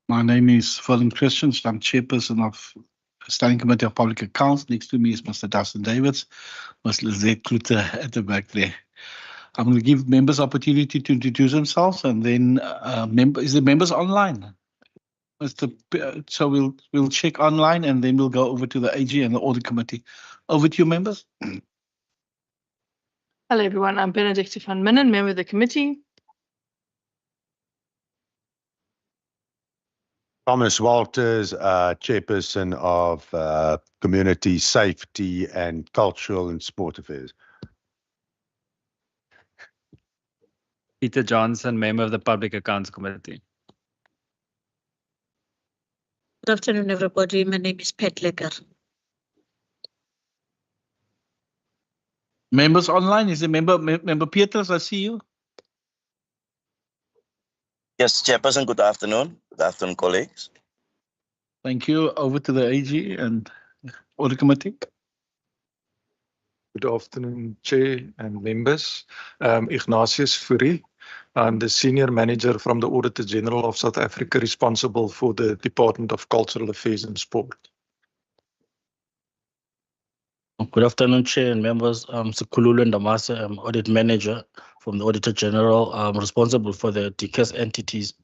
My name is Vernon Christians. I'm chairperson of Standing Committee of Public Accounts. Next to me is Mr. Dustin Davids, Ms. Lizette Kluter at the back there. I'm going to give members opportunity to introduce themselves, and then is the members online? So we'll check online, and then we'll go over to the AG and the audit committee. Over to you, members. Hello, everyone. I'm Benedicte van Minnen, member of the committee. Thomas Walters, chairperson of Community Safety and Cultural and Sport Affairs. Peter Johnson, member of the Public Accounts Committee. Good afternoon, everybody. My name is Pat Lecker. Members online, is the member Petrus? I see you. Yes, Chairperson, good afternoon. Good afternoon, colleagues. Thank you. Over to the AG and audit committee. Good afternoon, Chair and members. Ignatius Fourie. I'm the Senior Manager from the Auditor General of South Africa, responsible for the Department of Cultural Affairs and Sport. Good afternoon, Chair and members. I'm Sikhululo Ndamase. I'm Audit Manager from the Auditor General. I'm responsible for the DCAS entities.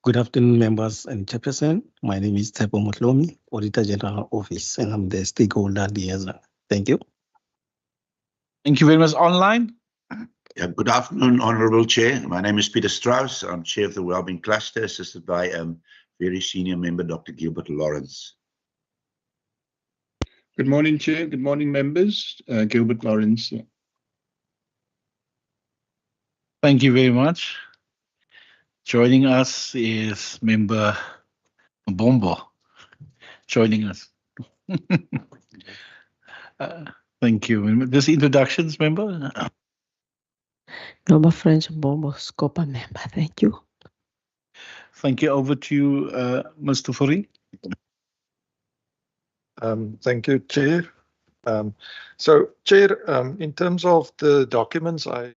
Good afternoon, members and chairperson. My name is Tsepo Motlomi, Auditor General Office, and I'm the stakeholder liaison. Thank you. Thank you very much. Online. Yeah, good afternoon, Honourable Chair. My name is Peter Strauss. I'm Chair of the Wellbeing Cluster, assisted by very senior member, Dr. Gilbert Lawrence. Good morning, Chair. Good morning, members. Gilbert Lawrence. Yeah. Thank you very much. Joining us is member Bombo. Joining us. Thank you. This introductions, member. Noma French Bombo, Scopa member. Thank you. Thank you. Over to you, Mr. Fourie. Thank you, Chair. So, Chair, in terms of the documents, I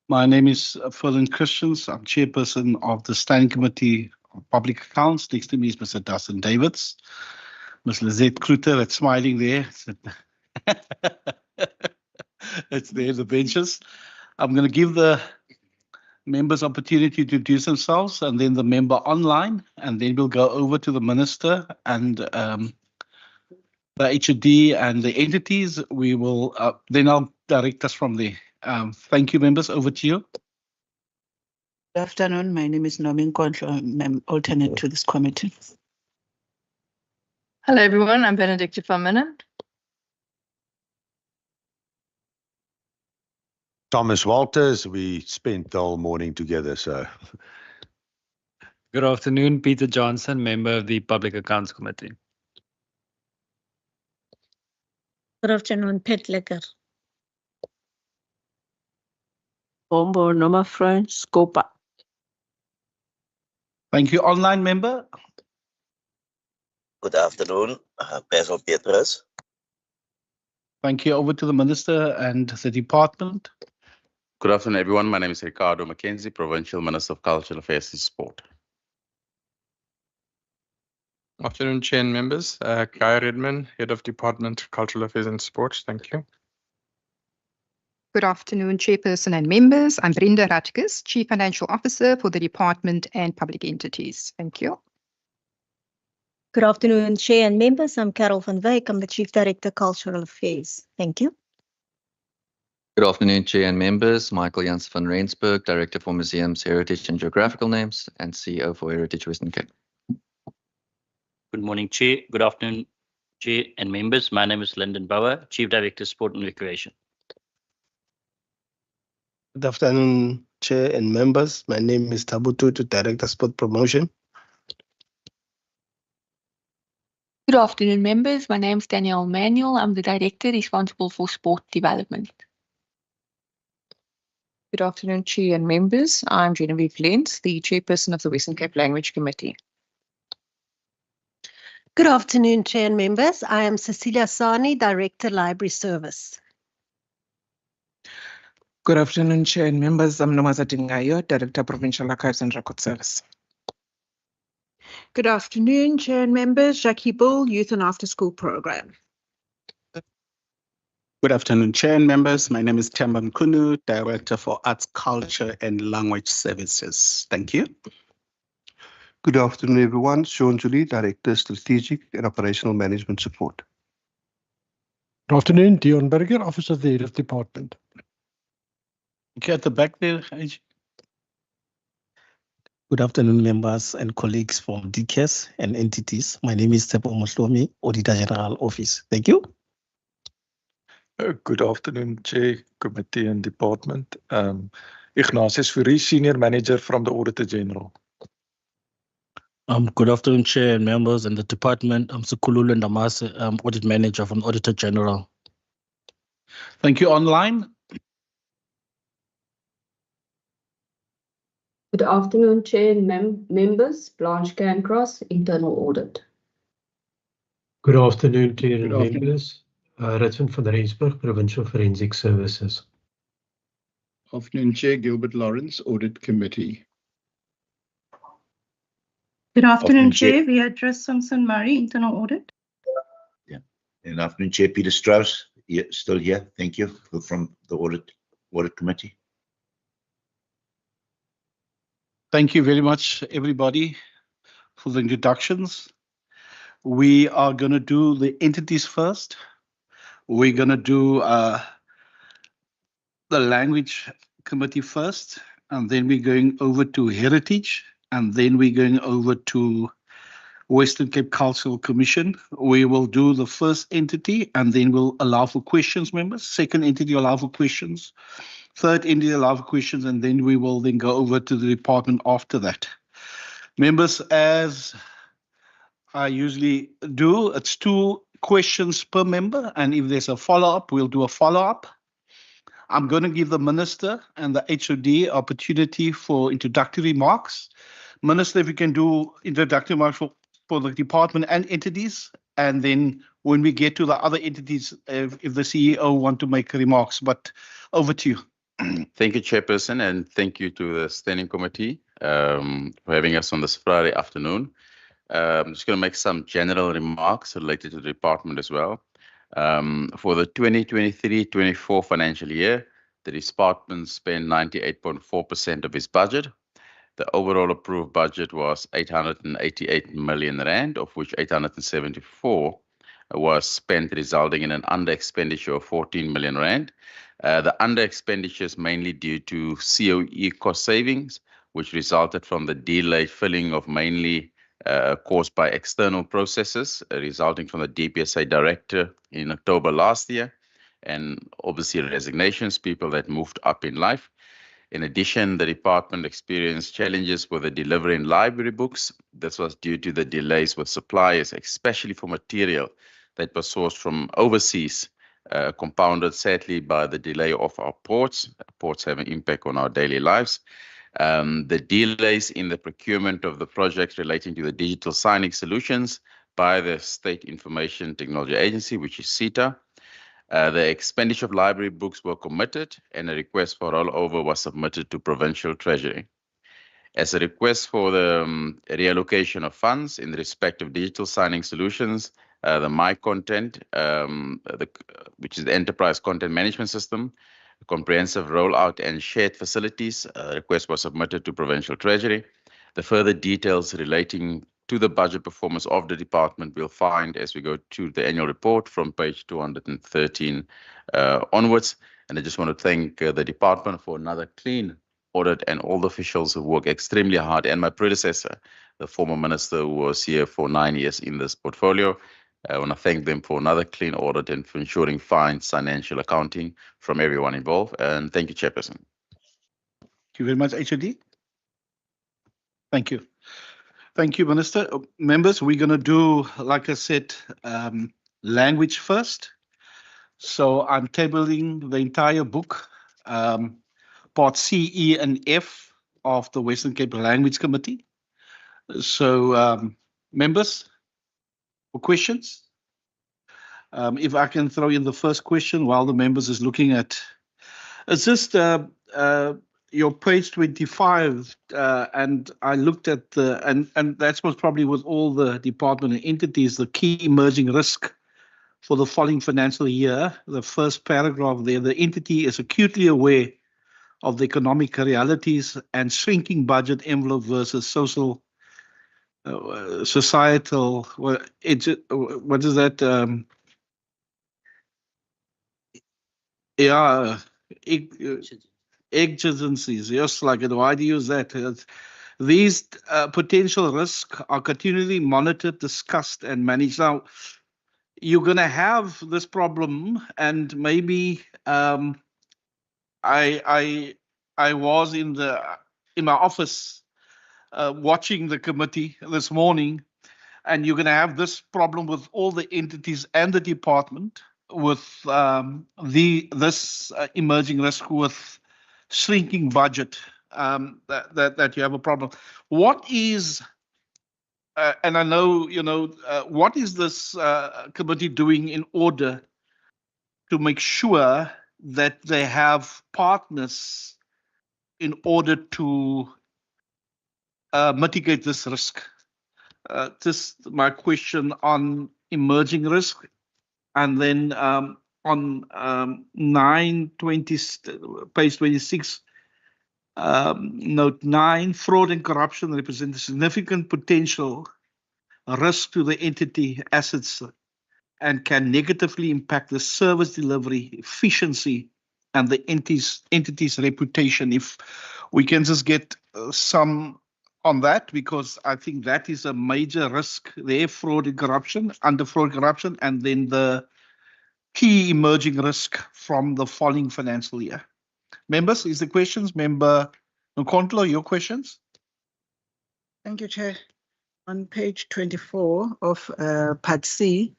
My name is Ferlin Christians. I'm chairperson of the Standing Committee on Public Accounts. Next to me is Mr. Dustin Davids. Ms. Lizette Kluter, that's smiling there. It's there, the benches. I'm going to give the members opportunity to introduce themselves, and then the member online, and then we'll go over to the minister and the HOD and the entities. We will then I'll direct us from there. Thank you, members. Over to you. Good afternoon. My name is Nomin Kontlo. I'm alternate to this committee. Hello, everyone. I'm Benedicta van Minnen. Thomas Walters, we spent the whole morning together, so. Good afternoon, Peter Johnson, member of the Public Accounts Committee. Good afternoon, Petlecker. Bombo Noma French Scopa. Thank you, online member. Good afternoon, Basil Petrus. Thank you. Over to the minister and the department. Good afternoon, everyone. My name is Ricardo Mackenzie, Provincial Minister of Cultural Affairs and Sport. Afternoon, Chair and members. Guy Redman, Head of Department, Cultural Affairs and Sports. Thank you. Good afternoon, Chairperson and members. I'm Brenda Ratkus, Chief Financial Officer for the Department and Public Entities. Thank you. Good afternoon, Chair and members. I'm Carol van Wyk. I'm the Chief Director, Cultural Affairs. Thank you. Good afternoon, Chair and members. Michael Jans van Rensburg, Director for Museums, Heritage and Geographical Names, and CEO for Heritage Western Cape. Good morning, Chair. Good afternoon, Chair and members. My name is Lyndon Bauer, Chief Director, Sport and Recreation. Good afternoon, Chair and members. My name is Tabutu, Director, Sport Promotion. Good afternoon, members. My name is Danielle Manuel. I'm the Director responsible for Sport Development. Good afternoon, Chair and members. I'm Genevieve Lentz, the Chairperson of the Western Cape Language Committee. Good afternoon, Chair and members. I am Cecilia Sani, Director, Library Service. Good afternoon, Chair and members. I'm Nomazati Ngayo, Director, Provincial Archives and Record Service. Good afternoon, Chair and members. Jackie Bull, Youth and After School Program. Good afternoon, Chair and members. My name is Themba Mkhunu, Director for Arts, Culture and Language Services. Thank you. Good afternoon, everyone. Sean Julie, Director, Strategic and Operational Management Support. Good afternoon, Dion Berger, Officer of the Head of Department. Okay, at the back there. Good afternoon, members and colleagues from DCAS and entities. My name is Tsepo Moslomi, Auditor General Office. Thank you. Good afternoon, Chair, Committee and Department. Ignatius Fourie, Senior Manager from the Auditor General. Good afternoon, Chair and members and the department. I'm Sukululu Ndamase, Audit Manager from Auditor General. Thank you, online. Good afternoon, Chair and members. Blanche Cancross, Internal Audit. Good afternoon, Chair and members. Ritson van Rensburg, Provincial Forensic Services. Afternoon, Chair. Gilbert Lawrence, Audit Committee. Good afternoon, Chair. We address Samson Murray, Internal Audit. Yeah. Good afternoon, Chair. Peter Strauss, still here. Thank you from the Audit Committee. Thank you very much, everybody, for the introductions. We are going to do the entities first. We're going to do the Language Committee first, and then we're going over to Heritage, and then we're going over to Western Cape Cultural Commission. We will do the first entity, and then we'll allow for questions, members. Second entity, allow for questions. Third entity, allow for questions, and then we will then go over to the department after that. Members, as I usually do, it's 2 questions per member, and if there's a follow-up, we'll do a follow-up. I'm going to give the Minister and the HOD opportunity for introductory remarks. Minister, if you can do introductory remarks for the department and entities, and then when we get to the other entities, if the CEO want to make remarks, but over to you. Thank you, Chairperson, and thank you to the Standing Committee for having us on this Friday afternoon. I'm just going to make some general remarks related to the department as well. For the 2023-24 financial year, the department spent 98.4% of its budget. The overall approved budget was 888 million rand, of which 874 was spent, resulting in an under expenditure of 14 million rand. The under expenditure is mainly due to COE cost savings, which resulted from the delayed filling of mainly caused by external processes, resulting from the DPSA director in October last year, and obviously resignations, people that moved up in life. In addition, the department experienced challenges with the delivery in library books. This was due to the delays with suppliers, especially for material that was sourced from overseas, compounded sadly by the delay of our ports. Ports have an impact on our daily lives. The delays in the procurement of the projects relating to the digital signing solutions by the State Information Technology Agency, which is SITA. The expenditure of library books were committed, and a request for rollover was submitted to Provincial Treasury. As a request for the reallocation of funds in respect of digital signing solutions, the My Content, which is the Enterprise Content Management System, comprehensive rollout and shared facilities, request was submitted to Provincial Treasury. The further details relating to the budget performance of the department we'll find as we go to the annual report from page 213 onwards. And I just want to thank the department for another clean audit and all the officials who work extremely hard, and my predecessor, the former minister who was here for 9 years in this portfolio. I want to thank them for another clean audit and for ensuring fine financial accounting from everyone involved. And thank you, Chairperson. Thank you very much, HOD. Thank you. Thank you, Minister. Members, we're going to do, like I said, language first. So I'm tabling the entire book, part C, E, and F of the Western Cape Language Committee. So, members, for questions? If I can throw in the first question while the members is looking at, it's just your page 25, and I looked at the, and that's what probably with all the department and entities, the key emerging risk for the following financial year. The first paragraph there, the entity is acutely aware of the economic realities and shrinking budget envelope versus social, societal, what is that? Yeah, exigencies. Yes, like it. Why do you use that? These potential risks are continually monitored, discussed, and managed. Now, you're going to have this problem, and maybe I was in my office watching the committee this morning, and you're going to have this problem with all the entities and the department with this emerging risk with shrinking budget, that you have a problem. What is, and I know, what is this committee doing in order to make sure that they have partners in order to mitigate this risk? Just my question on emerging risk. And then on page 26, note 9, fraud and corruption represent a significant potential risk to the entity assets and can negatively impact the service delivery efficiency and the entity's reputation. If we can just get some on that, because I think that is a major risk there, fraud and corruption, under fraud and corruption, and then the key emerging risk from the following financial year. Members, is the questions? Member Nkontlo, your questions? Thank you, Chair. On page 24 of Part C,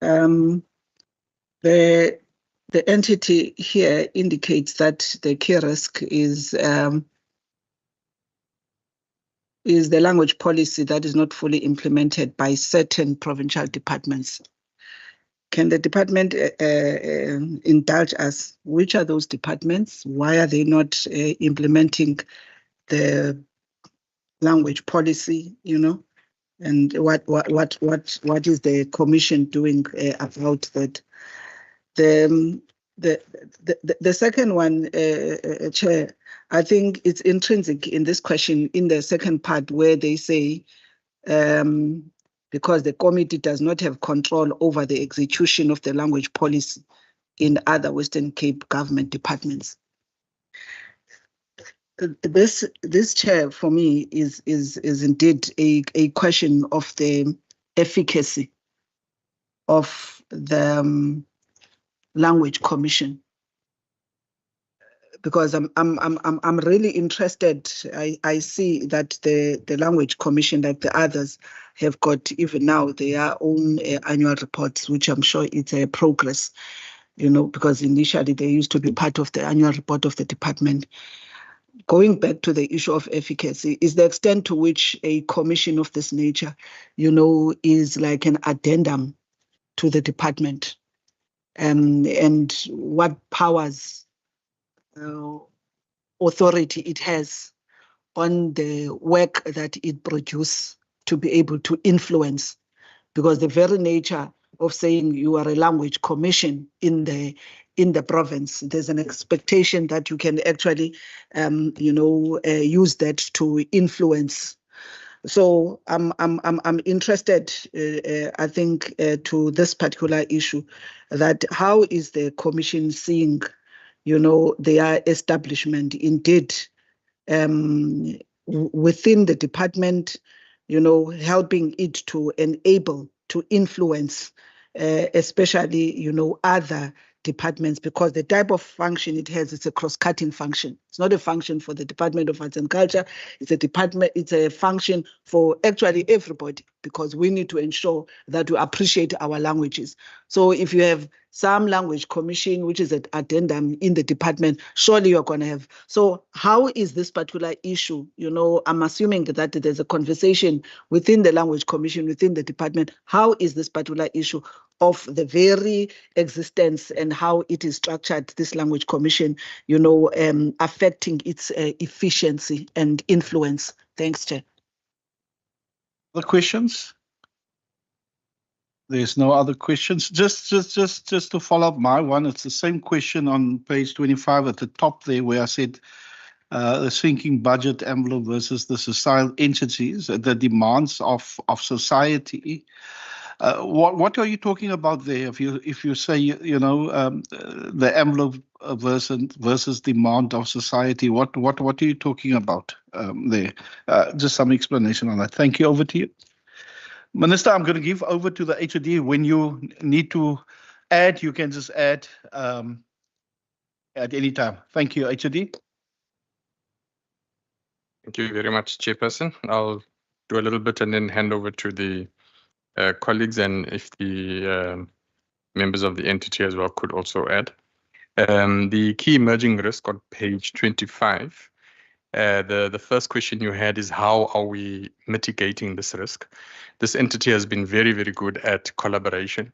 the entity here indicates that the key risk is the language policy that is not fully implemented by certain provincial departments. Can the department indulge us? Which are those departments? Why are they not implementing the language policy? And what is the commission doing about that? The second one, Chair, I think it's intrinsic in this question in the second part where they say because the committee does not have control over the execution of the language policy in other Western Cape government departments. This, Chair, for me is indeed a question of the efficacy of the language commission, because I'm really interested. I see that the language commission, like the others, have got even now their own annual reports, which I'm sure it's a progress, because initially they used to be part of the annual report of the department. Going back to the issue of efficacy, is the extent to which a commission of this nature, is like an addendum to the department, and what powers, authority it has on the work that it produces to be able to influence, because the very nature of saying you are a language commission in the province, there's an expectation that you can actually, use that to influence. So I'm interested, I think, to this particular issue, that how is the commission seeing, their establishment indeed within the department, helping it to enable to influence, especially, other departments, because the type of function it has, it's a cross-cutting function. It's not a function for the Department of Arts and Culture. It's a function for actually everybody, because we need to ensure that we appreciate our languages. So if you have some language commission, which is an addendum in the department, surely you're going to have. So how is this particular issue? I'm assuming that there's a conversation within the language commission, within the department. How is this particular issue of the very existence and how it is structured, this language commission, affecting its efficiency and influence? Thanks, Chair. Other questions? There's no other questions. Just to follow up my one, it's the same question on page 25 at the top there, where I said the sinking budget envelope versus the societal entities, the demands of society. What are you talking about there? If you say the envelope versus demand of society, what are you talking about there? Just some explanation on that. Thank you. Over to you, Minister. I'm going to give over to the HOD. When you need to add, you can just add at any time. Thank you, HOD. Thank you very much, Chairperson. I'll do a little bit and then hand over to the colleagues, and if the members of the entity as well could also add. The key emerging risk on page 25, the first question you had is how are we mitigating this risk? This entity has been very, very good at collaboration.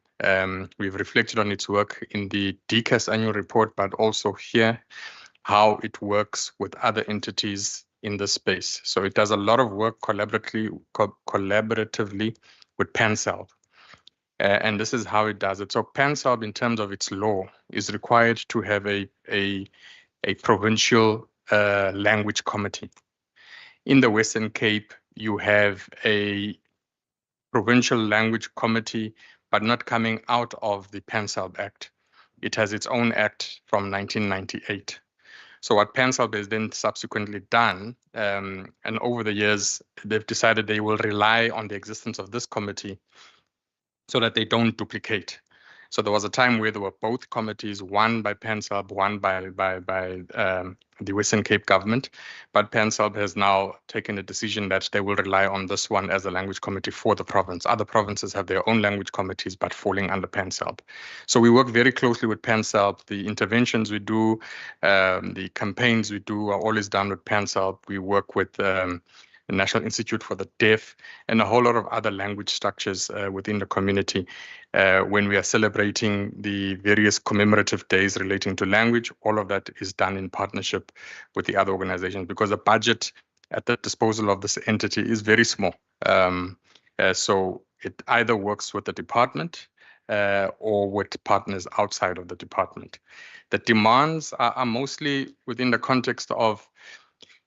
We've reflected on its work in the DCAS annual report, but also here, how it works with other entities in the space. So it does a lot of work collaboratively with PanSalb. And this is how it does it. So PanSalb, in terms of its law, is required to have a provincial language committee. In the Western Cape, you have a provincial language committee, but not coming out of the PanSalb Act. It has its own act from 1998. So what PanSalb has then subsequently done, and over the years, they've decided they will rely on the existence of this committee so that they don't duplicate. So there was a time where there were both committees, one by PanSalb, one by the Western Cape government. But PanSalb has now taken a decision that they will rely on this one as a language committee for the province. Other provinces have their own language committees, but falling under PanSalb. So we work very closely with PanSalb. The interventions we do, the campaigns we do are always done with PanSalb. We work with the National Institute for the Deaf, and a whole lot of other language structures within the community. When we are celebrating the various commemorative days relating to language, all of that is done in partnership with the other organizations, because the budget at the disposal of this entity is very small. So it either works with the department or with partners outside of the department. The demands are mostly within the context of,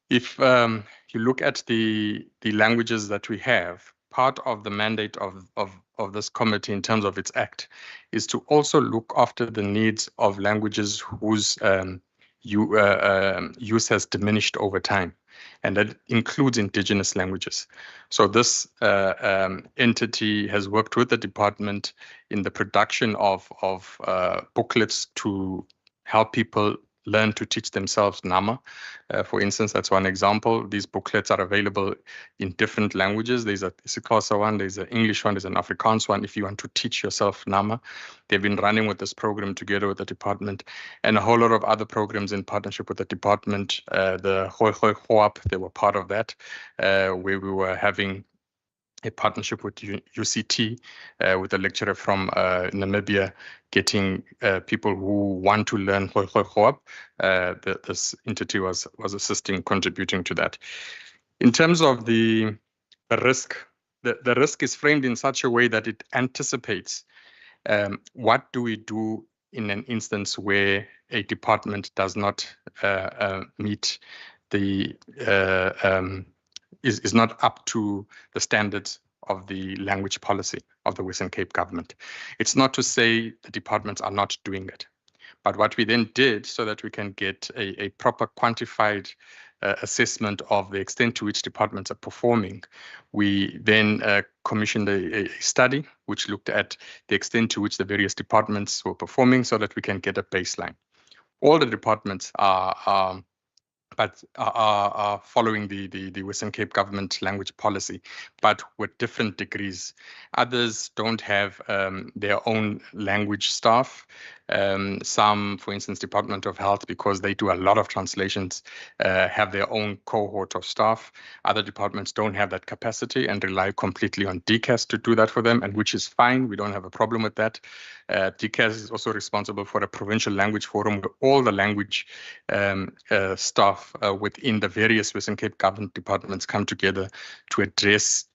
if you look at the languages that we have, part of the mandate of this committee in terms of its act is to also look after the needs of languages whose use has diminished over time. And that includes indigenous languages. So this entity has worked with the department in the production of booklets to help people learn to teach themselves Nama. For instance, that's one example. These booklets are available in different languages. There's a isiXhosa one, there's an English one, there's an Afrikaans one. If you want to teach yourself Nama, they've been running with this program together with the department, and a whole lot of other programs in partnership with the department. The Hoi Hoi Hoap, they were part of that, where we were having a partnership with UCT, with a lecturer from Namibia, getting people who want to learn Hoi Hoi Hoap. This entity was assisting, contributing to that. In terms of the risk, the risk is framed in such a way that it anticipates what do we do in an instance where a department does not meet the is not up to the standards of the language policy of the Western Cape government. It's not to say the departments are not doing it, but what we then did, so that we can get a proper quantified assessment of the extent to which departments are performing, we then commissioned a study which looked at the extent to which the various departments were performing, so that we can get a baseline. All the departments are following the Western Cape government language policy, but with different degrees. Others don't have their own language staff. Some, for instance, Department of Health, because they do a lot of translations, have their own cohort of staff. Other departments don't have that capacity and rely completely on DCAS to do that for them, and which is fine. We don't have a problem with that. DCAS is also responsible for a provincial language forum where all the language staff within the various Western Cape government departments come together to address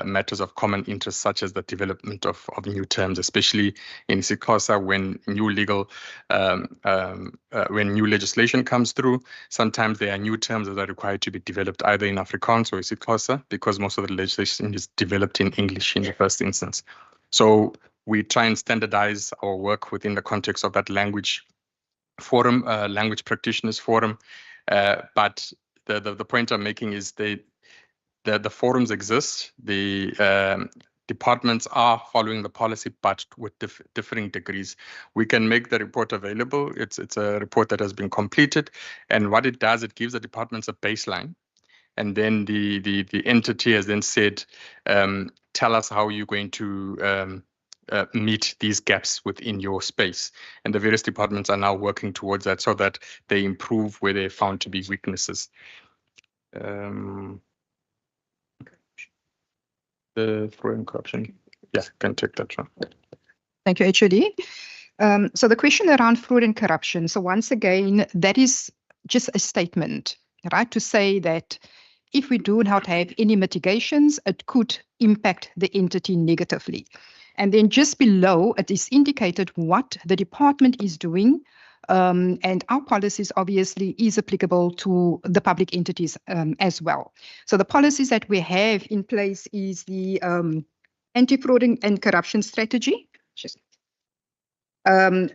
matters of common interest, such as the development of new terms, especially in isiXhosa, when new legislation comes through. Sometimes there are new terms that are required to be developed either in Afrikaans or isiXhosa, because most of the legislation is developed in English in the first instance. So we try and standardize our work within the context of that language forum, language practitioners forum. But the point I'm making is the forums exist. The departments are following the policy, but with differing degrees. We can make the report available. It's a report that has been completed, and what it does, it gives the departments a baseline, and then the entity has then said, tell us how you're going to meet these gaps within your space. And the various departments are now working towards that, so that they improve where they're found to be weaknesses. The fraud and corruption. Yeah, can take that one. Thank you, HOD. So the question around fraud and corruption. So once again, that is just a statement, right? To say that if we do not have any mitigations, it could impact the entity negatively. And then just below, it is indicated what the department is doing. And our policies obviously is applicable to the public entities as well. So the policies that we have in place is the anti-fraud and corruption strategy,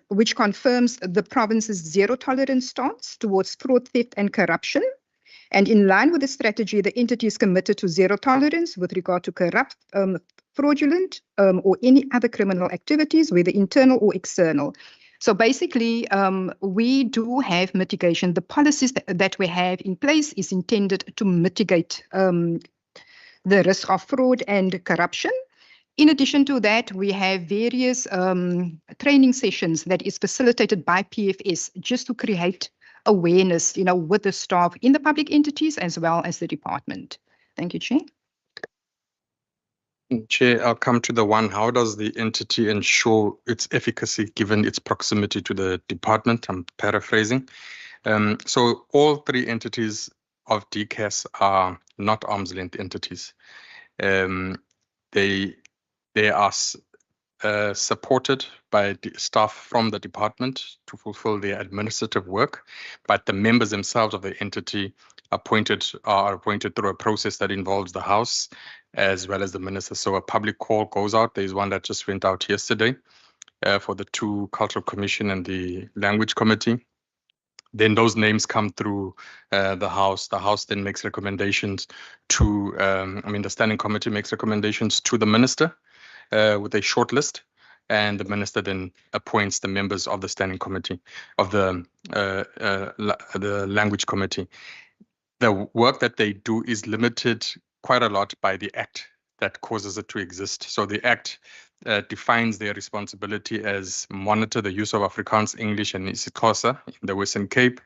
which confirms the province's zero tolerance stance towards fraud, theft and corruption. And in line with the strategy, the entity is committed to zero tolerance with regard to corrupt, fraudulent or any other criminal activities, whether internal or external. So basically, we do have mitigation. The policies that we have in place is intended to mitigate the risk of fraud and corruption. In addition to that, we have various training sessions that is facilitated by PFS just to create awareness, with the staff in the public entities as well as the department. Thank you, Chair. Chair, I'll come to the one. How does the entity ensure its efficacy given its proximity to the department? I'm paraphrasing. So all three entities of DCAS are not arm's length entities. They are supported by the staff from the department to fulfill their administrative work, but the members themselves of the entity are appointed through a process that involves the House as well as the minister. So a public call goes out. There's one that just went out yesterday for the two Cultural Commission and the Language Committee. Then those names come through the House. The House then makes recommendations to, the Standing Committee makes recommendations to the Minister with a short list, and the Minister then appoints the members of the Standing Committee of the Language Committee. The work that they do is limited quite a lot by the Act that causes it to exist. So the Act defines their responsibility as monitor the use of Afrikaans, English, and isiXhosa in the Western Cape,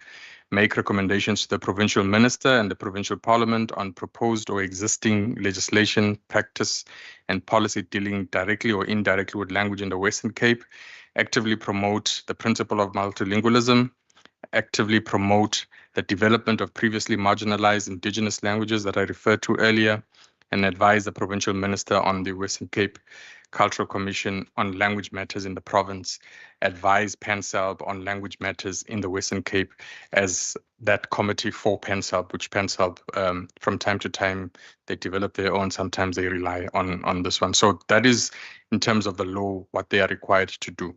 make recommendations to the Provincial Minister and the Provincial Parliament on proposed or existing legislation, practice, and policy dealing directly or indirectly with language in the Western Cape, actively promote the principle of multilingualism, actively promote the development of previously marginalized indigenous languages that I referred to earlier, and advise the Provincial Minister on the Western Cape Cultural Commission on language matters in the province, advise PANSALB on language matters in the Western Cape as that committee for PANSALB, which PANSALB from time to time, they develop their own, sometimes they rely on this one. So that is, in terms of the law, what they are required to do.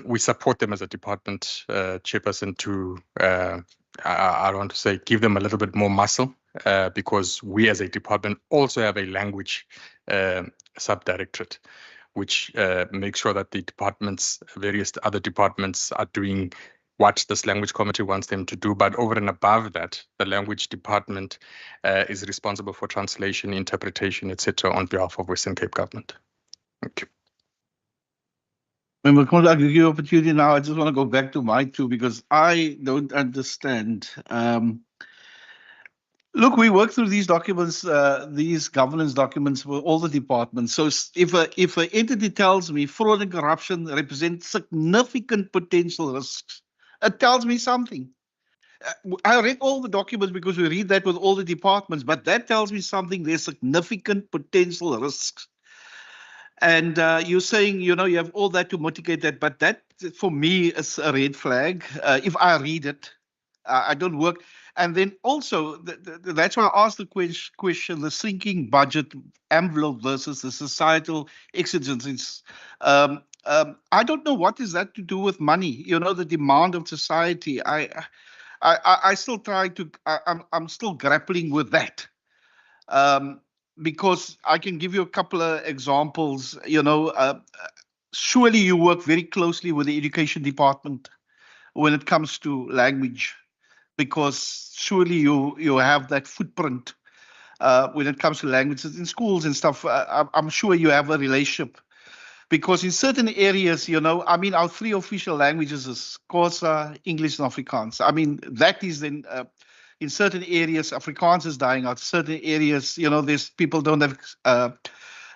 We support them as a department, chairperson, to, I want to say, give them a little bit more muscle, because we as a department also have a language subdirectorate, which makes sure that the departments, various other departments, are doing what this language committee wants them to do. But over and above that, the language department is responsible for translation, interpretation, etc., on behalf of Western Cape government. Thank you. When we're going to give you opportunity now, I just want to go back to my two because I don't understand. Look, we work through these documents, these governance documents for all the departments. So if an entity tells me fraud and corruption represent significant potential risks, it tells me something. I read all the documents because we read that with all the departments, but that tells me something. There's significant potential risks. And you're saying, you have all that to mitigate that, but that for me is a red flag. If I read it, I don't work. And then also, that's why I asked the question, the sinking budget envelope versus the societal exigencies. I don't know what is that to do with money, the demand of society. I still try to, I'm still grappling with that. Because I can give you a couple of examples, surely you work very closely with the education department when it comes to language, because surely you have that footprint when it comes to languages in schools and stuff. I'm sure you have a relationship, because in certain areas, our three official languages is Xhosa, English, and Afrikaans. That is then in certain areas, Afrikaans is dying out. Certain areas, there's people don't have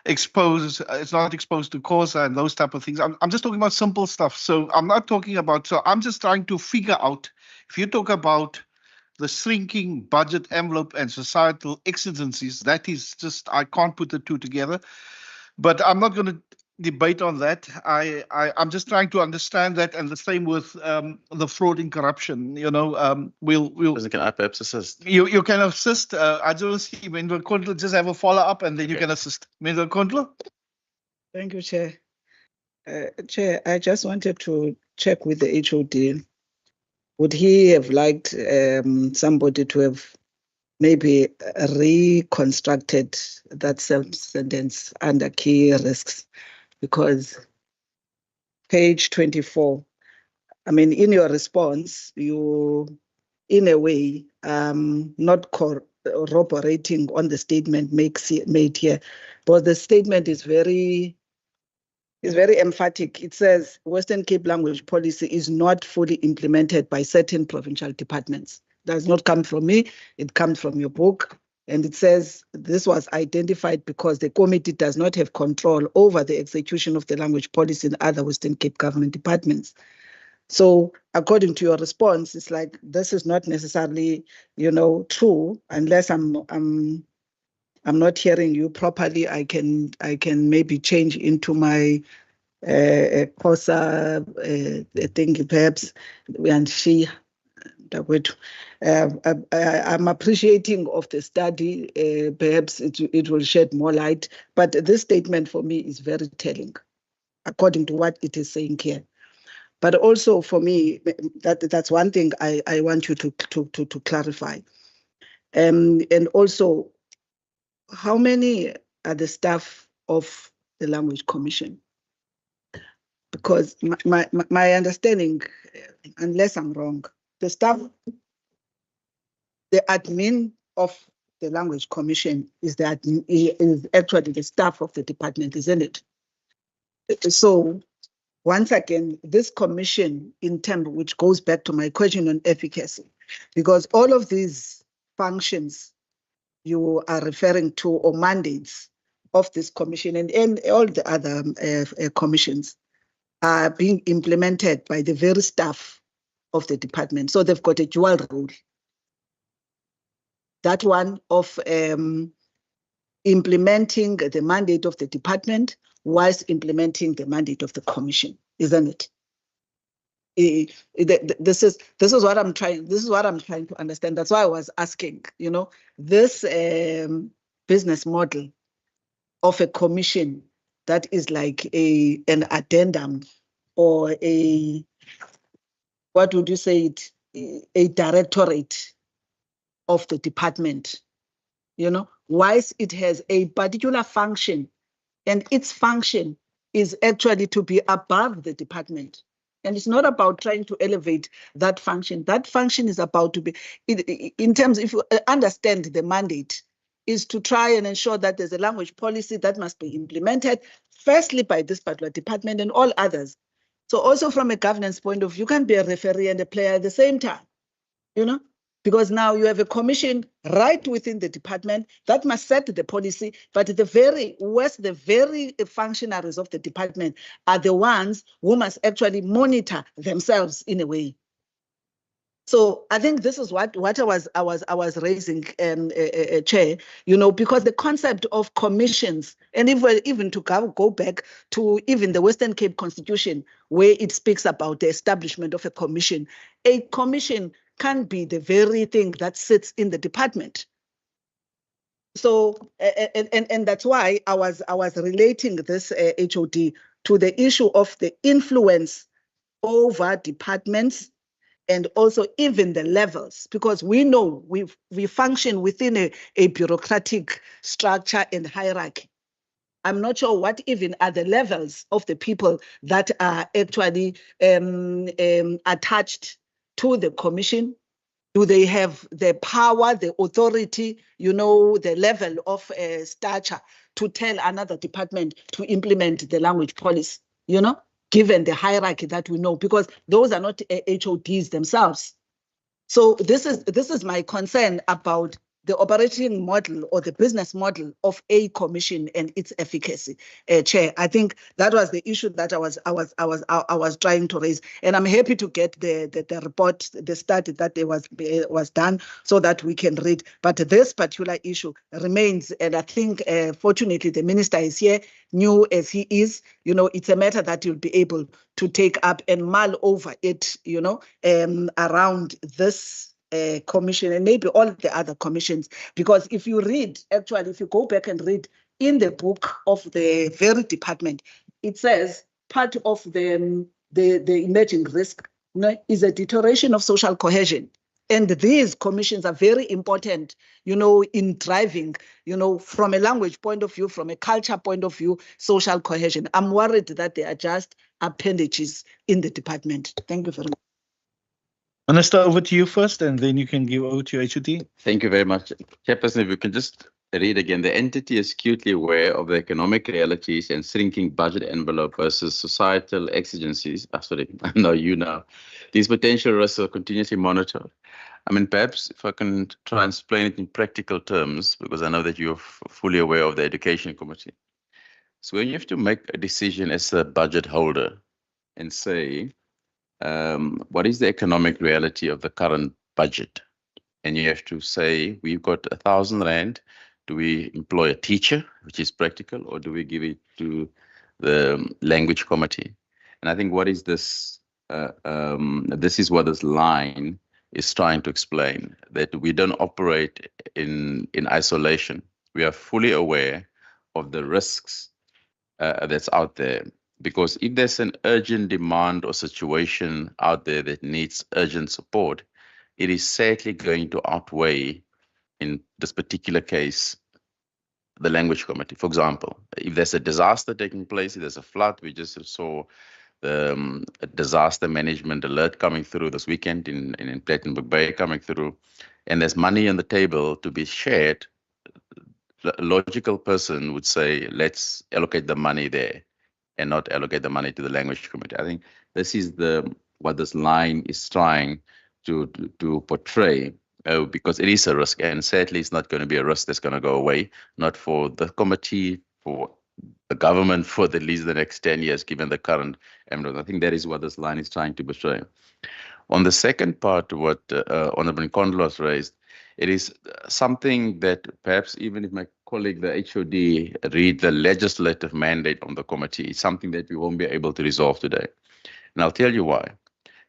exposed, it's not exposed to Xhosa and those type of things. I'm just talking about simple stuff. So I'm not talking about, so I'm just trying to figure out, if you talk about the shrinking budget envelope and societal exigencies, that is just, I can't put the two together. But I'm not going to debate on that. I'm just trying to understand that, and the same with the fraud and corruption. We'll. Can I perhaps assist? You can assist. I don't see Mendel Kondlo just have a follow up, and then you can assist. Mendel Kondlo. Thank you, Chair. Chair, I just wanted to check with the HOD. Would he have liked somebody to have maybe reconstructed that sentence under key risks? Because page 24, in your response, you, in a way, not corroborating on the statement made here, but the statement is very emphatic. It says Western Cape language policy is not fully implemented by certain provincial departments. Does not come from me. It comes from your book. And it says this was identified because the committee does not have control over the execution of the language policy in other Western Cape government departments. So according to your response, it's like this is not necessarily, true unless I'm not hearing you properly. I can maybe change into my COSA thing perhaps, and she. I'm appreciating of the study. Perhaps it will shed more light, but this statement for me is very telling, according to what it is saying here. But also for me, that's one thing I want you to clarify. And also, how many are the staff of the Language Commission? Because my understanding, unless I'm wrong, the staff, the admin of the Language Commission is actually the staff of the department, isn't it? So once again, this commission in terms, which goes back to my question on efficacy, because all of these functions you are referring to or mandates of this commission and all the other commissions are being implemented by the very staff of the department. So they've got a dual role. That one of implementing the mandate of the department whilst implementing the mandate of the commission, isn't it? This is what I'm trying. This is what I'm trying to understand. That's why I was asking. This business model of a commission that is like an addendum or what would you say it? A directorate of the department. Whilst it has a particular function, and its function is actually to be above the department. And it's not about trying to elevate that function. That function is about to be, in terms, if you understand the mandate, is to try and ensure that there's a language policy that must be implemented, firstly by this particular department and all others. So also from a governance point of view, you can be a referee and a player at the same time, because now you have a commission right within the department that must set the policy, but the very functionaries of the department are the ones who must actually monitor themselves in a way. So I think this is what I was raising, Chair, because the concept of commissions, and even to go back to even the Western Cape Constitution, where it speaks about the establishment of a commission can be the very thing that sits in the department. So, and that's why I was relating this HOD to the issue of the influence over departments and also even the levels, because we know we function within a bureaucratic structure and hierarchy. I'm not sure what even are the levels of the people that are actually attached to the commission. Do they have the power, the authority, the level of stature to tell another department to implement the language policy, given the hierarchy that we know, because those are not HODs themselves. So this is my concern about the operating model or the business model of a commission and its efficacy, Chair. I think that was the issue that I was trying to raise, and I'm happy to get the report, the study that was done, so that we can read. But this particular issue remains, and I think fortunately the minister is here, new as he is. It's a matter that you'll be able to take up and mull over it. Around this commission and maybe all the other commissions, because if you go back and read in the book of the very department, it says part of the emerging risk is a deterioration of social cohesion. And these commissions are very important, in driving, from a language point of view, from a culture point of view, social cohesion. I'm worried that they are just appendages in the department. Thank you very much. Minister, over to you first, and then you can give over to your HOD. Thank you very much. Chairperson, if you can just read again. The entity is acutely aware of the economic realities and shrinking budget envelope versus societal exigencies. Sorry, I know you now. These potential risks are continuously monitored. I mean, perhaps if I can try and explain it in practical terms, because I know that you're fully aware of the Education Committee. So when you have to make a decision as a budget holder and say, what is the economic reality of the current budget? And you have to say, we've got 1,000 Rand. Do we employ a teacher, which is practical, or do we give it to the language committee? And I think what is this? This is what this line is trying to explain, that we don't operate in isolation. We are fully aware of the risks that's out there. Because if there's an urgent demand or situation out there that needs urgent support, it is sadly going to outweigh, in this particular case, the language committee. For example, if there's a disaster taking place, if there's a flood, we just saw the disaster management alert coming through this weekend in Plettenberg Bay coming through, and there's money on the table to be shared, a logical person would say, let's allocate the money there and not allocate the money to the language committee. I think this is what this line is trying to portray, because it is a risk, and sadly it's not going to be a risk that's going to go away, not for the committee, for the government, for at least the next 10 years, given the current envelope. I think that is what this line is trying to portray. On the second part, what Honorable Nkondlo has raised, it is something that perhaps even if my colleague, the HOD, read the legislative mandate on the committee, it's something that we won't be able to resolve today. And I'll tell you why.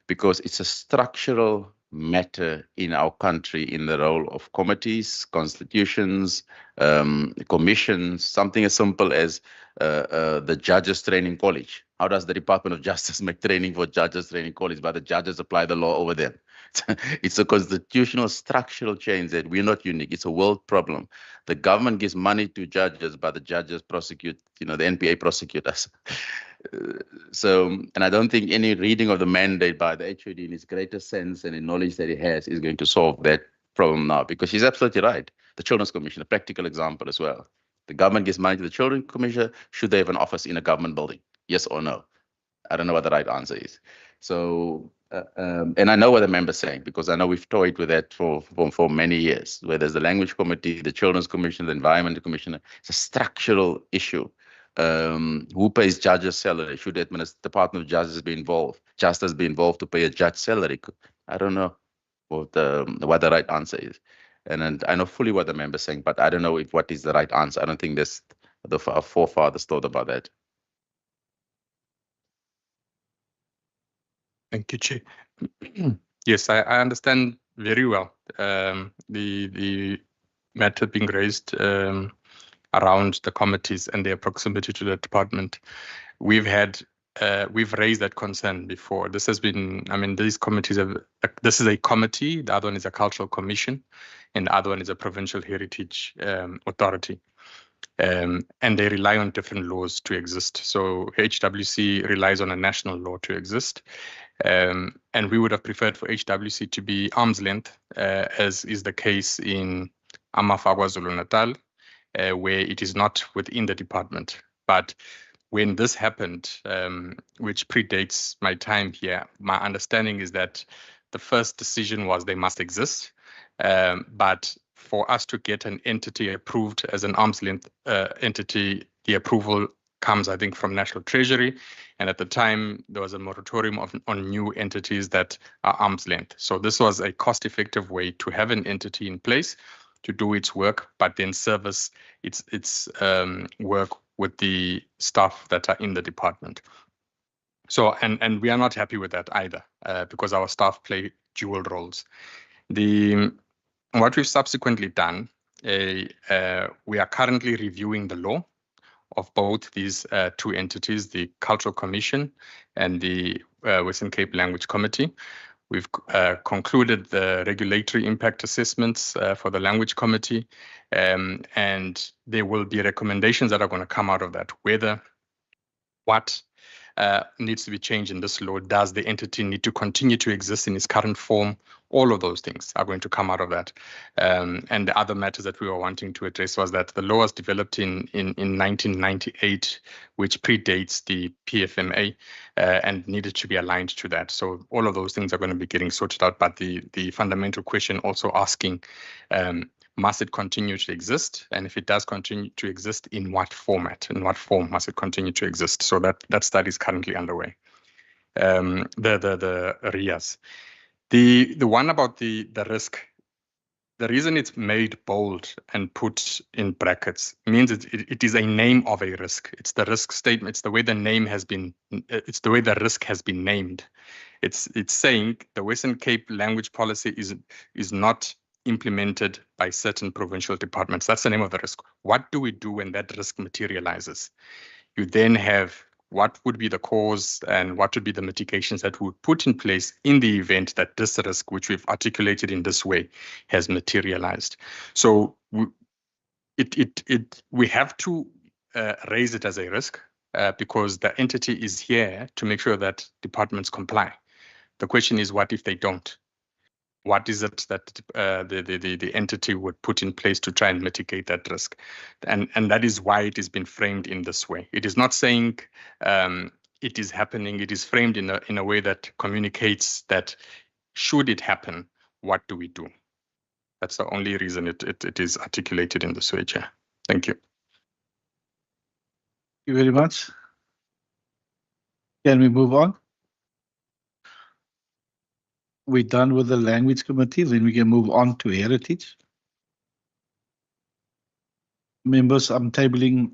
Because it's a structural matter in our country in the role of committees, constitutions, commissions, something as simple as the Judges Training College. How does the Department of Justice make training for Judges Training College, but the judges apply the law over them? It's a constitutional structural change that we're not unique. It's a world problem. The government gives money to judges, but the judges prosecute, the NPA prosecute us. And I don't think any reading of the mandate by the HOD in its greater sense and in knowledge that he has is going to solve that problem now, because she's absolutely right. The Children's Commission, a practical example as well. The government gives money to the Children's Commission. Should they have an office in a government building? Yes or no? I don't know what the right answer is. So, and I know what the member's saying, because I know we've toyed with that for many years, where there's the Language Committee, the Children's Commission, the Environment Commission. It's a structural issue. Who pays judges' salary? Should the Department of Justice be involved? Justice be involved to pay a judge salary? I don't know what the right answer is. And I know fully what the member's saying, but I don't know what is the right answer. I don't think our forefathers thought about that. Thank you, Chair. Yes, I understand very well the matter being raised around the committees and their proximity to the department. We've raised that concern before. This has been, these committees this is a committee, the other one is a cultural commission, and the other one is a provincial heritage authority. And they rely on different laws to exist. So HWC relies on a national law to exist. And we would have preferred for HWC to be arm's length, as is the case in Amafagwa KwaZulu-Natal, where it is not within the department. But when this happened, which predates my time here, my understanding is that the first decision was they must exist. But for us to get an entity approved as an arm's length entity, the approval comes, I think, from National Treasury. And at the time, there was a moratorium on new entities that are arm's length. So this was a cost-effective way to have an entity in place to do its work, but then service its work with the staff that are in the department. So, and we are not happy with that either, because our staff play dual roles. What we've subsequently done, we are currently reviewing the law of both these two entities, the Cultural Commission and the Western Cape Language Committee. We've concluded the regulatory impact assessments for the Language Committee, and there will be recommendations that are going to come out of that, what needs to be changed in this law? Does the entity need to continue to exist in its current form? All of those things are going to come out of that. And the other matters that we were wanting to address was that the law was developed in 1998, which predates the PFMA and needed to be aligned to that. So all of those things are going to be getting sorted out. But the fundamental question also asking, must it continue to exist? And if it does continue to exist, in what format? In what form must it continue to exist? So that study is currently underway. The areas. The one about the risk, the reason it's made bold and put in brackets means it is a name of a risk. It's the risk statement. It's the way the name has been. It's the way the risk has been named. It's saying the Western Cape language policy is not implemented by certain provincial departments. That's the name of the risk. What do we do when that risk materializes? You then have what would be the cause and what would be the mitigations that we would put in place in the event that this risk, which we've articulated in this way, has materialized. So we have to raise it as a risk because the entity is here to make sure that departments comply. The question is, what if they don't? What is it that the entity would put in place to try and mitigate that risk? And that is why it has been framed in this way. It is not saying it is happening. It is framed in a way that communicates that should it happen, what do we do? That's the only reason it is articulated in this way, Chair. Thank you. Thank you very much. Can we move on? We're done with the language committee, then we can move on to heritage. Members, I'm tabling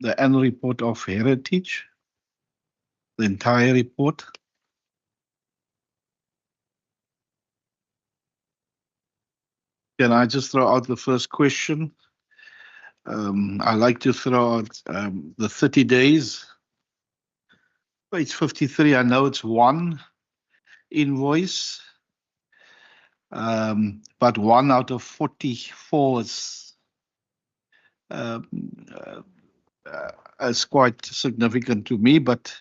the annual report of heritage, the entire report. Can I just throw out the first question? I like to throw out the 30 days. Page 53, I know it's one invoice, but 1 out of 44 is quite significant to me. But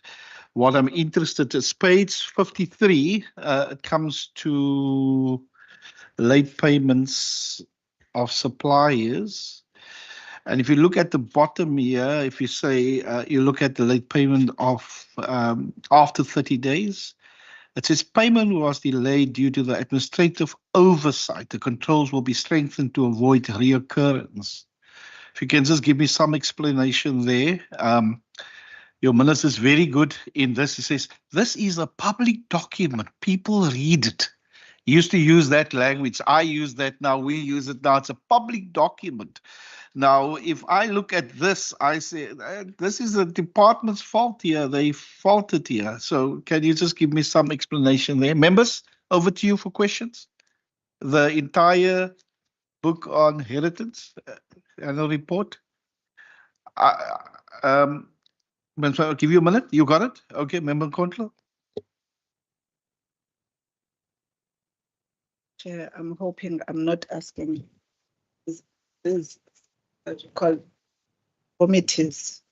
what I'm interested in is page 53. It comes to late payments of suppliers. And if you look at the bottom here, if you say you look at the late payment of after 30 days, it says payment was delayed due to the administrative oversight. The controls will be strengthened to avoid reoccurrence. If you can just give me some explanation there. Your minister is very good in this. He says, this is a public document. People read it. He used to use that language. I use that now. We use it now. It's a public document. Now, if I look at this, I say, this is a department's fault here. They faulted here. So can you just give me some explanation there? Members, over to you for questions. The entire book on heritage, annual report. I'll give you a minute. You got it? Okay, Member Control. Chair, I'm hoping I'm not asking this what you call committees,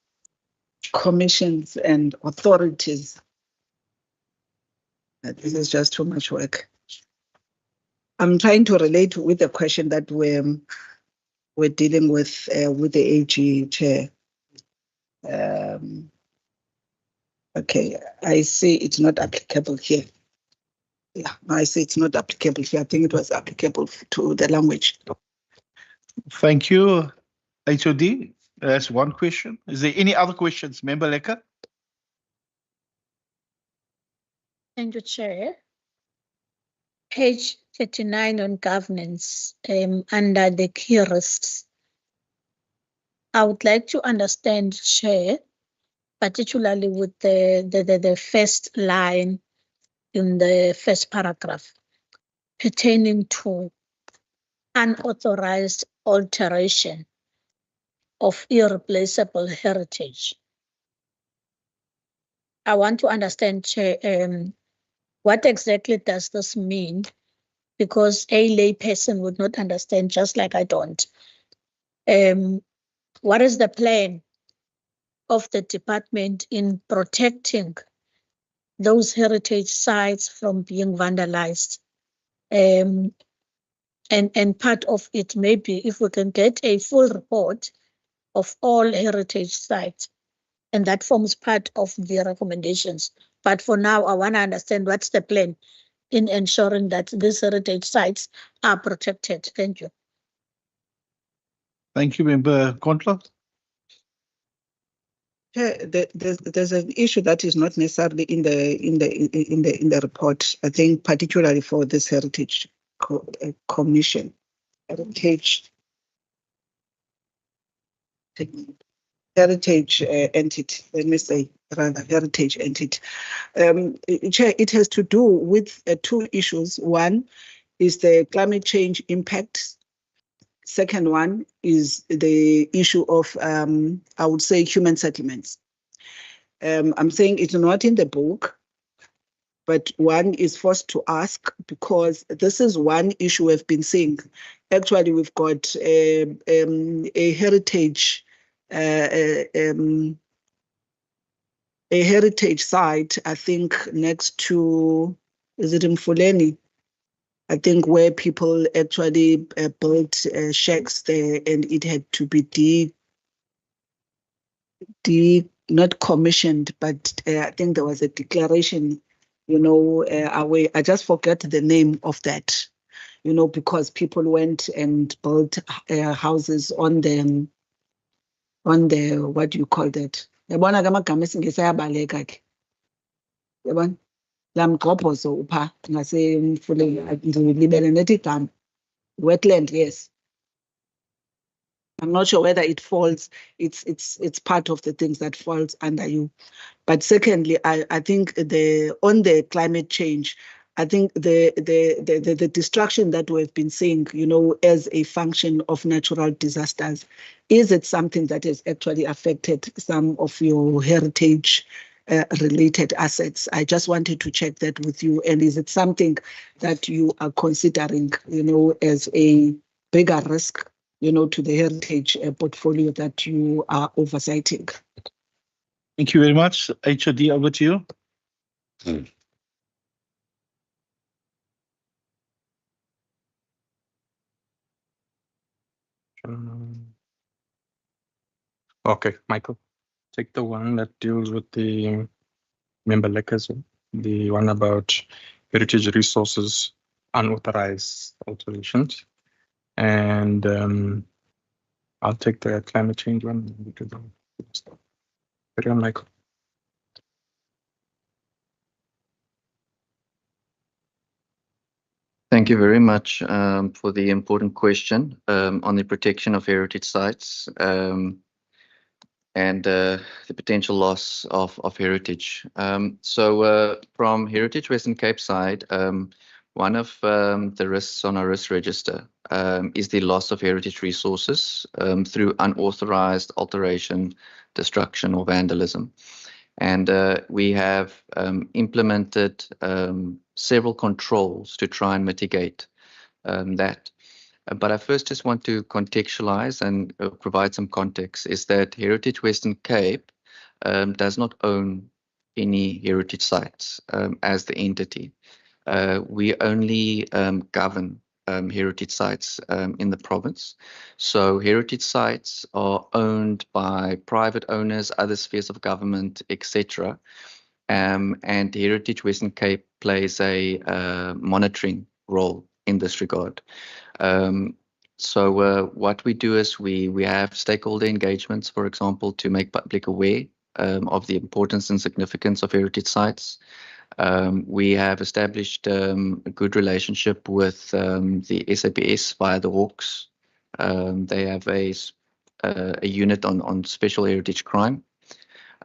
commissions, and authorities. This is just too much work. I'm trying to relate with the question that we're dealing with the AG Chair. Okay, I see it's not applicable here. Yeah, I see it's not applicable here. I think it was applicable to the language. Thank you, HOD. That's one question. Is there any other questions, Member Lekker? Thank you, Chair. Page 39 on governance, under the key risks. I would like to understand, Chair, particularly with the first line in the first paragraph pertaining to unauthorized alteration of irreplaceable heritage. I want to understand, Chair, what exactly does this mean? Because a lay person would not understand, just like I don't. What is the plan of the department in protecting those heritage sites from being vandalized. And part of it may be if we can get a full report of all heritage sites, and that forms part of the recommendations. But for now, I want to understand what's the plan in ensuring that these heritage sites are protected. Thank you. Thank you, Member Kontla. There's an issue that is not necessarily in the report. I think particularly for this heritage commission, heritage entity. Let me say rather heritage entity. Chair, it has to do with two issues. One is the climate change impact. Second one is the issue of, I would say, human settlements. I'm saying it's not in the book, but one is forced to ask because this is one issue we've been seeing. Actually, we've got a heritage site, I think, next to, is it in Mfuleni? I think where people actually built shacks there, and it had to be not commissioned, but I think there was a declaration, away. I just forget the name of that, because people went and built houses on the, what do you call that? Yabona ke amagama esingesi ayabaleka ke. Yabona? Lamgqobhozo upha ngasemfuleni ndilibele nethi igama. Wetland, yes. I'm not sure whether it falls, it's part of the things that falls under you. But secondly, I think on the climate change, I think the destruction that we've been seeing, as a function of natural disasters, is it something that has actually affected some of your heritage related assets? I just wanted to check that with you. And is it something that you are considering, as a bigger risk, to the heritage portfolio that you are oversighting? Thank you very much. HOD, over to you. Okay, Michael, take the one that deals with the member letters, the one about heritage resources, unauthorized alterations. And I'll take the climate change one. Carry on, Michael. Thank you very much for the important question on the protection of heritage sites and the potential loss of heritage. So from Heritage Western Cape side, one of the risks on our risk register is the loss of heritage resources through unauthorized alteration, destruction, or vandalism. And we have implemented several controls to try and mitigate that. But I first just want to contextualize and provide some context, is that Heritage Western Cape does not own any heritage sites as the entity. We only govern heritage sites in the province. So heritage sites are owned by private owners, other spheres of government, etc. And Heritage Western Cape plays a monitoring role in this regard. So what we do is we have stakeholder engagements, for example, to make public aware of the importance and significance of heritage sites. We have established a good relationship with the SAPS via the Hawks. They have a unit on special heritage crime.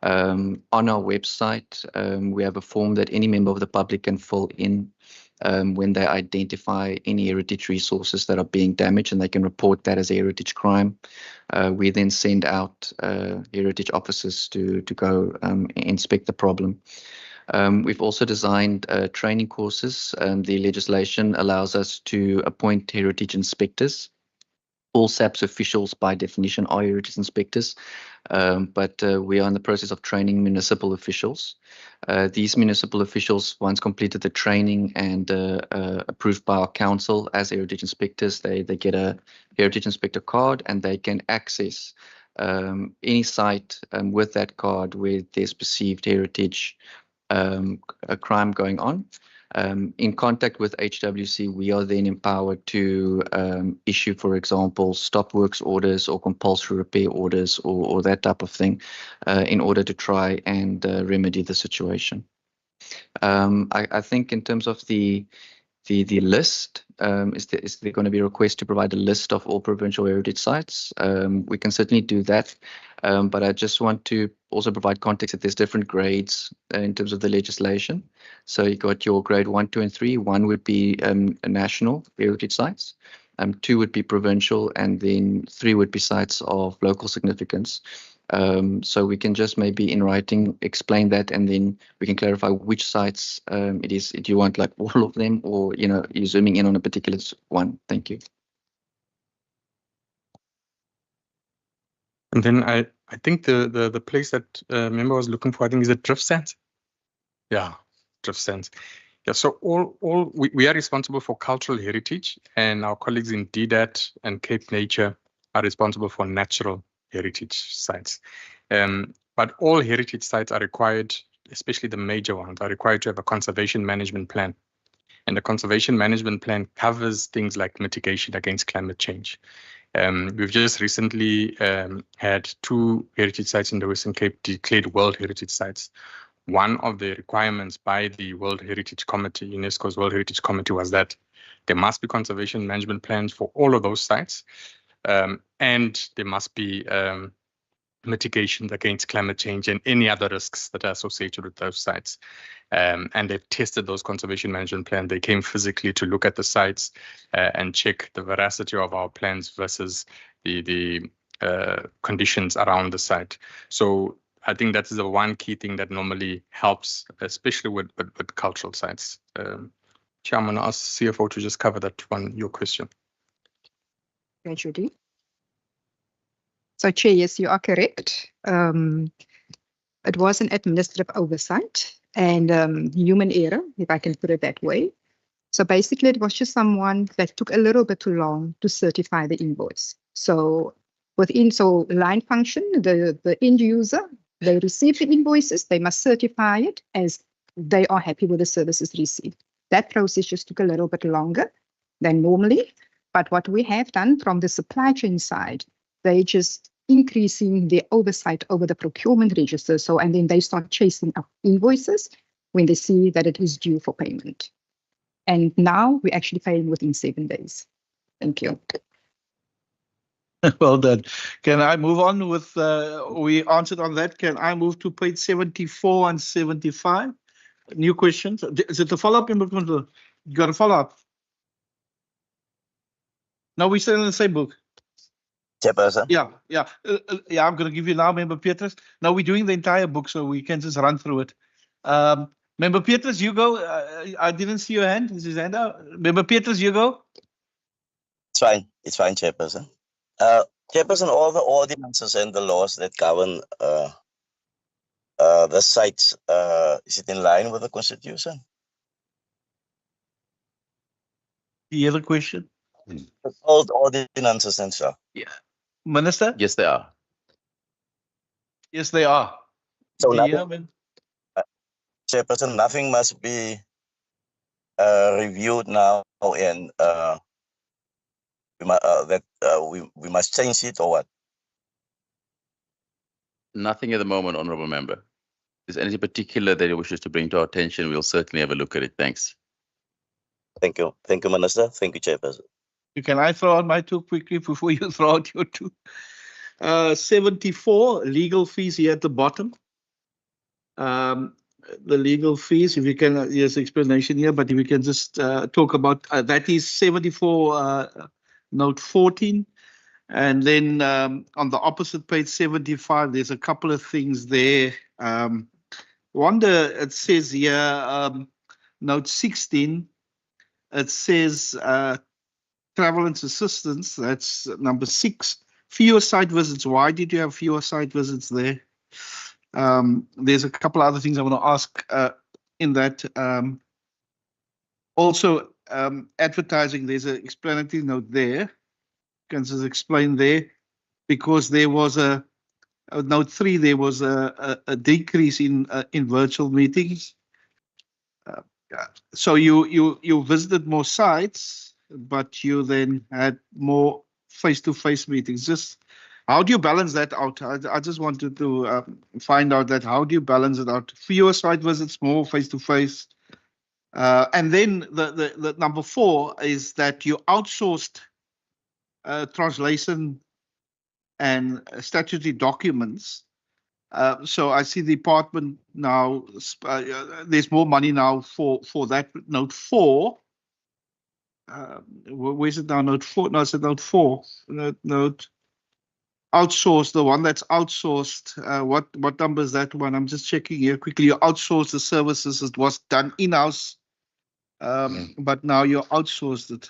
On our website, we have a form that any member of the public can fill in when they identify any heritage resources that are being damaged, and they can report that as a heritage crime. We then send out heritage officers to go inspect the problem. We've also designed training courses. The legislation allows us to appoint heritage inspectors All SAPS officials, by definition, are heritage inspectors, but we are in the process of training municipal officials. These municipal officials, once completed the training and approved by our council as heritage inspectors, they get a heritage inspector card and they can access any site with that card where there's perceived heritage a crime going on. In contact with HWC, we are then empowered to issue, for example, stop works orders or compulsory repair orders or that type of thing in order to try and remedy the situation. I think in terms of the list, is there going to be a request to provide a list of all provincial heritage sites? We can certainly do that, but I just want to also provide context that there's different grades in terms of the legislation. So you got your grade 1, 2, and 3. 1 would be national heritage sites, 2 would be provincial, and then 3 would be sites of local significance. So we can just maybe in writing explain that, and then we can clarify which sites it is. Do you want like all of them, or you're zooming in on a particular one? Thank you. And then I think the place that member was looking for, I think, is it drift sands. Yeah, drift sands. Yeah, so we are responsible for cultural heritage, and our colleagues in DDAT and Cape Nature are responsible for natural heritage sites. But all heritage sites are required, especially the major ones, are required to have a conservation management plan. And the conservation management plan covers things like mitigation against climate change. We've just recently had 2 heritage sites in the Western Cape declared World Heritage Sites. One of the requirements by the World Heritage Committee, UNESCO's World Heritage Committee, was that there must be conservation management plans for all of those sites, and there must be mitigations against climate change and any other risks that are associated with those sites. And they've tested those conservation management plans. They came physically to look at the sites and check the veracity of our plans versus the conditions around the site. So I think that is the one key thing that normally helps, especially with cultural sites. Chair, I'm going to ask CFO to just cover that one, your question. Okay, Judy. So, Chair, yes, you are correct. It was an administrative oversight and human error, if I can put it that way. So basically, it was just someone that took a little bit too long to certify the invoice. So line function, the end user, they receive the invoices, they must certify it as they are happy with the services received. That process just took a little bit longer than normally. But what we have done from the supply chain side, they just increasing their oversight over the procurement register. So, and then they start chasing up invoices when they see that it is due for payment. And now we're actually paying within 7 days. Thank you. Well done. Can I move on with, we answered on that. Can I move to page 74 and 75? New questions. Is it a follow-up? You got a follow-up? No, we're still in the same book. Chairperson. Yeah. I'm going to give you now, Member Petrus. Now we're doing the entire book, so we can just run through it. Member Petrus, you go. I didn't see your hand. Is his hand out? Member Petrus, you go. It's fine, Chairperson. Chairperson, all the ordinances and the laws that govern the sites, is it in line with the Constitution? The other question? All the ordinances and stuff. Yeah. Minister? Yes, they are. Yes, they are. So nothing, Chairperson, nothing must be reviewed now, and we must change it, or what? Nothing at the moment, Honourable Member. If there's anything particular that you wishes to bring to our attention, we'll certainly have a look at it. Thanks. Thank you. Thank you, Minister. Thank you, Chairperson. Can I throw out my 2 quickly before you throw out your 2? 74, legal fees here at the bottom. The legal fees, if you can, there's explanation here, but if we can just talk about, that is 74, note 14. And then on the opposite page, 75, there's a couple of things there. It says here, note 16, it says travel and assistance, that's number 6. Fewer site visits. Why did you have fewer site visits there? There's a couple other things I want to ask in that. Also, advertising, there's an explanatory note there. Can just explain there, because there was a note 3, there was a decrease in virtual meetings. So you visited more sites, but you then had more face-to-face meetings. Just how do you balance that out? I just wanted to find out that how do you balance it out? Fewer site visits, more face-to-face. And then the number 4 is that you outsourced translation and statutory documents. So I see the department now, there's more money now for that. Note 4. Where's it now? Note 4. No, it's note 4. Note outsourced, the one that's outsourced. What number is that one? I'm just checking here quickly. You outsourced the services. It was done in-house, but now you outsourced it.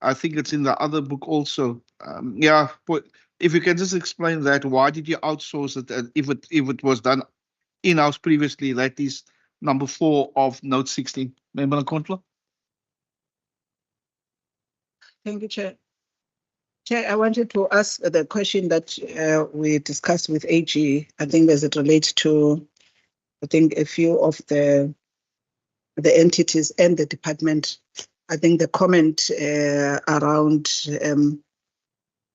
I think it's in the other book also. Yeah, but if you can just explain that, why did you outsource it? And if it was done in-house previously, that is number 4 of note 16. Member Nkontla? Thank you, Chair. Chair, I wanted to ask the question that we discussed with AG. I think as it relates to, I think, a few of the entities and the department. I think the comment around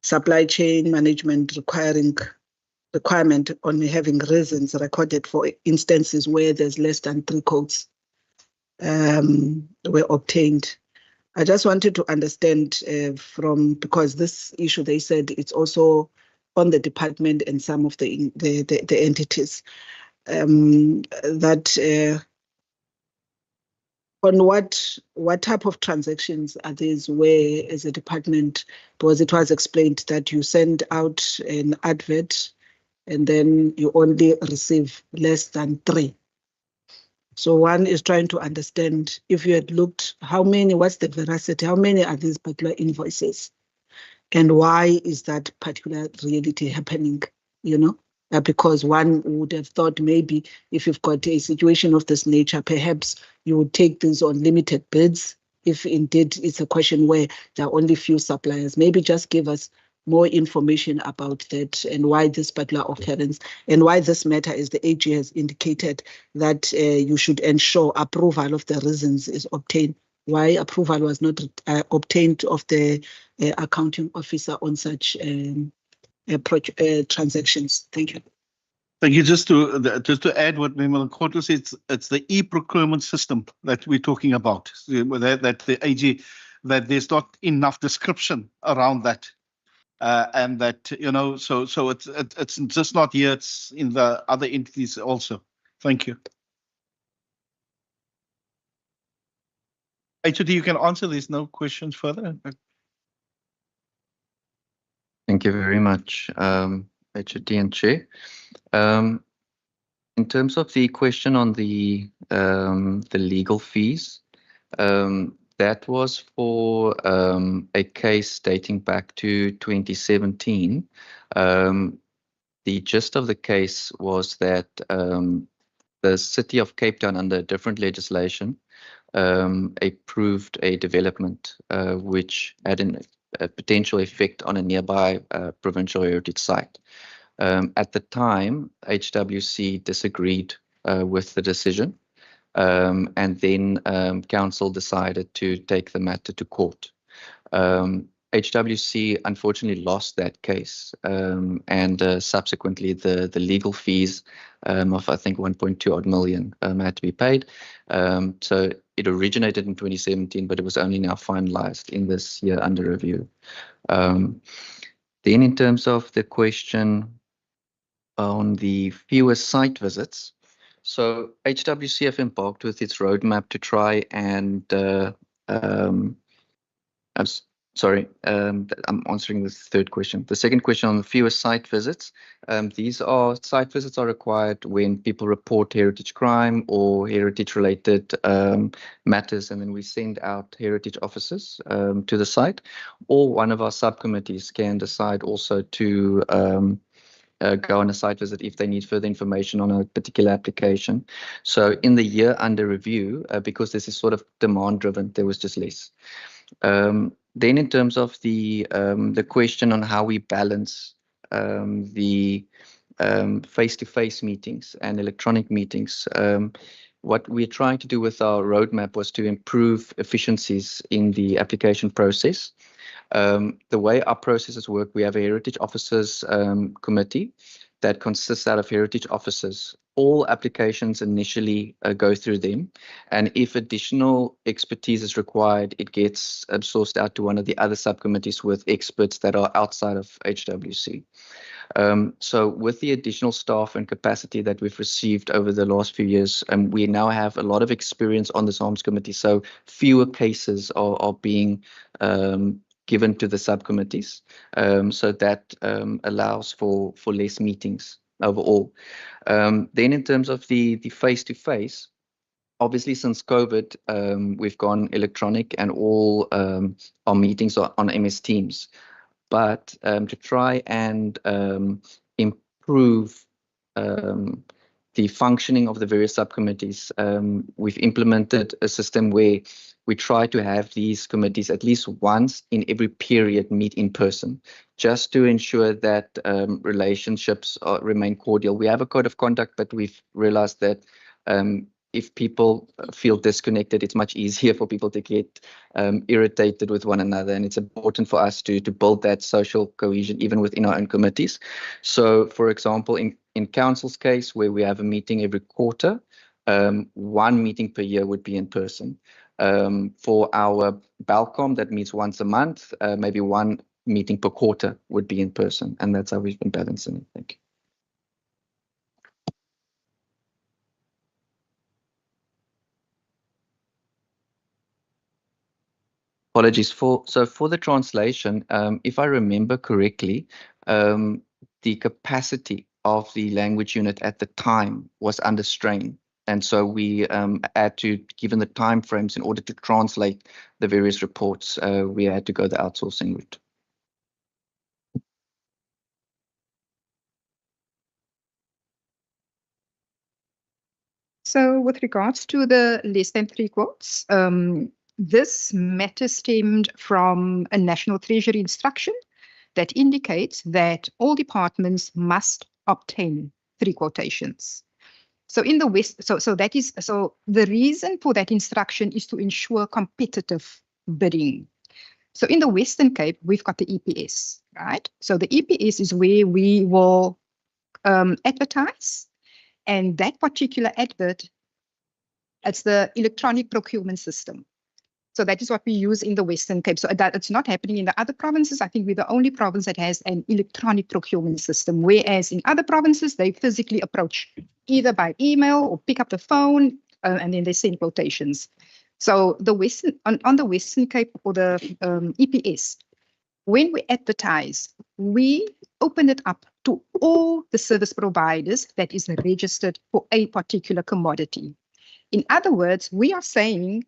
supply chain management requirement on having reasons recorded for instances where there's less than 3 codes were obtained. I just wanted to understand because this issue, they said it's also on the department and some of the entities, that on what type of transactions are these where, as a department, because it was explained that you send out an advert and then you only receive less than 3. So one is trying to understand, if you had looked, what's the veracity, how many are these particular invoices? And why is that particular reality happening, Because one would have thought maybe if you've got a situation of this nature, perhaps you would take these on limited bids. If indeed it's a question where there are only few suppliers, maybe just give us more information about that and why this particular occurrence and why this matter, as the AG has indicated, that you should ensure approval of the reasons is obtained. Why approval was not obtained of the accounting officer on such transactions. Thank you. Thank you. Just to add what Member Nkontla said, it's the e-procurement system that we're talking about. That the AG, that there's not enough description around that. And that, so it's just not here, it's in the other entities also. Thank you. HOD, you can answer. There's no questions further. Thank you very much, HOD and Chair. In terms of the question on the legal fees, that was for a case dating back to 2017. The gist of the case was that the City of Cape Town, under different legislation, approved a development which had a potential effect on a nearby provincial heritage site. At the time, HWC disagreed with the decision. And then council decided to take the matter to court. HWC unfortunately lost that case, and subsequently the legal fees of I think 1.2 odd million had to be paid. So it originated in 2017, but it was only now finalized in this year under review. Then in terms of the question on the fewer site visits, so HWC have embarked with its roadmap to try and Sorry, I'm answering the third question. The second question on fewer site visits. These are site visits are required when people report heritage crime or heritage-related matters, and then we send out heritage officers to the site. Or one of our subcommittees can decide also to go on a site visit if they need further information on a particular application. So in the year under review, because this is sort of demand-driven, there was just less. Then in terms of the question on how we balance the face-to-face meetings and electronic meetings, what we're trying to do with our roadmap was to improve efficiencies in the application process. The way our processes work, we have a heritage officers committee that consists out of heritage officers. All applications initially go through them, and if additional expertise is required, it gets sourced out to one of the other subcommittees with experts that are outside of HWC. So with the additional staff and capacity that we've received over the last few years, we now have a lot of experience on this Arms Committee, so fewer cases are being given to the subcommittees, so that allows for less meetings overall. Then in terms of the face-to-face, obviously since COVID, we've gone electronic and all our meetings are on MS Teams. But to try and improve the functioning of the various subcommittees, we've implemented a system where we try to have these committees at least once in every period meet in person, just to ensure that relationships remain cordial. We have a code of conduct, but we've realized that if people feel disconnected, it's much easier for people to get irritated with one another. And it's important for us to build that social cohesion even within our own committees. So, for example, in council's case, where we have a meeting every quarter, one meeting per year would be in person. For our Balcom, that meets once a month, maybe one meeting per quarter would be in person. And that's how we've been balancing it. Thank you. Apologies for the translation. If I remember correctly, the capacity of the language unit at the time was under strain, and so we had to, given the time frames, in order to translate the various reports, we had to go the outsourcing route. So with regards to the less than 3 quotes, this matter stemmed from a National Treasury instruction that indicates that all departments must obtain 3 quotations. So in the West, so the reason for that instruction is to ensure competitive bidding. So in the Western Cape, we've got the EPS, right? So the EPS is where we will advertise, and that particular advert, it's the electronic procurement system. So that is what we use in the Western Cape. So that it's not happening in the other provinces. I think we're the only province that has an electronic procurement system, whereas in other provinces, they physically approach either by email or pick up the phone, and then they send quotations. So the Western, on the Western Cape or the EPS, when we advertise, we open it up to all the service providers that is registered for a particular commodity. In other words, we are saying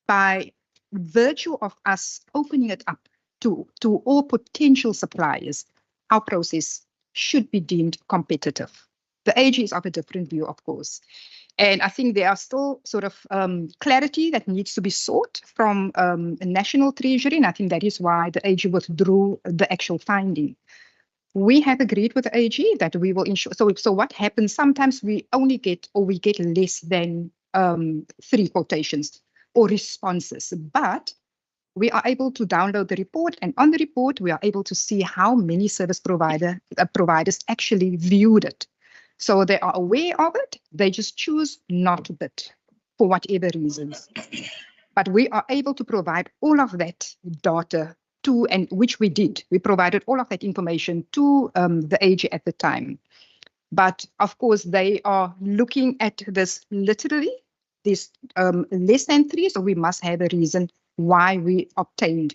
by virtue of us opening it up to all potential suppliers, our process should be deemed competitive. The AG is of a different view, of course. And I think there are still sort of clarity that needs to be sought from a National Treasury, and I think that is why the AG withdrew the actual finding. We have agreed with the AG that we will ensure. So what happens? Sometimes we only get, or we get less than 3 quotations or responses, but we are able to download the report, and on the report we are able to see how many service providers actually viewed it. So they are aware of it, they just choose not to bid for whatever reasons. But we are able to provide all of that data to, and which we did. We provided all of that information to the AG at the time. But of course, they are looking at this literally, this less than 3, so we must have a reason why we obtained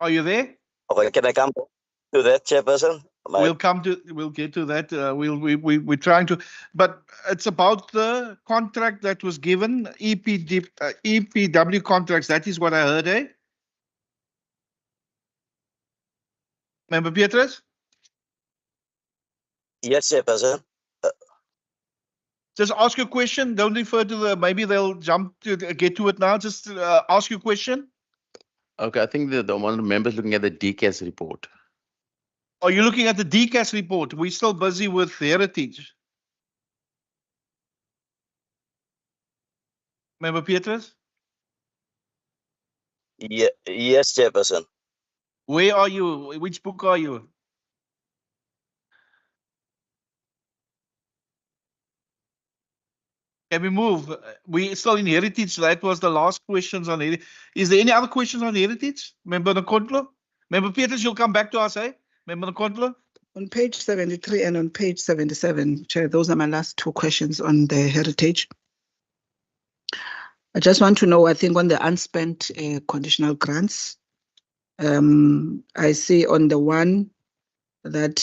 Are you there? Okay, can I come to that, Chairperson? We'll get to that. We're trying to, but it's about the contract that was given, EPW contracts. That is what I heard, eh? Member Beatrice? Yes, Chairperson. Just ask your question. Don't refer to maybe they'll jump to get to it now. Just ask your question. Okay, I think the one of the members looking at the DCAS report. Are you looking at the DCAS report? We're still busy with heritage. Member Petrus? Yeah, yes, Chairperson. Where are you? Which book are you? Can we move? We still in heritage. That was the last questions on heritage. Is there any other questions on heritage? Member Nkontlo? Member Petrus, you'll come back to us, eh? Member Nkontlo? On page 73 and on page 77, Chair, those are my last two questions on the heritage. I just want to know, I think on the unspent conditional grants, I see on the one that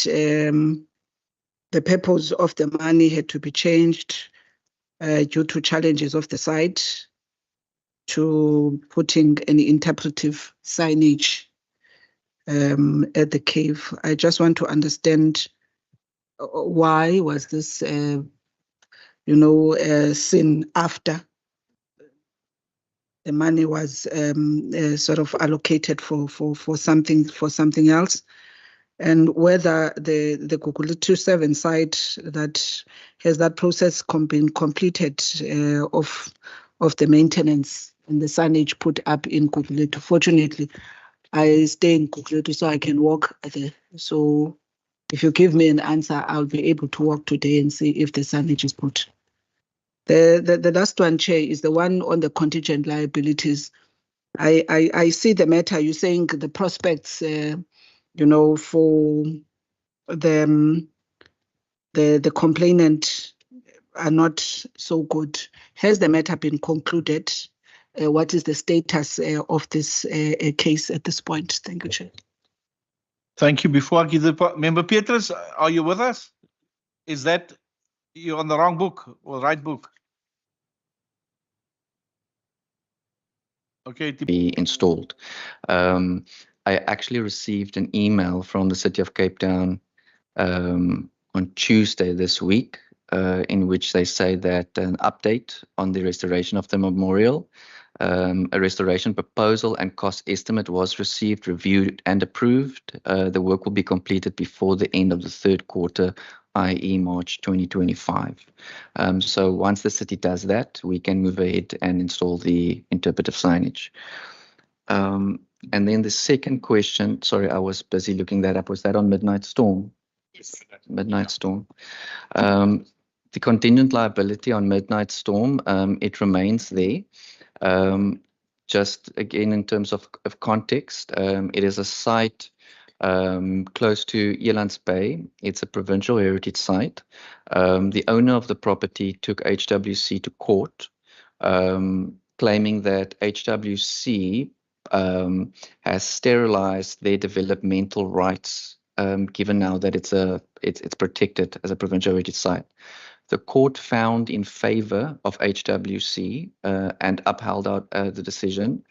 the purpose of the money had to be changed due to challenges of the site to putting an interpretive signage at the cave. I just want to understand why was this, seen after the money was sort of allocated for something else, and whether the Gugulu 27 site that has that process been completed of the maintenance and the signage put up in Gugulu. Fortunately, I stay in Gugulu so I can walk there. So if you give me an answer, I'll be able to walk today and see if the signage is put. The last one, Chair, is the one on the contingent liabilities. I see the matter. You're saying the prospects, for the complainant are not so good. Has the matter been concluded? What is the status of this case at this point? Thank you, Chair. Thank you. Before I give the Member Petrus, are you with us? Is that you're on the wrong book or right book? Okay. Be installed. I actually received an email from the City of Cape Town on Tuesday this week, in which they say that an update on the restoration of the memorial, a restoration proposal and cost estimate was received, reviewed and approved. The work will be completed before the end of the third quarter, i.e. March 2025. So once the city does that, we can move ahead and install the interpretive signage. And then the second question, sorry, I was busy looking that up. Was that on Midnight Storm? Yes. Midnight Storm. The contingent liability on Midnight Storm, it remains there. Just again, in terms of context, it is a site close to Elands Bay. It's a provincial heritage site. The owner of the property took HWC to court, claiming that HWC has sterilized their developmental rights, given now that it's protected as a provincial heritage site. The court found in favor of HWC and upheld the decision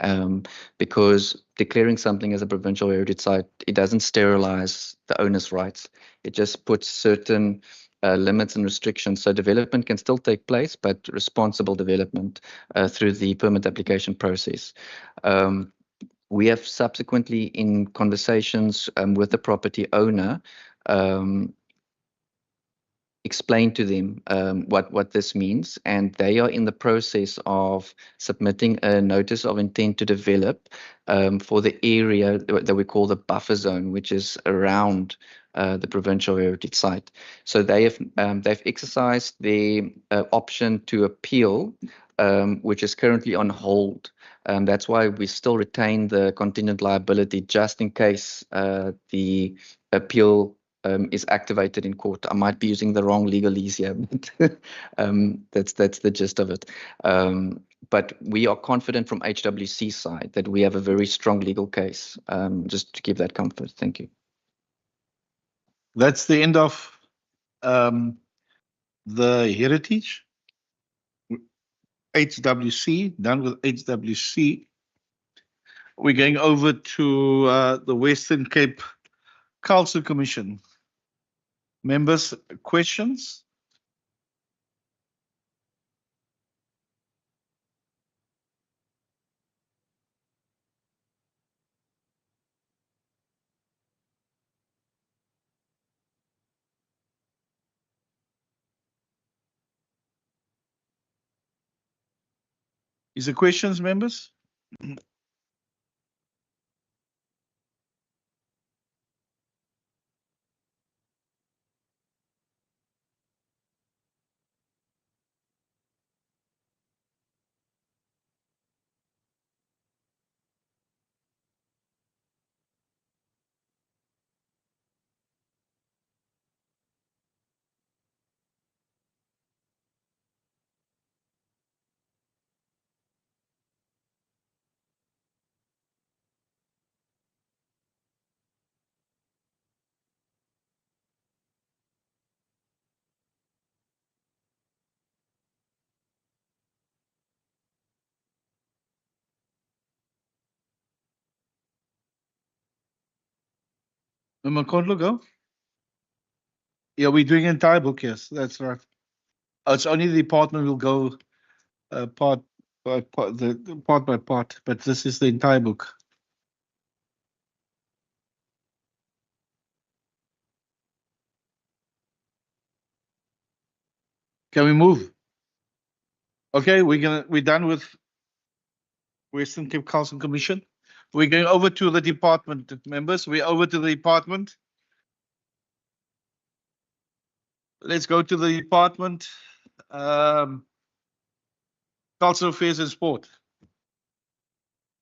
because declaring something as a provincial heritage site, it doesn't sterilize the owner's rights. It just puts certain limits and restrictions. So development can still take place, but responsible development through the permit application process. We have subsequently, in conversations with the property owner, explain to them what this means, and they are in the process of submitting a notice of intent to develop for the area that we call the buffer zone, which is around the provincial heritage site. So they've exercised the option to appeal, which is currently on hold. That's why we still retain the contingent liability just in case the appeal is activated in court. I might be using the wrong legalese here, but that's the gist of it. But we are confident from HWC side that we have a very strong legal case, just to give that comfort. Thank you. That's the end of the heritage. HWC, done with HWC. We're going over to the Western Cape Council Commission. Members, questions? Is there questions, members? Makondlo, go. Yeah, we're doing entire book, yes, that's right. It's only the department will go part by part, but this is the entire book. Can we move? Okay, we're done with Western Cape Council Commission. We're going over to the department, members. We're over to the department. Let's go to the department. Cultural Affairs and Sport.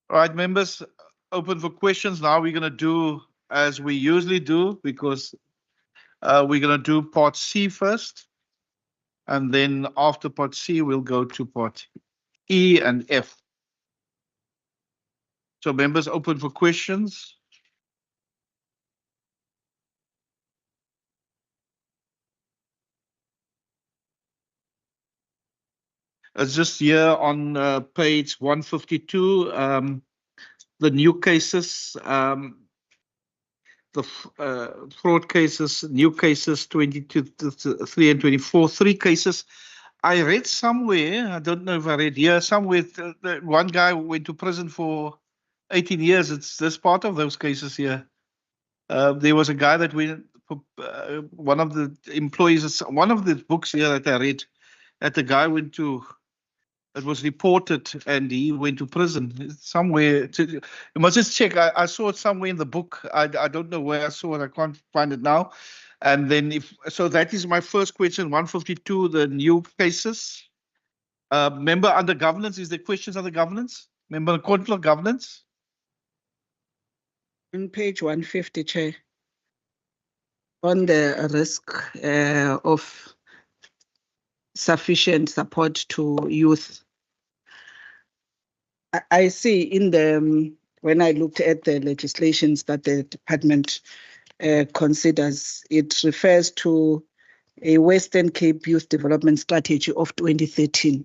All right, members, open for questions. Now we're going to do as we usually do, because we're going to do part C first. And then after part C, we'll go to part E and F. So members, open for questions. It's just here on page 152, the new cases, the fraud cases, new cases 22, 3 and 24, 3 cases. I read somewhere, I don't know if I read here, somewhere one guy went to prison for 18 years. It's this part of those cases here. There was a guy that went, one of the employees, one of the books here that I read, that the guy went to, it was reported and he went to prison somewhere. You must just check. I saw it somewhere in the book. I don't know where I saw it. I can't find it now. And then so that is my first question, 152, the new cases. Member under governance, is there questions under governance? Member control governance? On page 150, Chair, on the risk of sufficient support to youth. I see in the, when I looked at the legislations that the department considers, it refers to a Western Cape Youth Development Strategy of 2013.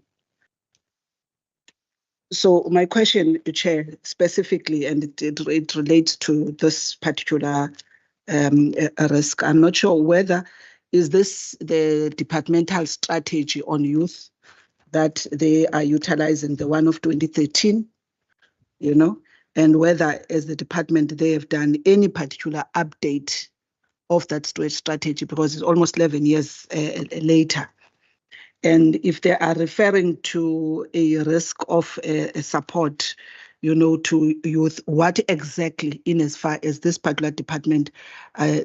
So my question, Chair, specifically, and it relates to this particular risk. I'm not sure whether is this the departmental strategy on youth that they are utilizing, the one of 2013, you know, and whether as the department they have done any particular update of that strategy, because it's almost 11 years later. And if they are referring to a risk of support, you know, to youth, what exactly, in as far as this particular department,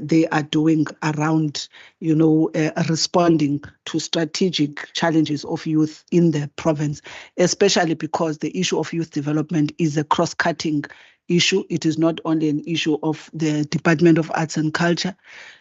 they are doing around, you know, responding to strategic challenges of youth in the province, especially because the issue of youth development is a cross-cutting issue. It is not only an issue of the Department of Arts and Culture.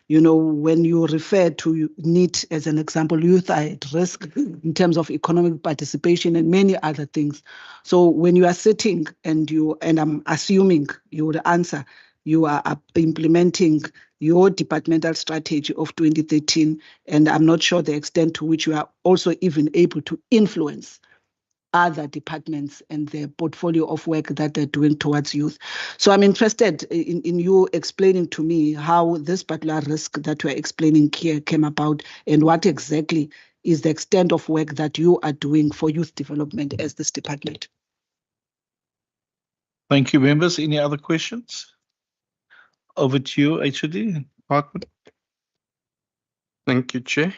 You know, when you refer to NEET as an example, youth are at risk in terms of economic participation and many other things. So when you are sitting and I'm assuming you would answer, you are implementing your departmental strategy of 2013, and I'm not sure the extent to which you are also even able to influence other departments and the portfolio of work that they're doing towards youth. So I'm interested in you explaining to me how this particular risk that we're explaining here came about and what exactly is the extent of work that you are doing for youth development as this department. Thank you, members. Any other questions? Over to you, HOD department. Thank you, Chair.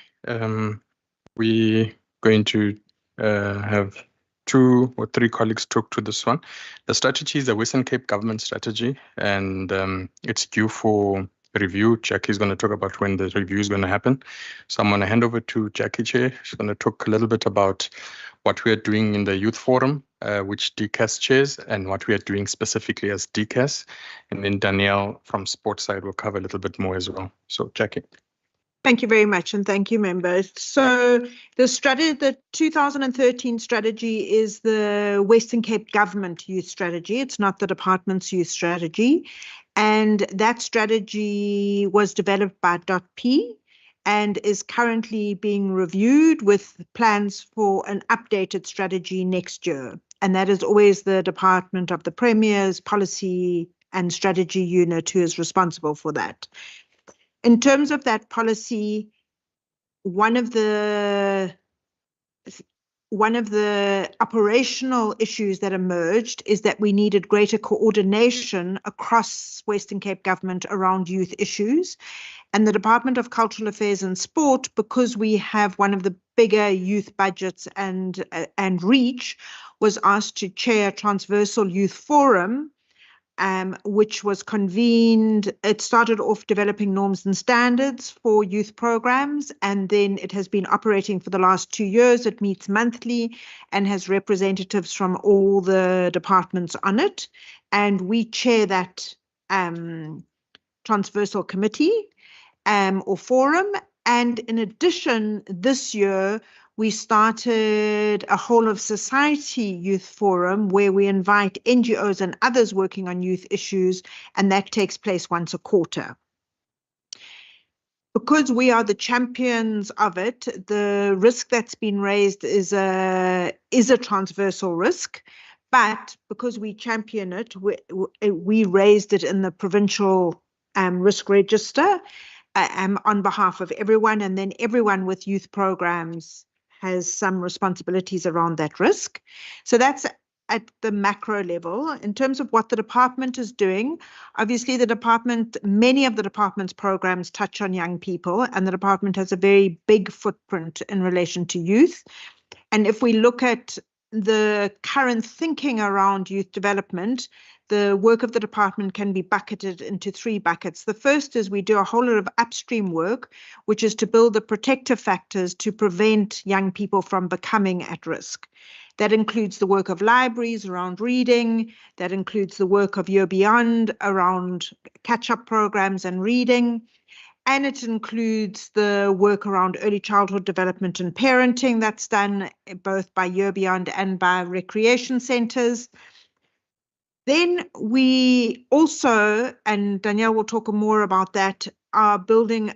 We're going to have 2 or 3 colleagues talk to this one. The strategy is the Western Cape government strategy, and it's due for review. Jackie is going to talk about when the review is going to happen. So I'm going to hand over to Jackie, Chair. She's going to talk a little bit about what we are doing in the youth forum, which DCAS chairs, and what we are doing specifically as DCAS. And then Danielle from sports side will cover a little bit more as well. So Jackie. Thank you very much, and thank you, members. So the 2013 strategy is the Western Cape Government Youth Strategy. It's not the department's youth strategy. And that strategy was developed by .P and is currently being reviewed with plans for an updated strategy next year. And that is always the Department of the Premier's Policy and Strategy Unit who is responsible for that. In terms of that policy, one of the operational issues that emerged is that we needed greater coordination across Western Cape government around youth issues. And the Department of Cultural Affairs and Sport, because we have one of the bigger youth budgets and reach, was asked to chair a transversal youth forum, which was convened. It started off developing norms and standards for youth programs, and then it has been operating for the last 2 years. It meets monthly and has representatives from all the departments on it. And we chair that transversal committee or forum. And in addition, this year, we started a whole of society youth forum where we invite NGOs and others working on youth issues, and that takes place once a quarter. Because we are the champions of it, the risk that's been raised is a transversal risk, but because we champion it, we raised it in the provincial risk register on behalf of everyone, and then everyone with youth programs has some responsibilities around that risk. So that's at the macro level. In terms of what the department is doing, obviously many of the department's programs touch on young people, and the department has a very big footprint in relation to youth. And if we look at the current thinking around youth development, the work of the department can be bucketed into 3 buckets. The first is we do a whole lot of upstream work, which is to build the protective factors to prevent young people from becoming at risk. That includes the work of libraries around reading. That includes the work of Year Beyond around catch-up programs and reading. And it includes the work around early childhood development and parenting that's done both by Year Beyond and by recreation centers. Then we also, and Danielle will talk more about that, are building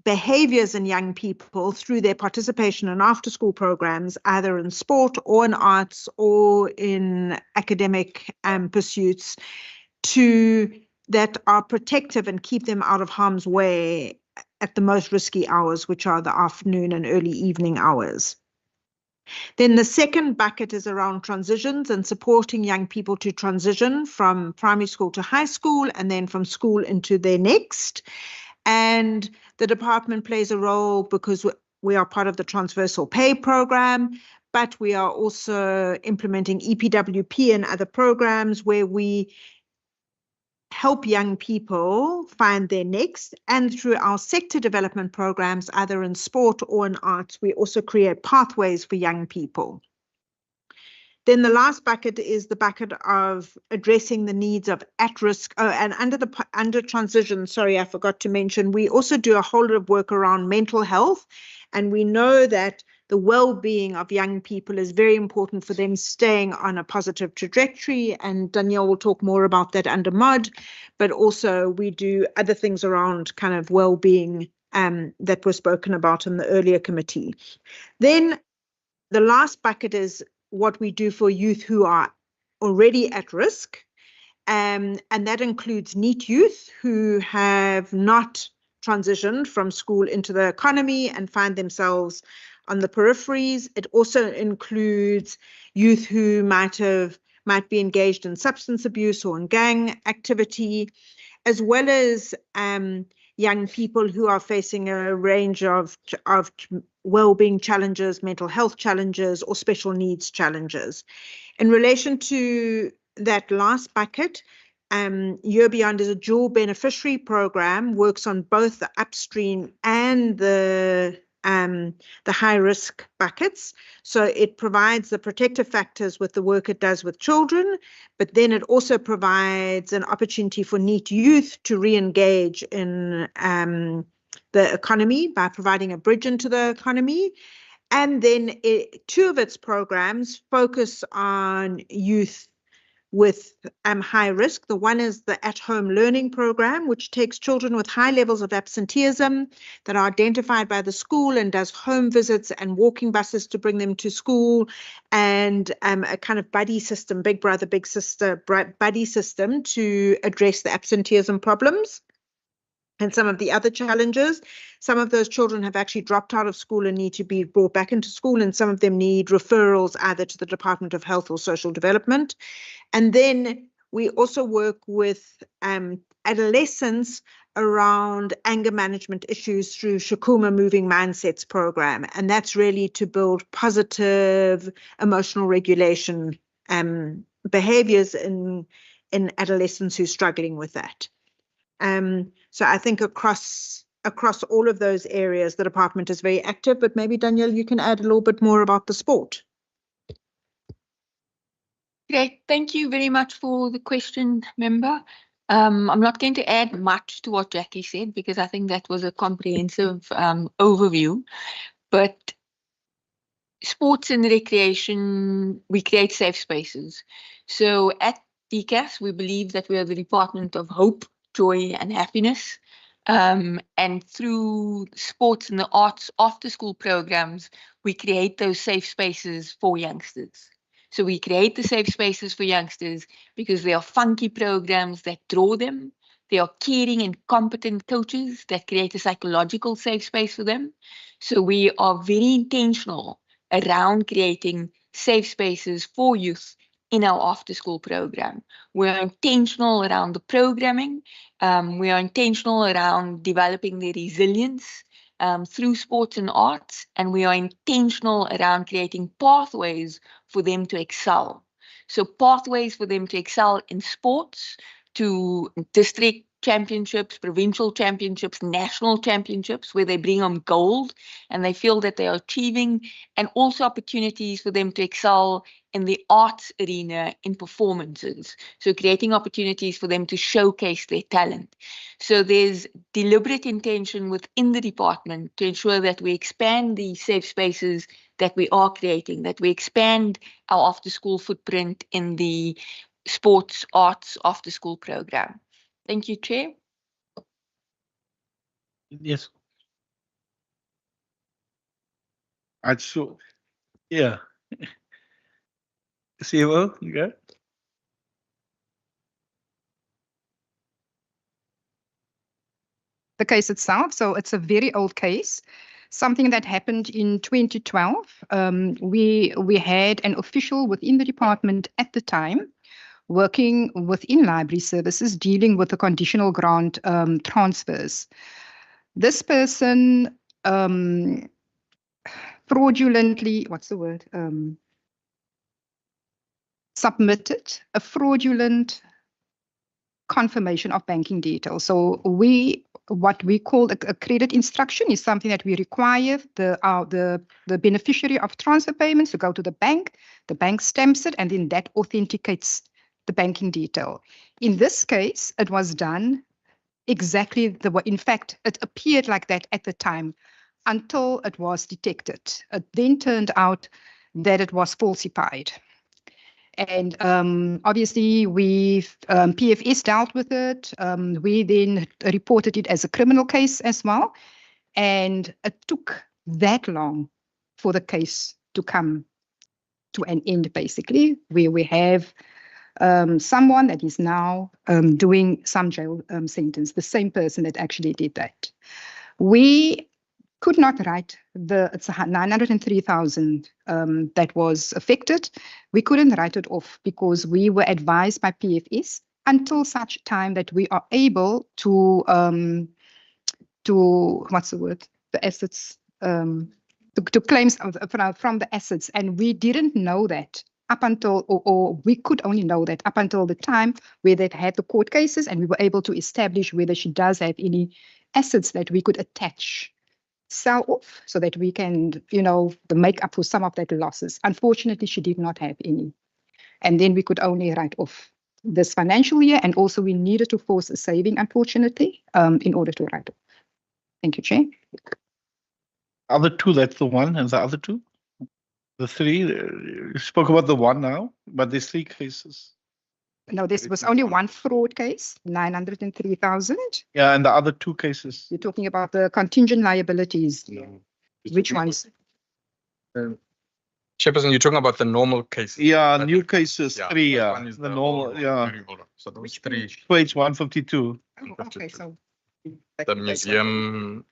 behaviors in young people through their participation in after-school programs, either in sport or in arts or in academic pursuits, that are protective and keep them out of harm's way at the most risky hours, which are the afternoon and early evening hours. Then the second bucket is around transitions and supporting young people to transition from primary school to high school and then from school into their next. And the department plays a role because we are part of the transversal pay program, but we are also implementing EPWP and other programs where we help young people find their next. And through our sector development programs, either in sport or in arts, we also create pathways for young people. Then the last bucket is the bucket of addressing the needs of at-risk. Oh, and under transition, sorry, I forgot to mention, we also do a whole lot of work around mental health. And we know that the well-being of young people is very important for them staying on a positive trajectory. And Danielle will talk more about that under MOD. But also we do other things around kind of well-being that were spoken about in the earlier committee. Then the last bucket is what we do for youth who are already at risk. And that includes NEET youth who have not transitioned from school into the economy and find themselves on the peripheries. It also includes youth who might be engaged in substance abuse or in gang activity, as well as young people who are facing a range of well-being challenges, mental health challenges, or special needs challenges. In relation to that last bucket, Year Beyond is a dual beneficiary program, works on both the upstream and the high-risk buckets. So it provides the protective factors with the work it does with children, but then it also provides an opportunity for NEET youth to re-engage in the economy by providing a bridge into the economy. And then two of its programs focus on youth with high risk. The one is the at-home learning program, which takes children with high levels of absenteeism that are identified by the school and does home visits and walking buses to bring them to school, and a kind of buddy system, big brother, big sister buddy system to address the absenteeism problems and some of the other challenges. Some of those children have actually dropped out of school and need to be brought back into school, and some of them need referrals either to the Department of Health or Social Development. And then we also work with adolescents around anger management issues through Shakuma Moving Mindsets program. And that's really to build positive emotional regulation behaviors in adolescents who are struggling with that. So I think across all of those areas, the department is very active, but maybe Danielle, you can add a little bit more about the sport. Great, thank you very much for the question, member. I'm not going to add much to what Jackie said because I think that was a comprehensive overview, but sports and recreation, we create safe spaces. So at DCAS, we believe that we are the Department of Hope, Joy and Happiness. And through sports and the arts after school programs, we create those safe spaces for youngsters. So we create the safe spaces for youngsters because they are funky programs that draw them. They are caring and competent coaches that create a psychological safe space for them. So we are very intentional around creating safe spaces for youth in our after-school program. We are intentional around the programming. We are intentional around developing their resilience through sports and arts, and we are intentional around creating pathways for them to excel. So pathways for them to excel in sports, to district championships, provincial championships, national championships, where they bring home gold and they feel that they are achieving, and also opportunities for them to excel in the arts arena in performances. So creating opportunities for them to showcase their talent. So there's deliberate intention within the department to ensure that we expand the safe spaces that we are creating, that we expand our after-school footprint in the sports, arts, after-school program. Thank you, Chair. Yes. Yeah. CFO, you got it? The case itself, so it's a very old case, something that happened in 2012. We had an official within the department at the time working within library services dealing with the conditional grant transfers. This person fraudulently, submitted a fraudulent confirmation of banking details. So what we call a credit instruction is something that we require the beneficiary of transfer payments to go to the bank stamps it, and then that authenticates the banking detail. In this case, it was done exactly the way. In fact, it appeared like that at the time until it was detected. It then turned out that it was falsified. And obviously, PFS dealt with it. We then reported it as a criminal case as well. And it took that long for the case to come to an end, basically, where we have someone that is now doing some jail sentence, the same person that actually did that. We could not write it's 903,000 that was affected. We couldn't write it off because we were advised by PFS until such time that we are able to what's the word? The assets, to claims from the assets. And we didn't know that up until, or we could only know that up until the time where they had the court cases and we were able to establish whether she does have any assets that we could attach, sell off, so that we can, the make up for some of that losses. Unfortunately, she did not have any. And then we could only write off this financial year. And also we needed to force a saving, unfortunately, in order to write off. Thank you, Chair. Other two, that's the one, and the other two? The three, you spoke about the one now, but there's three cases. No, this was only one fraud case, 903,000. Yeah, and the other two cases. You're talking about the contingent liabilities. No. Which ones? Chairperson, you're talking about the normal cases. Yeah, new cases, Yeah, three, that yeah. one is The the normal, old one, yeah. very old one. So those three, Page 152. Oh, okay, so the museum.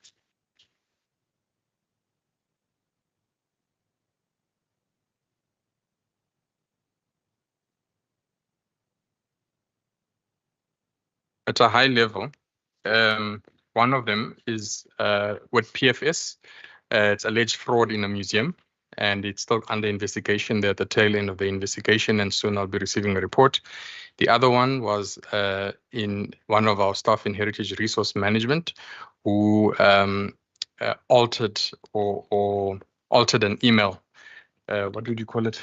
At a high level, one of them is with PFS. It's alleged fraud in a museum, and it's still under investigation. They're at the tail end of the investigation, and soon I'll be receiving a report. The other one was in one of our staff in Heritage Resource Management, who altered or altered an email. What would you call it?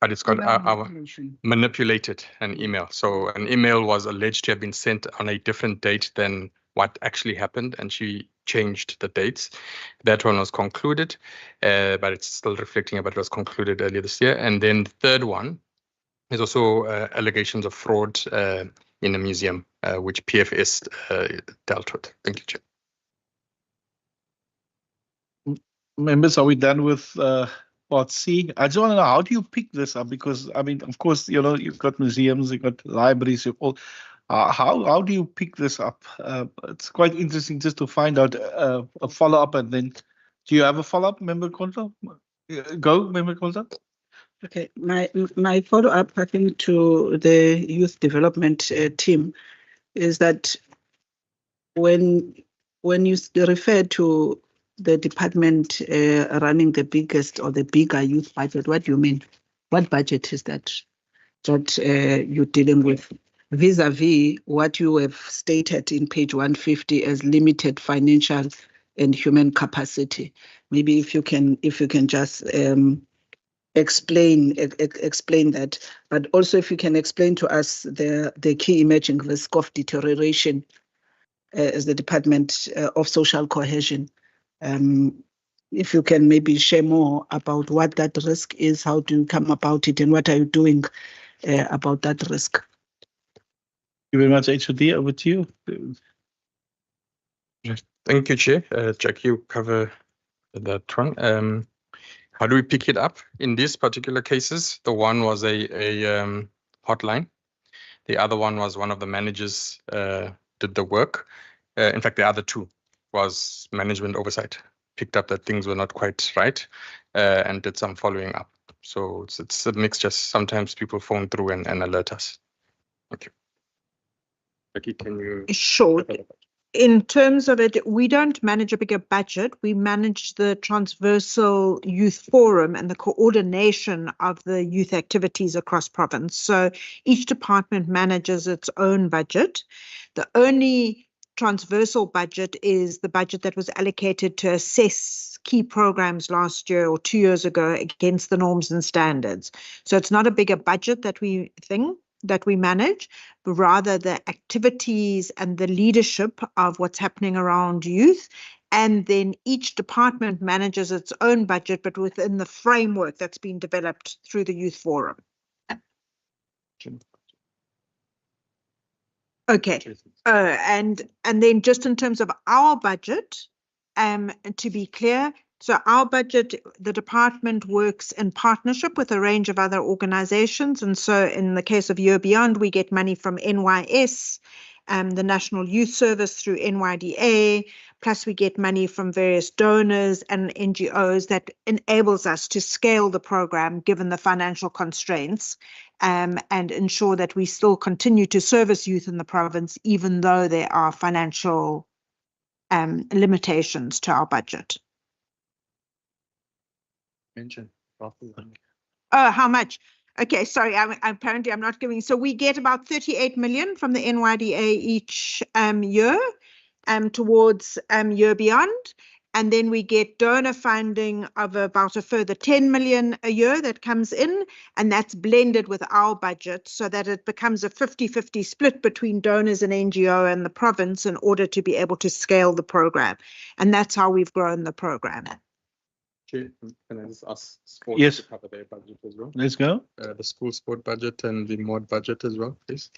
But it's got manipulated an email. So an email was alleged to have been sent on a different date than what actually happened, and she changed the dates. That one was concluded, but it's still reflecting, but it was concluded earlier this year. And then the third one is also allegations of fraud in a museum, which PFS dealt with. Thank you, Chair. Members, are we done with Part C? I just want to know, how do you pick this up? Because, I mean, of course, you've got museums, you've got libraries, you've all. How do you pick this up? It's quite interesting just to find out a follow-up, and then do you have a follow-up, Member Konza? Go, Member Konza. Okay, my follow-up, I think, to the youth development team is that when you refer to the department running the biggest or the bigger youth budget, what do you mean? What budget is that you're dealing with vis-a-vis what you have stated in page 150 as limited financial and human capacity? Maybe if you can just explain that, but also if you can explain to us the key emerging risk of deterioration as the Department of Social Cohesion. If you can maybe share more about what that risk is, how do you come about it, and what are you doing about that risk? Thank you very much, HOD. Over to you. Thank you, Chair. Jack, you cover that one. How do we pick it up? In these particular cases, the one was a hotline. The other one was one of the managers did the work. In fact, the other two was management oversight, picked up that things were not quite right, and did some following up. So it's a mix. Just sometimes people phone through and alert us. Thank you. Becky, can you? Sure. in terms of it, we don't manage a bigger budget. We manage the Transversal Youth Forum and the coordination of the youth activities across province. So each department manages its own budget. The only transversal budget is the budget that was allocated to assess key programs last year or 2 years ago against the norms and standards. So it's not a bigger budget that we manage, but rather the activities and the leadership of what's happening around youth. And then each department manages its own budget, but within the framework that's been developed through the Youth Forum. Okay. And then just in terms of our budget, to be clear, so our budget, the department works in partnership with a range of other organizations. And so in the case of Year Beyond, we get money from NYS, the National Youth Service through NYDA, plus we get money from various donors and NGOs that enables us to scale the program given the financial constraints, and ensure that we still continue to service youth in the province, even though there are financial limitations to our budget. Oh, how much? Okay, sorry, apparently I'm not giving. So we get about 38 million from the NYDA each year towards Year Beyond. And then we get donor funding of about a further 10 million a year that comes in, and that's blended with our budget so that it becomes a 50-50 split between donors and NGO and the province in order to be able to scale the program. And that's how we've grown the program. Can I just ask sports Yes. to cover their budget as well? Let's go. The school sport budget and the mod budget as well, please.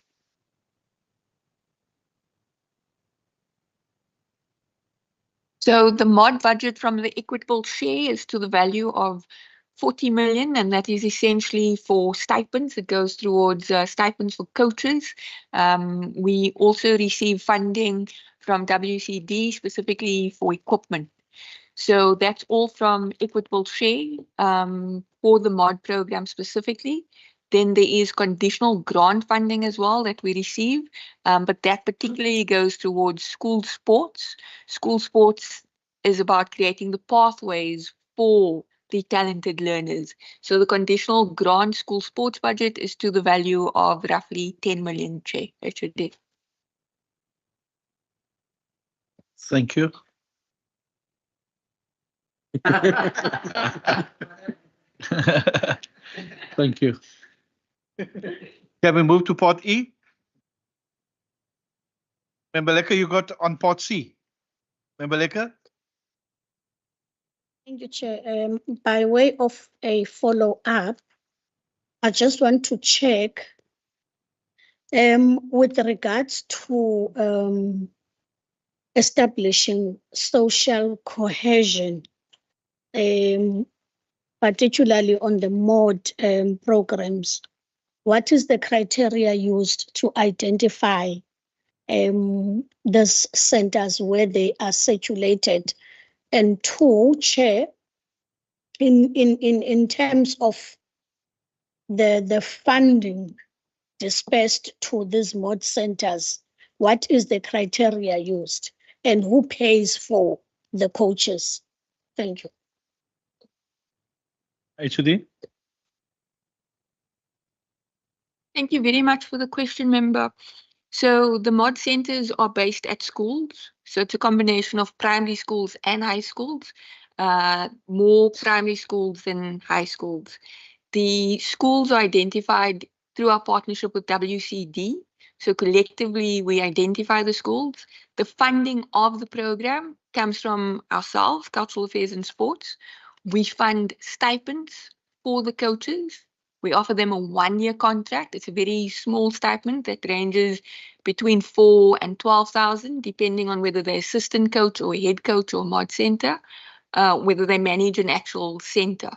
So the mod budget from the equitable share is to the value of 40 million, and that is essentially for stipends. It goes towards stipends for coaches. We also receive funding from WCD specifically for equipment. So that's all from equitable share for the mod program specifically. Then there is conditional grant funding as well that we receive, but that particularly goes towards school sports. School sports is about creating the pathways for the talented learners. So the conditional grant school sports budget is to the value of roughly 10 million, Richard. Thank you. Thank you. Can we move to Part E? Membeleka, you got on Part C. Membeleka? Thank you, Chair. By way of a follow-up, I just want to check with regards to establishing social cohesion, particularly on the mod programs. What is the criteria used to identify these centers where they are situated? And two, Chair, in terms of the funding dispersed to these mod centers, what is the criteria used and who pays for the coaches? Thank you. HOD? Thank you very much for the question, member. So the mod centers are based at schools. So it's a combination of primary schools and high schools, more primary schools than high schools. The schools are identified through our partnership with WCD. So collectively, we identify the schools. The funding of the program comes from ourselves, Cultural Affairs and Sports. We fund stipends for the coaches. We offer them a 1-year contract. It's a very small stipend that ranges between 4,000 and 12,000, depending on whether they're assistant coach or head coach or mod center, whether they manage an actual center.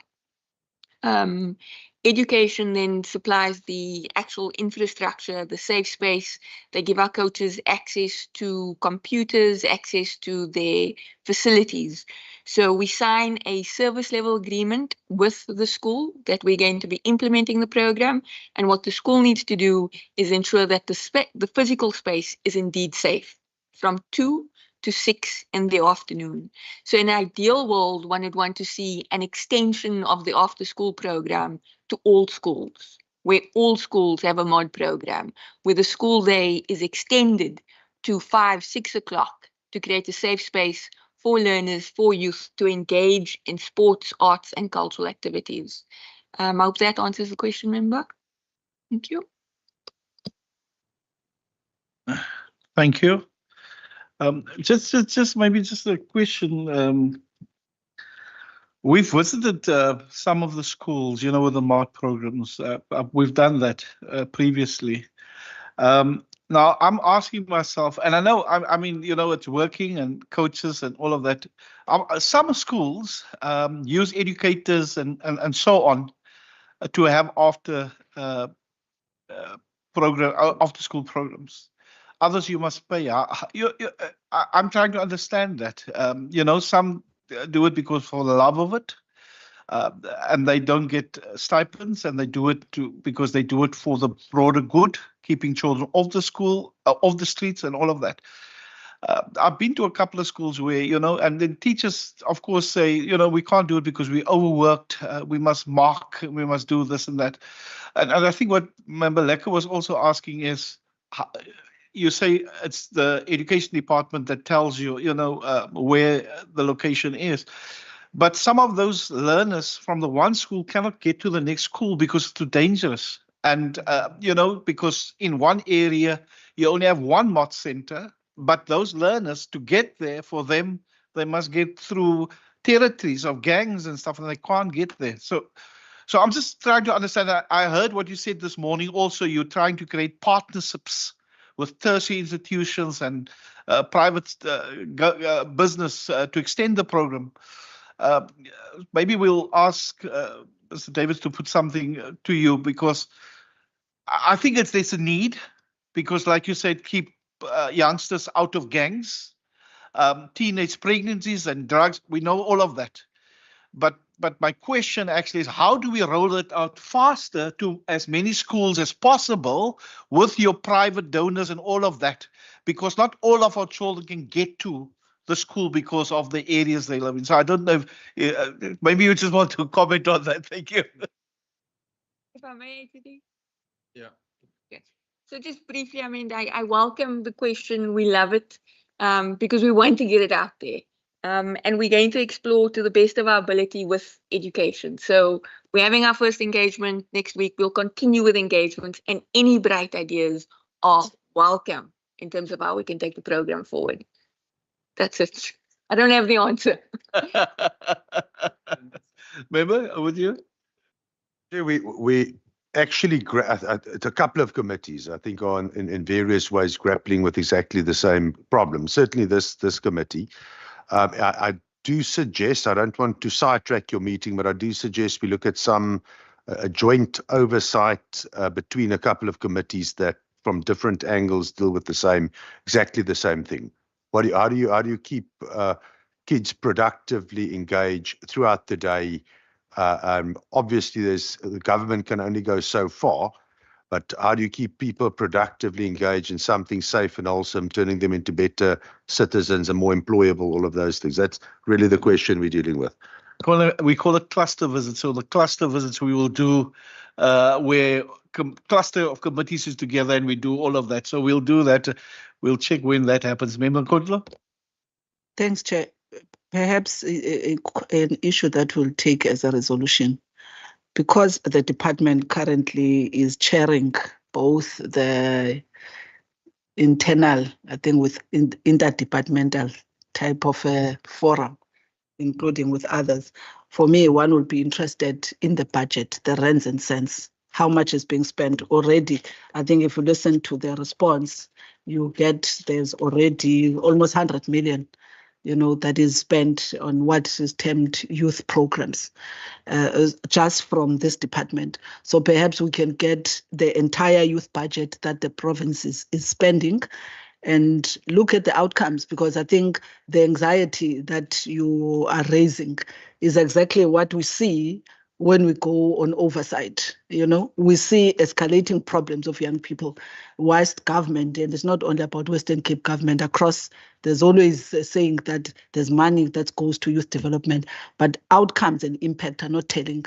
Education then supplies the actual infrastructure, the safe space. They give our coaches access to computers, access to their facilities. So we sign a service level agreement with the school that we're going to be implementing the program. And what the school needs to do is ensure that the physical space is indeed safe. from 2 to 6 in the afternoon. So in an ideal world, one would want to see an extension of the after-school program to all schools, where all schools have a mod program, where the school day is extended to 5, 6 o'clock to create a safe space for learners, for youth to engage in sports, arts, and cultural activities. I hope that answers the question, member. Thank you. Thank you. Just maybe just a question. We've visited some of the schools, you know, with the MART programs. We've done that previously. Now I'm asking myself, and I know, I mean, you know, it's working and coaches and all of that. Some schools use educators and so on to have after school programs. Others you must pay. I'm trying to understand that. You know, some do it because for the love of it, and they don't get stipends, and they do it because they do it for the broader good, keeping children off the school, off the streets, and all of that. I've been to a couple of schools where, you know, and then teachers, of course, say, you know, we can't do it because we overworked, we must mark, we must do this and that. And I think what Member Lecker was also asking is, you say it's the education department that tells you, you know, where the location is. But some of those learners from the one school cannot get to the next school because it's too dangerous. And, you know, because in one area, you only have one MOT center, but those learners, to get there, for them, they must get through territories of gangs and stuff, and they can't get there. So I'm just trying to understand. I heard what you said this morning. Also, you're trying to create partnerships with tertiary institutions and private business to extend the program. Maybe we'll ask Mr. Davis to put something to you, because I think there's a need, because like you said, keep youngsters out of gangs, teenage pregnancies and drugs. We know all of that. But my question actually is, how do we roll it out faster to as many schools as possible with your private donors and all of that? Because not all of our children can get to the school because of the areas they live in. So I don't know if maybe you just want to comment on that. Thank you. If I may, Judy. Yeah. Okay. So just briefly, I mean, I welcome the question. We love it because we want to get it out there. And we're going to explore to the best of our ability with education. So we're having our first engagement next week. We'll continue with engagements, and any bright ideas are welcome in terms of how we can take the program forward. That's it. I don't have the answer. Member, with you? Yeah, we actually, a couple of committees, I think, are in various ways grappling with exactly the same problem. Certainly this committee. I do suggest, I don't want to sidetrack your meeting, but I do suggest we look at some joint oversight between a couple of committees that from different angles deal with exactly the same thing. How do you keep kids productively engaged throughout the day? Obviously, the government can only go so far, but how do you keep people productively engaged in something safe and wholesome, turning them into better citizens and more employable, all of those things? That's really the question we're dealing with. We call it cluster visits. So the cluster visits we will do where cluster of committees is together, and we do all of that. So we'll do that. We'll check when that happens. Member Kotla? Thanks, Chair. Perhaps an issue that we'll take as a resolution, because the department currently is chairing both the internal, I think, with interdepartmental type of a forum, including with others. For me, one would be interested in the budget, the rands and cents, how much is being spent already. I think if you listen to the response, you get there's already almost 100 million, you know, that is spent on what is termed youth programs, just from this department. So perhaps we can get the entire youth budget that the province is spending and look at the outcomes, because I think the anxiety that you are raising is exactly what we see when we go on oversight. We see escalating problems of young people, whilst government, and it's not only about Western Cape government, across, there's always saying that there's money that goes to youth development, but outcomes and impact are not telling,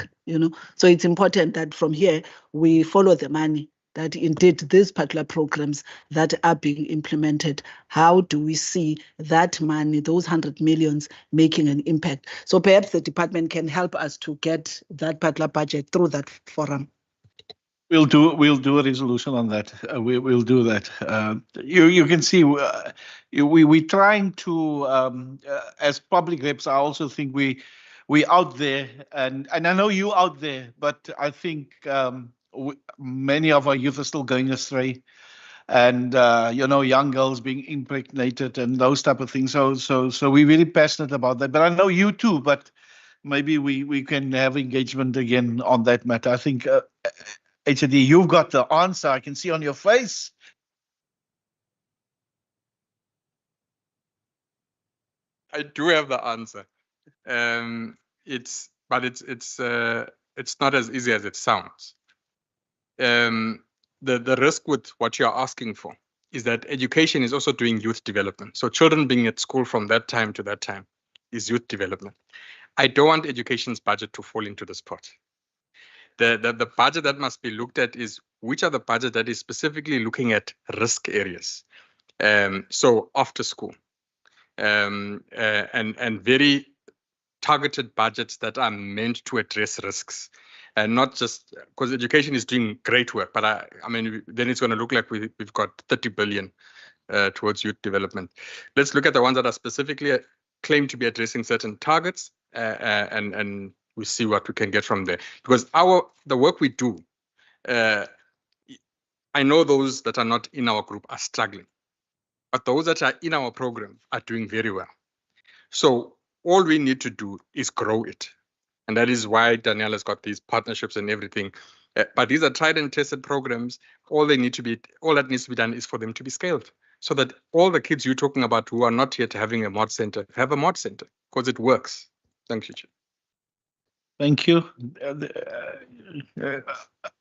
So it's important that from here, we follow the money, that indeed these particular programs that are being implemented, how do we see that money, those 100 millions, making an impact? So perhaps the department can help us to get that particular budget through that forum. We'll do a resolution on that. We'll do that. You can see we're trying to as public reps. I also think we out there, and I know you out there, but I think many of our youth are still going astray, and young girls being impregnated and those type of things. So we're really passionate about that. But I know you too. But maybe we can have engagement again on that matter. I think. HAD, you've got the answer. I can see on your face. I do have the answer. It's not as easy as it sounds. The risk with what you're asking for is that education is also doing youth development. So children being at school from that time to that time is youth development. I don't want education's budget to fall into this pot. The budget that must be looked at is which are the budget that is specifically looking at risk areas. So after school, and very targeted budgets that are meant to address risks, and not just because education is doing great work. But I mean, then it's going to look like we've got 30 billion towards youth development. Let's look at the ones that are specifically claimed to be addressing certain targets, and we see what we can get from there. Because the work we do, I know those that are not in our group are struggling, but those that are in our program are doing very well. So all we need to do is grow it. And that is why Danielle has got these partnerships and everything. But these are tried and tested programs. All that needs to be done is for them to be scaled, so that all the kids you're talking about who are not yet having a mod center have a mod center, because it works. Thank you, Chair. Thank you.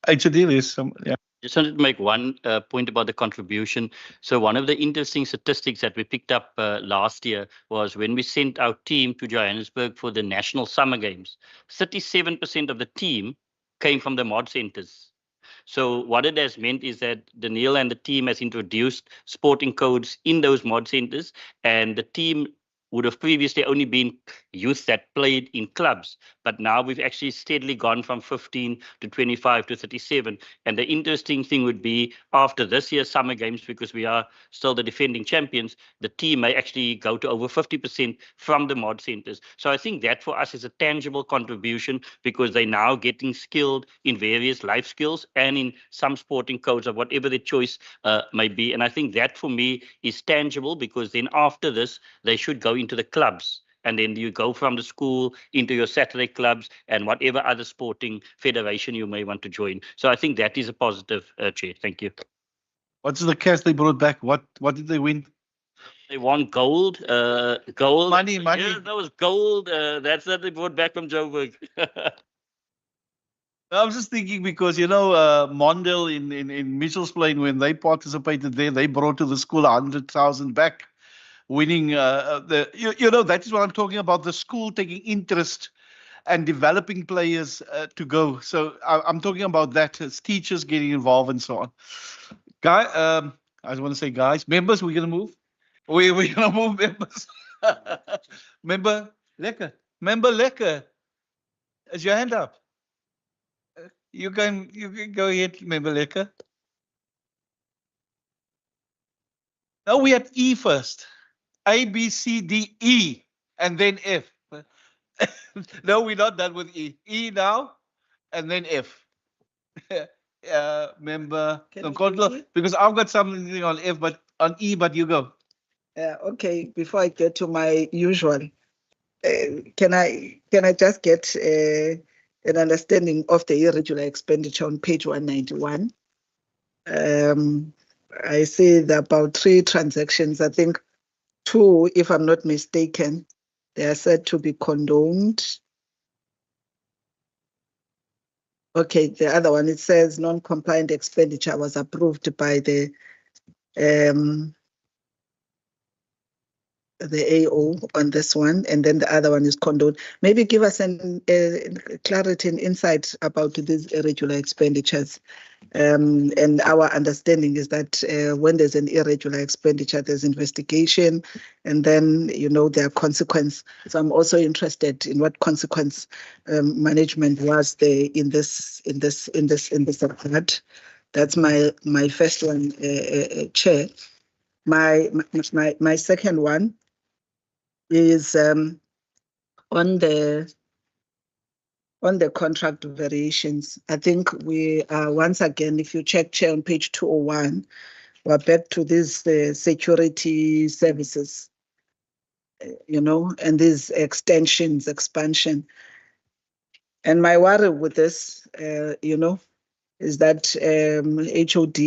HAD is some, yeah. Just wanted to make one point about the contribution. So one of the interesting statistics that we picked up last year was when we sent our team to Johannesburg for the National Summer Games, 37% of the team came from the mod centers. So what it has meant is that Daniel and the team has introduced sporting codes in those mod centers, and the team would have previously only been youth that played in clubs. But now we've actually steadily gone from 15 to 25 to 37. And the interesting thing would be after this year's Summer Games, because we are still the defending champions, the team may actually go to over 50% from the mod centers. So I think that for us is a tangible contribution, because they're now getting skilled in various life skills and in some sporting codes or whatever their choice may be. And I think that for me is tangible, because then after this, they should go into the clubs. And then you go from the school into your Saturday clubs and whatever other sporting federation you may want to join. So I think that is a positive, Chair. Thank you. What's the cash they brought back? What did they win? They won gold. Gold. Money. Yeah, that was gold. That's what they brought back from Joburg. I was just thinking because, Mondale in Mitchell's Plain, when they participated there, they brought to the school 100,000 back. Winning that is what I'm talking about, the school taking interest and developing players to go. So I'm talking about that as teachers getting involved and so on. I want to say, guys, members, we're going to move. We're going to move, members. Member Lekker. Is your hand up? You can go ahead, Member Lekker. No, we had E first. A, B, C, D, E, and then F. No, we're not done with E. E now, and then F. Member, because I've got something on F, but on E, but you go. Okay, before I get to my usual, can I just get an understanding of the irregular expenditure on page 191? I see there are about 3 transactions, I think. 2, if I'm not mistaken, they are said to be condoned. Okay, the other one, it says non-compliant expenditure was approved by the AO on this one, and then the other one is condoned. Maybe give us an clarity and insight about these irregular expenditures. And our understanding is that when there's an irregular expenditure, there's investigation, and then there are consequences. So I'm also interested in what consequence management was there in this regard. That's my first one, Chair. My second one is on the contract variations. I think we once again, if you check, Chair, on page 201, we're back to these security services, and these expansion. And my worry with this, is that HOD,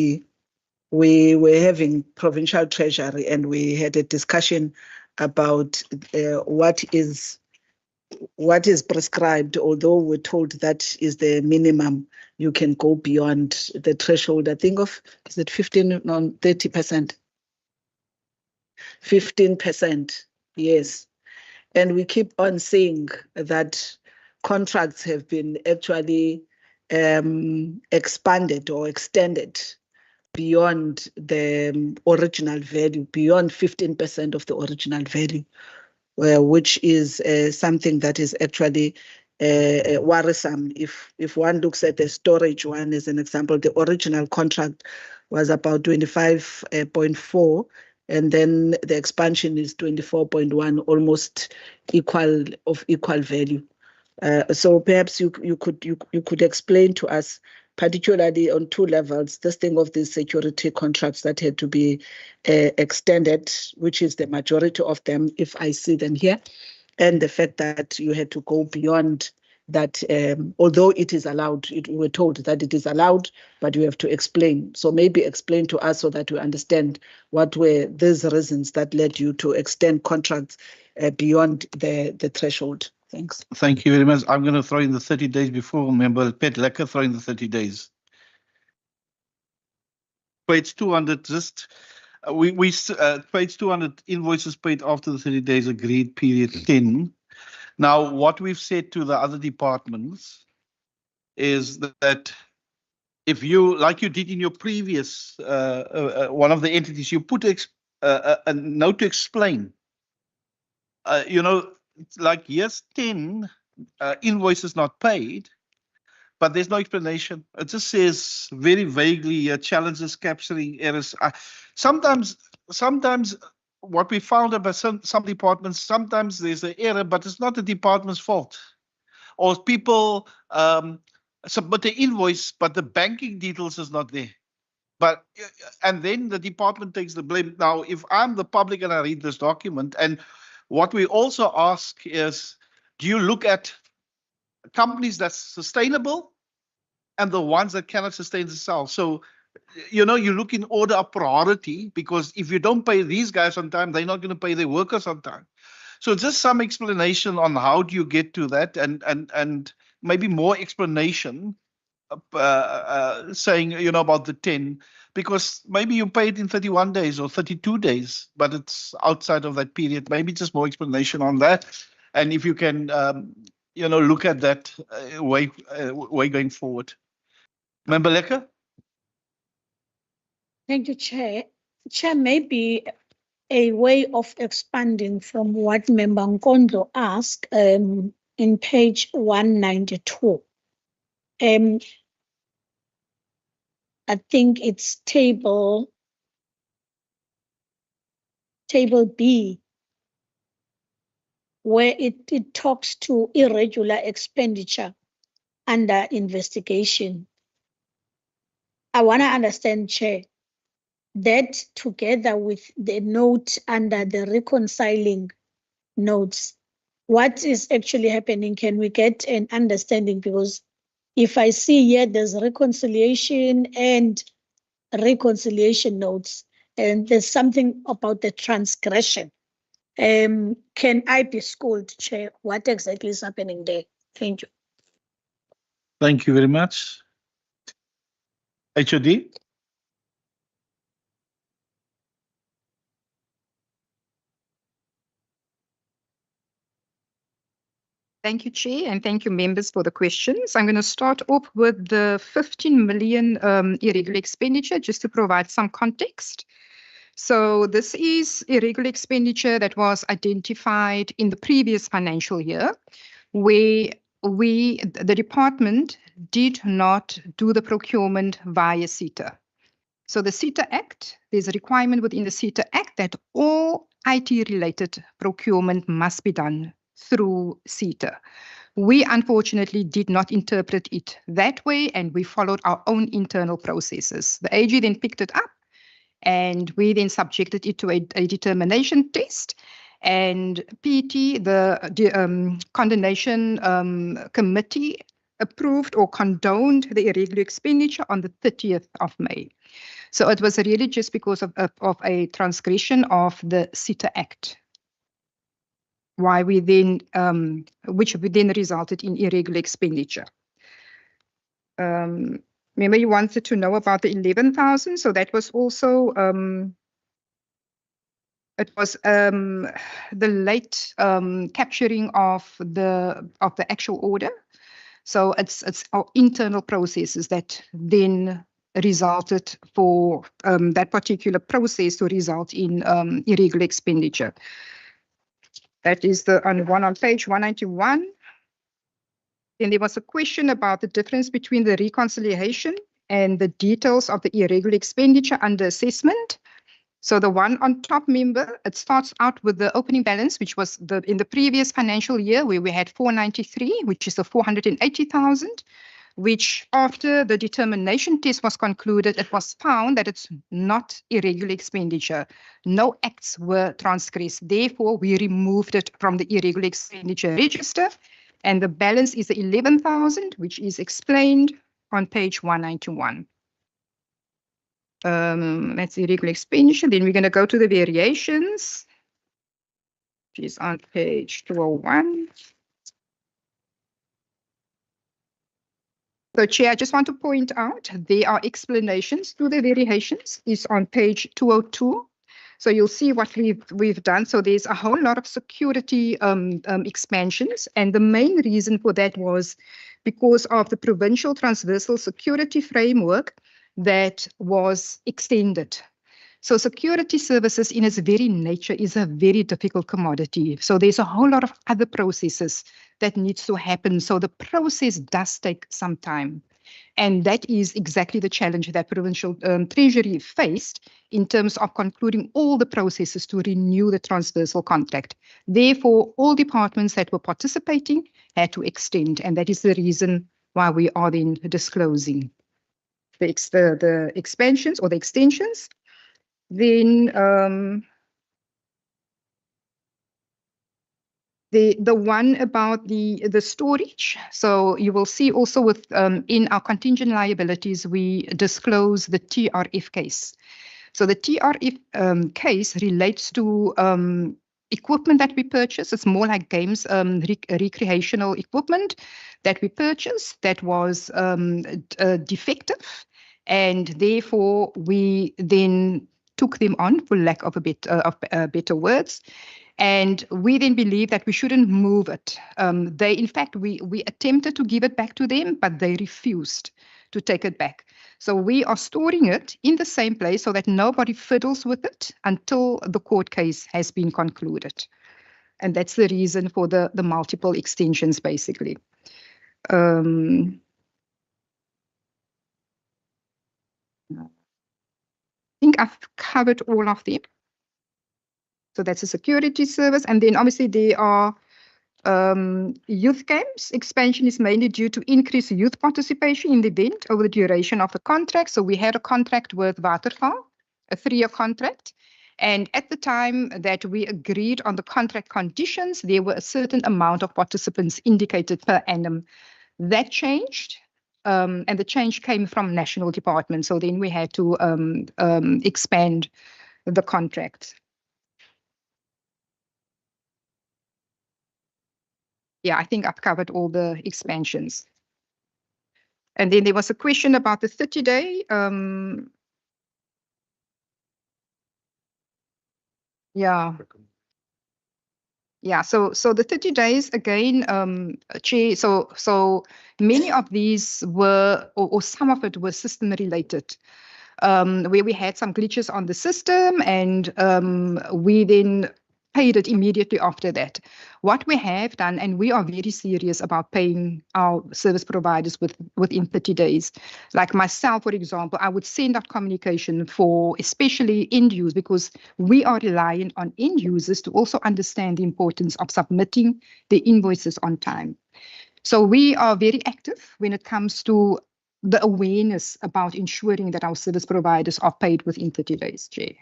we were having provincial treasury, and we had a discussion about what is prescribed, although we're told that is the minimum. You can go beyond the threshold. I think is it 15, no, 30%? 15%, yes. And we keep on saying that contracts have been actually expanded or extended beyond the original value, beyond 15% of the original value, which is something that is actually worrisome. If one looks at the storage one as an example, the original contract was about 25.4, and then the expansion is 24.1, almost equal value. So perhaps you could explain to us, particularly on two levels, this thing of these security contracts that had to be extended, which is the majority of them, if I see them here, and the fact that you had to go beyond that, although it is allowed, we're told that it is allowed, but you have to explain. So maybe explain to us so that we understand what were these reasons that led you to extend contracts beyond the threshold. Thanks. Thank you very much. I'm going to throw in the 30 days before. Member Pet Lekker, throw in the 30 days. Page 200, just page 200, invoices paid after the 30 days agreed period 10. Now, what we've said to the other departments is that if you, like you did in your previous one of the entities, you put a note to explain. Like yes, 10 invoices not paid, but there's no explanation. It just says very vaguely challenges capturing errors. Sometimes what we found about some departments, sometimes there's an error, but it's not the department's fault. Or people submit the invoice, but the banking details is not there. And then the department takes the blame. Now, if I'm the public and I read this document, and what we also ask is, do you look at companies that's sustainable and the ones that cannot sustain themselves? So, you look in order of priority, because if you don't pay these guys on time, they're not going to pay their workers on time. So just some explanation on how do you get to that, and maybe more explanation saying, about the 10, because maybe you pay it in 31 days or 32 days, but it's outside of that period. Maybe just more explanation on that. And if you can, look at that way going forward. Member Lekker? Thank you, Chair. Chair, maybe a way of expanding from what Member Nkondo asked in page 192. I think it's table B, where it talks to irregular expenditure under investigation. I want to understand, Chair, that together with the note under the reconciling notes, what is actually happening? Can we get an understanding? Because if I see here, there's reconciliation and reconciliation notes, and there's something about the transgression. Can I be schooled, Chair? What exactly is happening there? Thank you. Thank you very much. HOD? Thank you, Chair, and thank you, members, for the questions. I'm going to start off with the 15 million irregular expenditure, just to provide some context. So this is irregular expenditure that was identified in the previous financial year, where the department did not do the procurement via CETA. So the CETA Act, there's a requirement within the CETA Act that all IT-related procurement must be done through CETA. We unfortunately did not interpret it that way, and we followed our own internal processes. The AG then picked it up, and we then subjected it to a determination test. And PT, the condonation committee, approved or condoned the irregular expenditure on the 30th of May. So it was really just because of a transgression of the CETA Act, why we then, which then resulted in irregular expenditure. Remember, you wanted to know about the 11,000, so that was also it was the late capturing of the actual order. So it's our internal processes that then resulted for that particular process to result in irregular expenditure. That is the one on page 191. Then there was a question about the difference between the reconciliation and the details of the irregular expenditure under assessment. So the one on top, member, it starts out with the opening balance, which was in the previous financial year where we had 493, which is the 480,000, which after the determination test was concluded, it was found that it's not irregular expenditure. No acts were transgressed. Therefore, we removed it from the irregular expenditure register. And the balance is the 11,000, which is explained on page 191. That's irregular expenditure. Then we're going to go to the variations, which is on page 201. So, Chair, I just want to point out there are explanations to the variations. Is on page 202. So you'll see what we've done. So there's a whole lot of security expansions, and the main reason for that was because of the provincial transversal security framework that was extended. So security services in its very nature is a very difficult commodity. So there's a whole lot of other processes that needs to happen. So the process does take some time. And that is exactly the challenge that Provincial Treasury faced in terms of concluding all the processes to renew the transversal contract. Therefore, all departments that were participating had to extend, and that is the reason why we are then disclosing the expansions or the extensions. Then the one about the storage. So you will see also with in our contingent liabilities, we disclose the TRF case. So the TRF case relates to equipment that we purchase. It's more like games, recreational equipment that we purchased that was defective, and therefore we then took them on, for lack of better words. And we then believe that we shouldn't move it. In fact, we attempted to give it back to them, but they refused to take it back. So we are storing it in the same place so that nobody fiddles with it until the court case has been concluded. And that's the reason for the multiple extensions, basically. I think I've covered all of them. So that's a security service. And then obviously there are youth games. Expansion is mainly due to increased youth participation in the event over the duration of the contract. So we had a contract with Waterval, a 3-year contract. And at the time that we agreed on the contract conditions, there were a certain amount of participants indicated per annum. That changed. And the change came from national department. So then we had to expand the contract. Yeah, I think I've covered all the expansions. And then there was a question about the 30-day. Yeah. Yeah, so the 30 days again, Chair, so many of these were, or some of it was system related, where we had some glitches on the system and we then paid it immediately after that. What we have done, and we are very serious about paying our service providers within 30 days. Like myself, for example, I would send out communication for especially end users, because we are reliant on end users to also understand the importance of submitting the invoices on time. So we are very active when it comes to the awareness about ensuring that our service providers are paid within 30 days, Chair.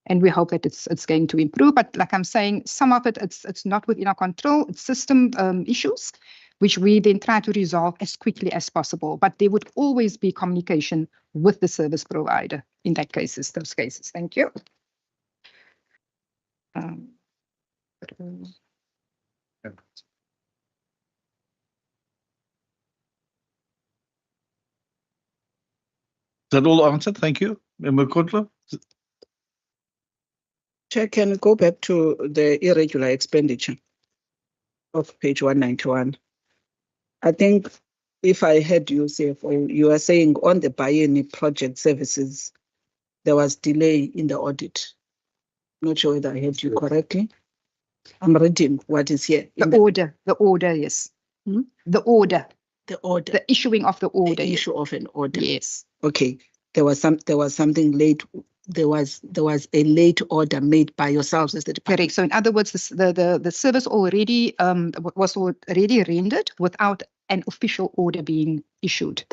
And we hope that it's going to improve. But like I'm saying, some of it's not within our control. It's system issues, which we then try to resolve as quickly as possible. But there would always be communication with the service provider in those cases. Thank you. Is that all answered? Thank you. Member Kotler? Chair, can we go back to the irregular expenditure of page 191? I think if I heard you, CFO, you are saying on the biennial project services, there was delay in the audit. Not sure whether I heard you correctly. I'm reading what is here. The order, yes. The order. The issuing of the order. The issue of an order. Yes. Okay. There was something late. There was a late order made by yourselves as the department. Correct. So in other words, the service already was already rendered without an official order being issued.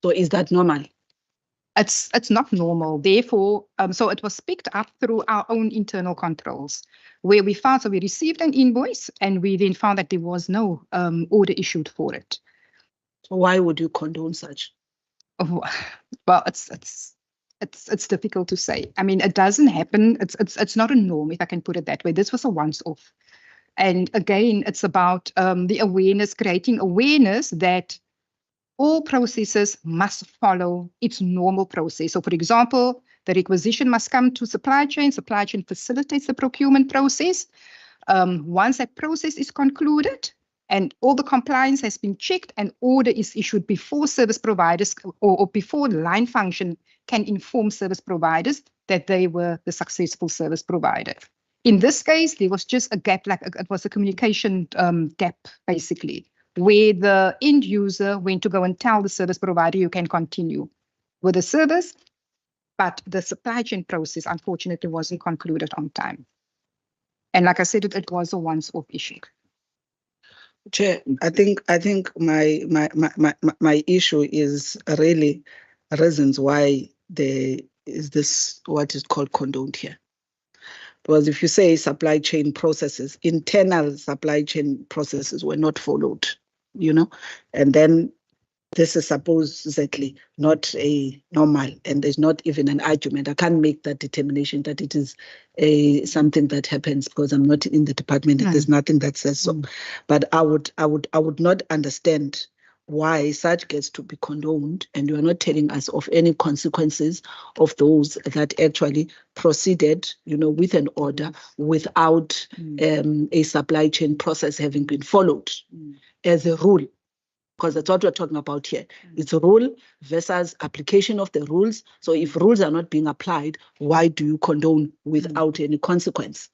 So is that normal? It's not normal. Therefore, so it was picked up through our own internal controls, where we found, so we received an invoice and we then found that there was no order issued for it. So why would you condone such? Well, it's difficult to say. I mean, it doesn't happen. It's not a norm, if I can put it that way. This was a once-off. And again, it's about the awareness, creating awareness that all processes must follow its normal process. So for example, the requisition must come to supply chain facilitates the procurement process. Once that process is concluded and all the compliance has been checked, an order is issued before service providers or before line function can inform service providers that they were the successful service provider. In this case, there was just a gap, like it was a communication gap, basically, where the end user went to go and tell the service provider you can continue with the service, but the supply chain process, unfortunately, wasn't concluded on time. And like I said, it was a once-off issue. Chair, I think my issue is really reasons why there is this what is called condoned here. Because if you say supply chain processes, internal supply chain processes were not followed, and then this is supposedly not a normal, and there's not even an argument. I can't make that determination that it is something that happens because I'm not in the department. There's nothing that says so. But I would not understand why such gets to be condoned, and you are not telling us of any consequences of those that actually proceeded, with an order without a supply chain process having been followed as a rule. Because that's what we're talking about here. It's a rule versus application of the rules. So if rules are not being applied, why do you condone without any consequence?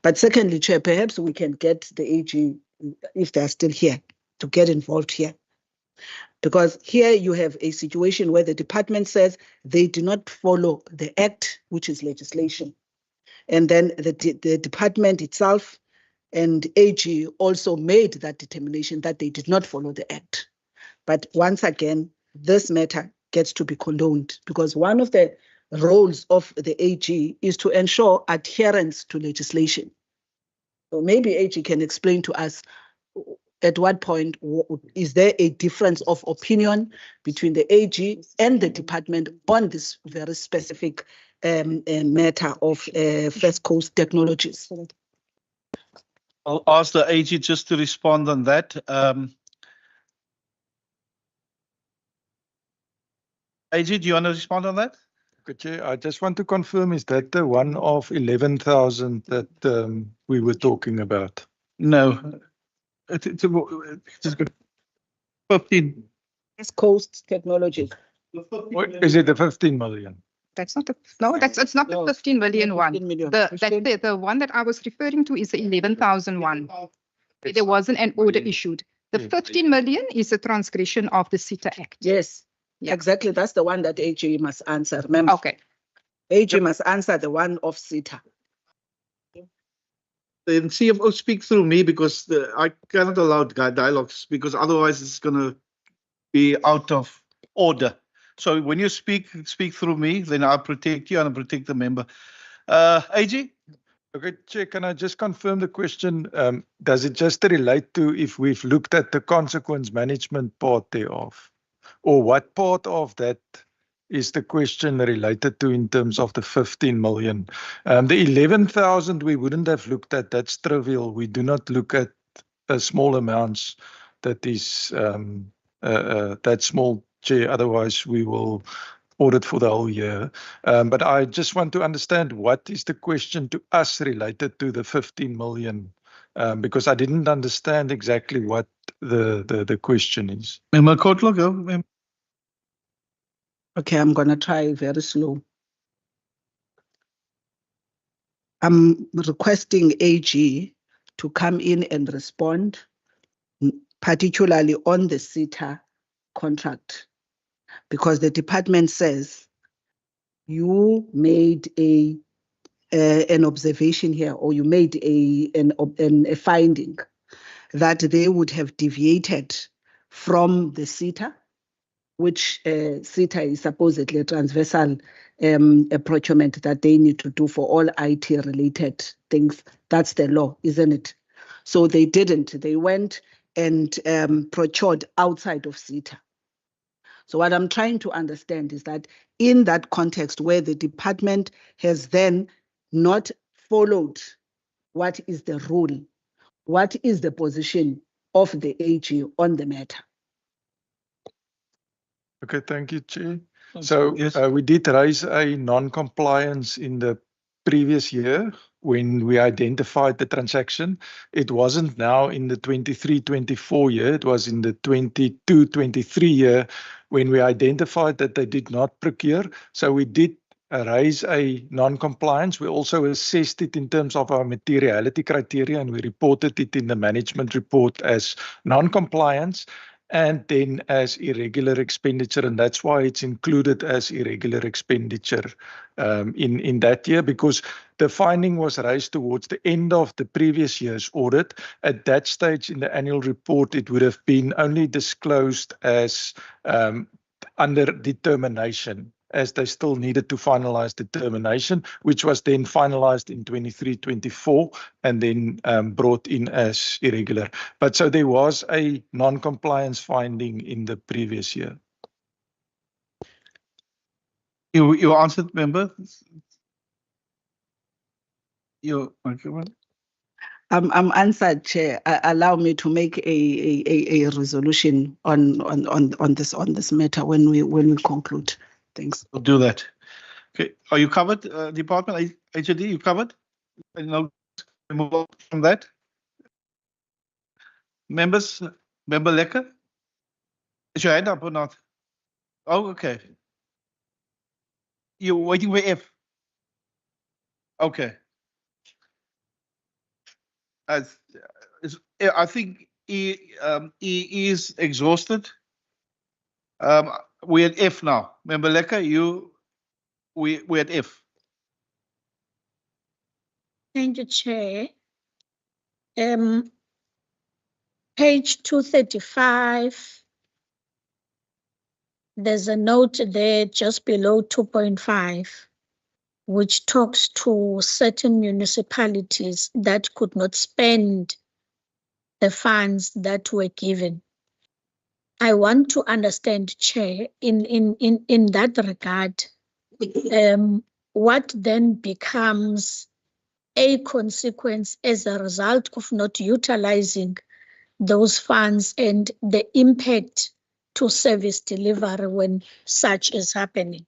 But secondly, Chair, perhaps we can get the AG, if they're still here, to get involved here. Because here you have a situation where the department says they do not follow the act, which is legislation. And then the department itself and AG also made that determination that they did not follow the act. But once again, this matter gets to be condoned because one of the roles of the AG is to ensure adherence to legislation. So maybe AG can explain to us at what point is there a difference of opinion between the AG and the department on this very specific matter of First Coast Technologies. I'll ask the AG just to respond on that. AG, do you want to respond on that? Okay, Chair, I just want to confirm, is that the one of 11,000 that we were talking about? No. It's good. 15. It's Coast Technologies. Is it the 15 million? That's not it's not the 15 million one. The one that I was referring to is the 11,000 one. There wasn't an order issued. The 15 million is a transgression of the CETA Act. Yes, exactly. That's the one that AG must answer. Remember? Okay. AG must answer the one of CETA. The CFO speak through me because I cannot allow dialogues because otherwise it's going to be out of order. So when you speak through me, then I'll protect you and I'll protect the member. AG? Okay, Chair, can I just confirm the question? Does it just relate to if we've looked at the consequence management part thereof? Or what part of that is the question related to in terms of the 15 million? The 11,000 we wouldn't have looked at, that's trivial. We do not look at small amounts that is that small, Chair, otherwise we will audit for the whole year. But I just want to understand what is the question to us related to the 15 million, because I didn't understand exactly what the question is. Member Kotlo, go. Okay, I'm going to try very slow. I'm requesting AG to come in and respond, particularly on the CETA contract, because the department says you made an observation here, or you made a finding that they would have deviated from the CETA, which CETA is supposedly a transversal procurement that they need to do for all IT-related things. That's the law, isn't it? So they didn't. They went and procured outside of CETA. So what I'm trying to understand is that in that context where the department has then not followed what is the rule, what is the position of the AG on the matter? Okay, thank you, Chair. So we did raise a non-compliance in the previous year when we identified the transaction. It wasn't now in the 23-24 year, it was in the 22-23 year when we identified that they did not procure. So we did raise a non-compliance. We also assessed it in terms of our materiality criteria, and we reported it in the management report as non-compliance and then as irregular expenditure, and that's why it's included as irregular expenditure in that year, because the finding was raised towards the end of the previous year's audit. At that stage in the annual report, it would have been only disclosed as under determination, as they still needed to finalize determination, which was then finalized in 23-24 and then brought in as irregular. But so there was a non-compliance finding in the previous year. You answered, member? I'm answered, Chair. Allow me to make a resolution on this matter when we conclude. Thanks. We'll do that. Okay, are you covered, Department HOD? You covered? No, move on from that. Members, Member Lekker, is your hand up or not? Oh, okay. You're waiting for F. Okay. I think E is exhausted. We're at F now. Member Lekker, we're at F. Thank you, Chair. Page 235, there's a note there just below 2.5, which talks to certain municipalities that could not spend the funds that were given. I want to understand, Chair, in that regard, what then becomes a consequence as a result of not utilizing those funds and the impact to service delivery when such is happening.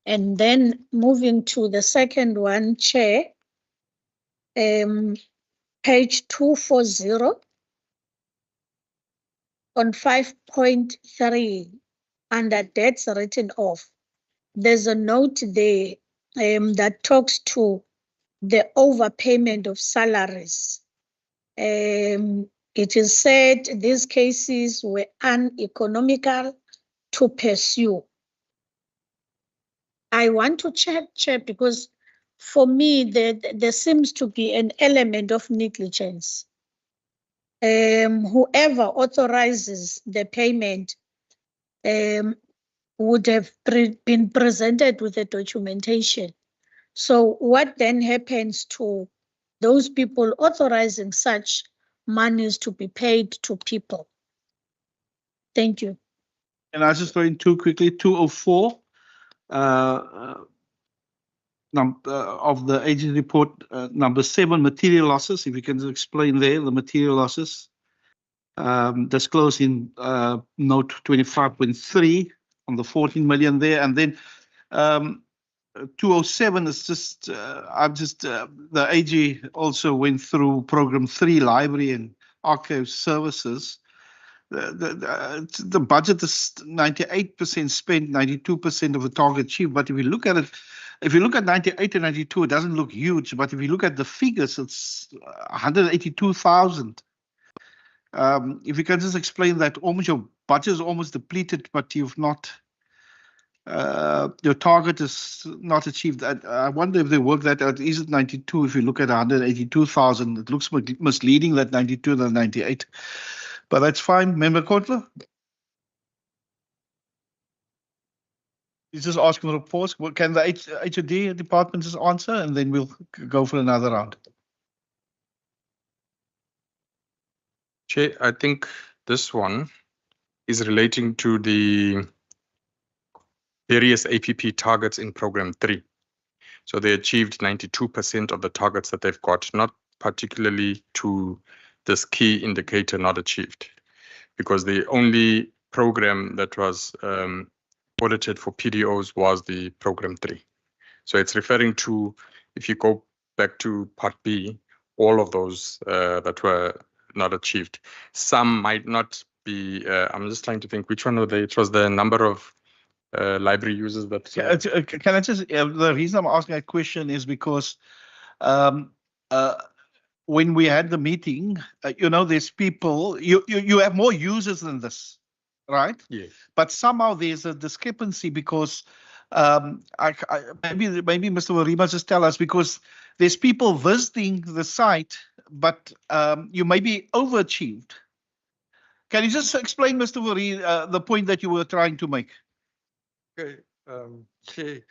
And then moving to the second one, Chair, page 240 on 5.3 under debts written off. There's a note there that talks to the overpayment of salaries. It is said these cases were uneconomical to pursue. I want to check because for me, there seems to be an element of negligence. Whoever authorizes the payment would have been presented with the documentation. So what then happens to those people authorizing such monies to be paid to people? Thank you. And I just throw in two quickly, 204 of the agency report, number 7, material losses. If you can just explain there, the material losses disclosed in note 25.3 on the 14 million there. And then 207 is just, the AG also went through program 3, library and archive services. The budget is 98% spent, 92% of the target achieved. But if you look at it, if you look at 98 and 92, it doesn't look huge. But if you look at the figures, it's 182,000. If you can just explain that, almost your budget is almost depleted, but you've not, your target is not achieved. I wonder if they work that out. Is it 92? If you look at 182,000, it looks misleading that 92 than 98. But that's fine. Member Kotler? He's just asking for a pause. Can the HOD department just answer, and then we'll go for another round? Chair, I think this one is relating to the various APP targets in program 3. So they achieved 92% of the targets that they've got, not particularly to this key indicator not achieved, because the only program that was audited for PDOs was the program 3. So it's referring to, if you go back to part B, all of those that were not achieved. Some might not be, I'm just trying to think which one were they. It was the number of library users that. Can I just, the reason I'm asking that question is because when we had the meeting, there's people, you have more users than this, right? Yes. But somehow there's a discrepancy because maybe Mr. Warima just tell us, because there's people visiting the site, but you may be overachieved. Can you just explain, Mr. Warima, the point that you were trying to make? Okay, Chair,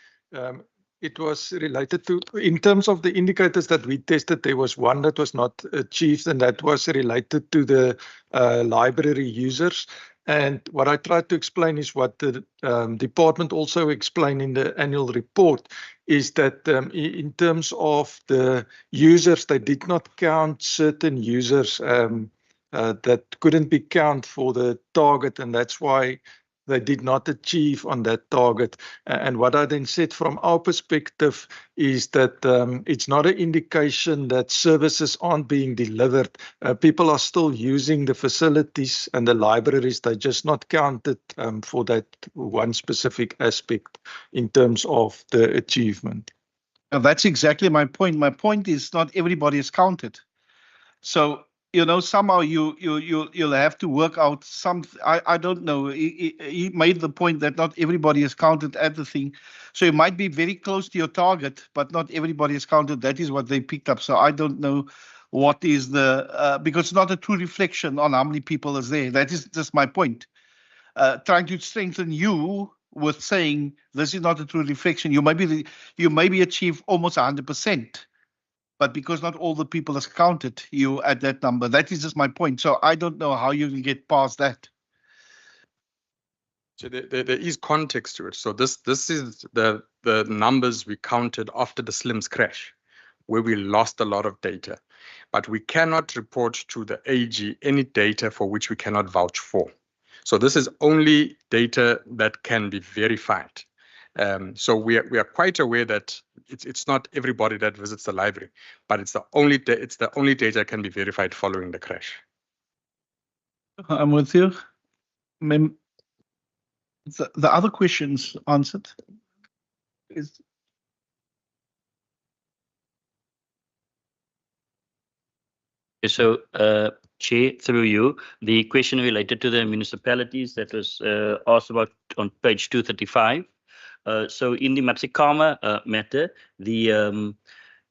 it was related to, in terms of the indicators that we tested, there was one that was not achieved, and that was related to the library users. And what I tried to explain is what the department also explained in the annual report, is that in terms of the users, they did not count certain users that couldn't be counted for the target, and that's why they did not achieve on that target. And what I then said from our perspective is that it's not an indication that services aren't being delivered. People are still using the facilities and the libraries. They're just not counted for that one specific aspect in terms of the achievement. Now, that's exactly my point. My point is not everybody is counted. So, somehow you'll have to work out some. I don't know. He made the point that not everybody is counted at the thing, so you might be very close to your target, but not everybody is counted. That is what they picked up. So I don't know what is the because it's not a true reflection on how many people is there. That is just my point. Trying to strengthen you with saying this is not a true reflection. You maybe achieve almost 100%. But because not all the people is counted, you at that number. That is just my point. So I don't know how you can get past that. So there is context to it. So this is the numbers we counted after the SLIMS crash, where we lost a lot of data. But we cannot report to the AG any data for which we cannot vouch for. So this is only data that can be verified. So we are quite aware that it's not everybody that visits the library, but it's the only data that can be verified following the crash. I'm with you. The other questions answered. So, Chair, through you, the question related to the municipalities that was asked about on page 235. So in the Matsikama matter, the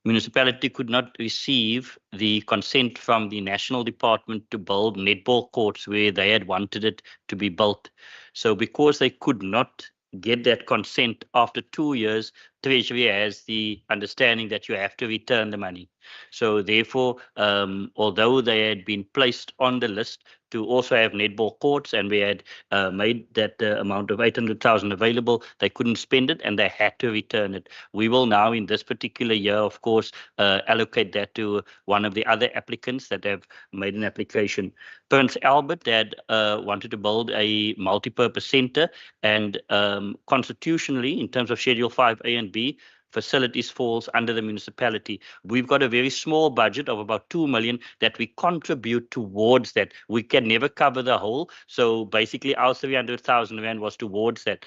municipality could not receive the consent from the National Department to build netball courts where they had wanted it to be built. So because they could not get that consent after 2 years, Treasury has the understanding that you have to return the money. So therefore, although they had been placed on the list to also have netball courts, and we had made that amount of 800,000 available, they couldn't spend it and they had to return it. We will now, in this particular year, of course, allocate that to one of the other applicants that have made an application. Prince Albert had wanted to build a multi-purpose center, and constitutionally, in terms of Schedule 5A and B, facilities falls under the municipality. We've got a very small budget of about 2 million that we contribute towards that. We can never cover the whole. So basically our 300,000 rand was towards that.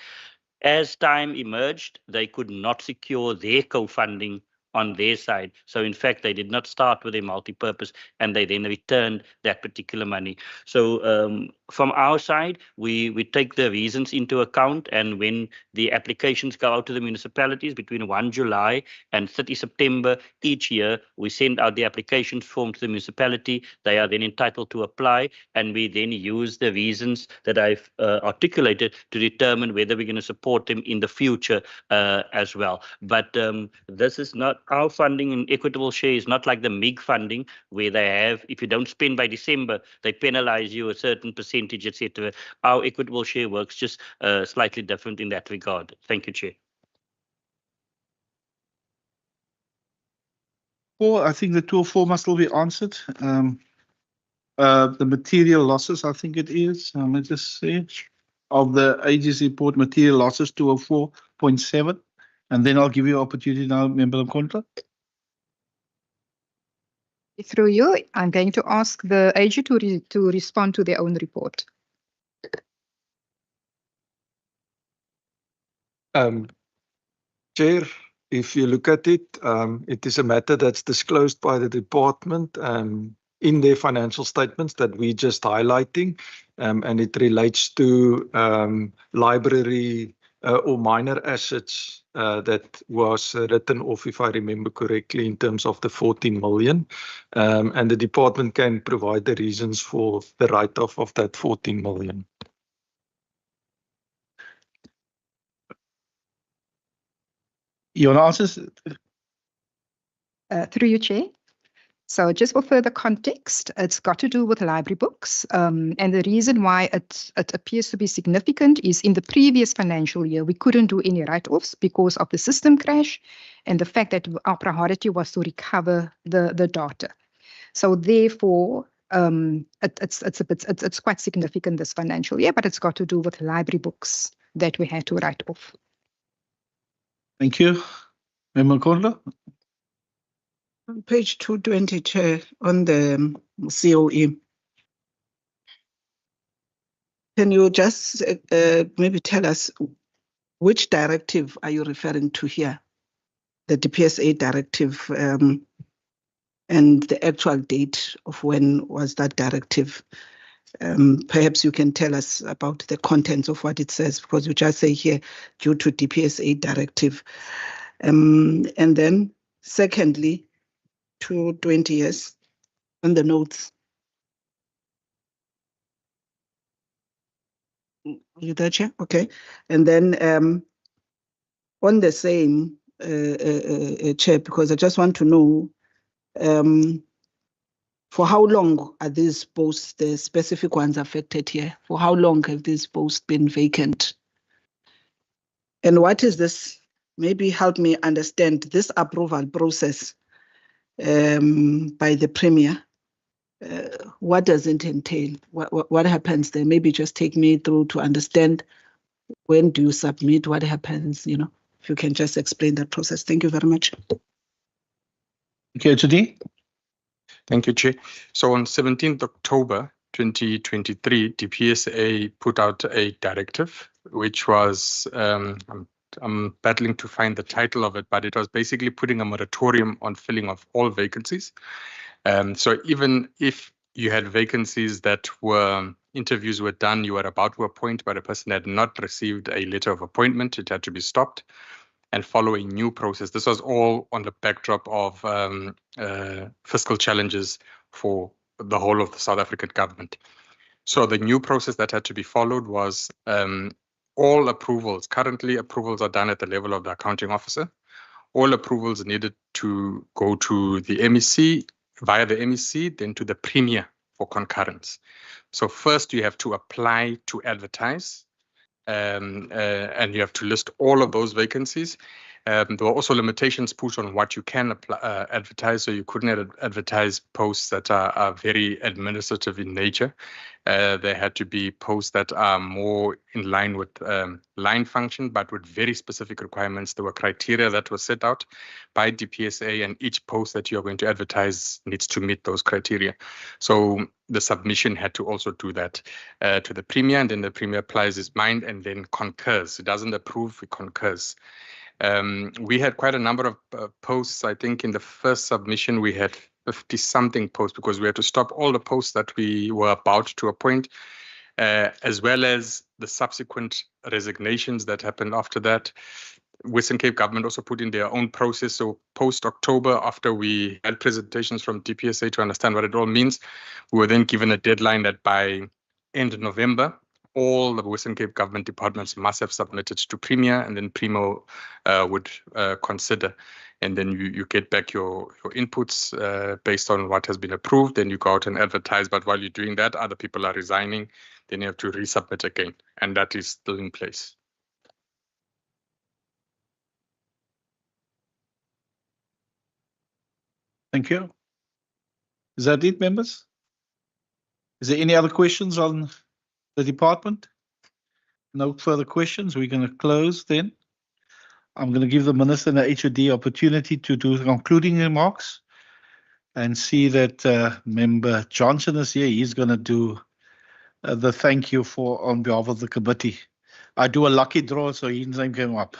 As time emerged, they could not secure their co-funding on their side. So in fact, they did not start with a multi-purpose and they then returned that particular money. So from our side, we take the reasons into account, and when the applications go out to the municipalities between 1 July and 30 September each year, we send out the application form to the municipality. They are then entitled to apply, and we then use the reasons that I've articulated to determine whether we're going to support them in the future as well. But this is not our funding. In equitable share is not like the MIG funding, where they have, if you don't spend by December, they penalize you a certain percentage, etc. Our equitable share works just slightly different in that regard. Thank you, Chair. Well, I think the 204 must still be answered. The material losses, I think it is. Let me just see. Of the agency report, material losses 204.7. And then I'll give you opportunity now, Member Mkonta. Through you, I'm going to ask the AG to respond to their own report. Chair, if you look at it, it is a matter that's disclosed by the department in their financial statements that we're just highlighting, and it relates to library or minor assets that was written off, if I remember correctly, in terms of the 14 million. And the department can provide the reasons for the write-off of that 14 million. Your answers? Through you, Chair. So just for further context, it's got to do with library books. And the reason why it appears to be significant is in the previous financial year, we couldn't do any write-offs because of the system crash and the fact that our priority was to recover the data. So therefore, it's quite significant this financial year, but it's got to do with library books that we had to write off. Thank you. Member Mkonta. Page 220, Chair, on the COE. Can you just maybe tell us which directive are you referring to here? The DPSA directive and the actual date of when was that directive? Perhaps you can tell us about the contents of what it says, because you just say here, due to DPSA directive. And then secondly, 220 years on the notes. You there, Chair? Okay. And then on the same, Chair, because I just want to know for how long are these posts, the specific ones affected here? For how long have these posts been vacant? And what is this? Maybe help me understand this approval process by the Premier. what does it entail? What happens there? Maybe just take me through to understand when do you submit, what happens, you know, if you can just explain that process. Thank you very much. Okay, today. Thank you, Chair. So on 17th October 2023, DPSA put out a directive, which was, I'm battling to find the title of it, but it was basically putting a moratorium on filling of all vacancies. So even if you had vacancies that were, interviews were done, you were about to appoint, but a person had not received a letter of appointment, it had to be stopped and follow a new process. This was all on the backdrop of fiscal challenges for the whole of the South African government. So the new process that had to be followed was all approvals. Currently, approvals are done at the level of the accounting officer. All approvals needed to go to the MEC, via the MEC, then to the Premier for concurrence. So first you have to apply to advertise, and you have to list all of those vacancies. There were also limitations put on what you can advertise, so you couldn't advertise posts that are very administrative in nature. There had to be posts that are more in line with line function, but with very specific requirements. There were criteria that were set out by DPSA, and each post that you are going to advertise needs to meet those criteria. So the submission had to also do that to the Premier, and then the Premier applies his mind and then concurs. It doesn't approve, it concurs. We had quite a number of posts. I think in the first submission, we had 50-something posts because we had to stop all the posts that we were about to appoint, as well as the subsequent resignations that happened after that. Western Cape government also put in their own process. So post-October, after we had presentations from DPSA to understand what it all means, we were then given a deadline that by end November, all the Western Cape government departments must have submitted to Premier, and then Premier would consider. And then you get back your inputs based on what has been approved, then you go out and advertise. But while you're doing that, other people are resigning, then you have to resubmit again, and that is still in place. Thank you. Is that it, members? Is there any other questions on the department? No further questions. We're going to close then. I'm going to give the Minister and the HOD opportunity to do concluding remarks and see that Member Johnson is here. He's going to do the thank you on behalf of the committee. I do a lucky draw, so his name came up.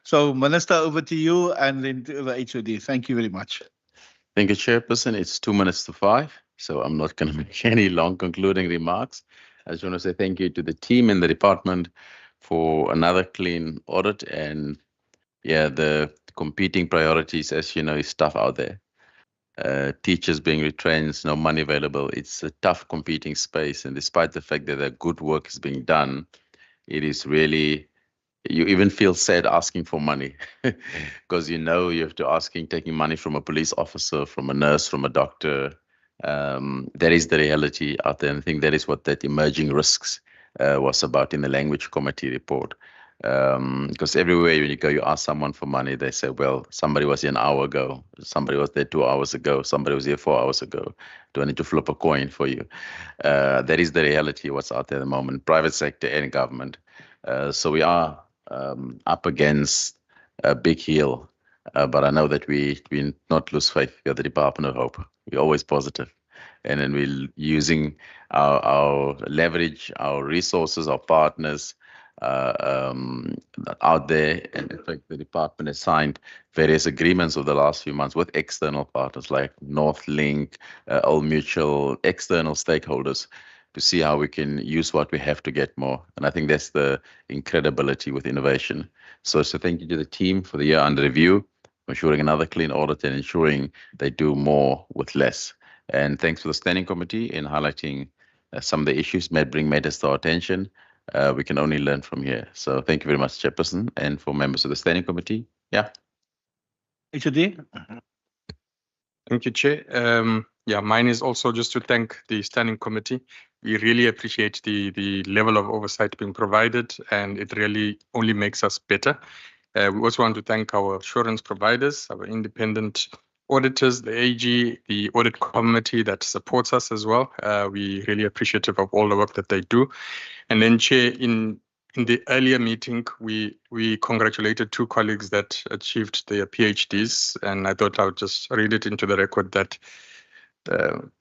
So, Minister, over to you, and then to the HOD. Thank you very much. Thank you, Chairperson. It's 2 minutes to 5, so I'm not going to make any long concluding remarks. I just want to say thank you to the team in the department for another clean audit. And yeah, the competing priorities, as you know, is tough out there. Teachers being retrained, no money available. It's a tough competing space. And despite the fact that the good work is being done, it is really, you even feel sad asking for money because you know you have to taking money from a police officer, from a nurse, from a doctor. That is the reality out there. And I think that is what that emerging risks was about in the language committee report. Because everywhere when you go, you ask someone for money, they say, well, somebody was here an hour ago, somebody was there 2 hours ago, somebody was here 4 hours ago. Do I need to flip a coin for you? That is the reality of what's out there at the moment, private sector and government. So we are up against a big hill, but I know that we not lose faith. We are the Department of Hope. We're always positive. And then we're using our leverage, our resources, our partners out there. And in fact, the department has signed various agreements over the last few months with external partners like Northlink, Old Mutual, external stakeholders to see how we can use what we have to get more. And I think that's the incredibility with innovation. So thank you to the team for the year under review, ensuring another clean audit and ensuring they do more with less. And thanks for the standing committee in highlighting some of the issues bring matters to our attention. We can only learn from here. So thank you very much, Chairperson, and for members of the standing committee. Yeah. HOD. Thank you, Chair. Yeah, mine is also just to thank the standing committee. We really appreciate the level of oversight being provided, and it really only makes us better. We also want to thank our assurance providers, our independent auditors, the AG, the audit committee that supports us as well. We're really appreciative of all the work that they do. And then, Chair, in the earlier meeting, we congratulated two colleagues that achieved their PhDs, and I thought I would just read it into the record that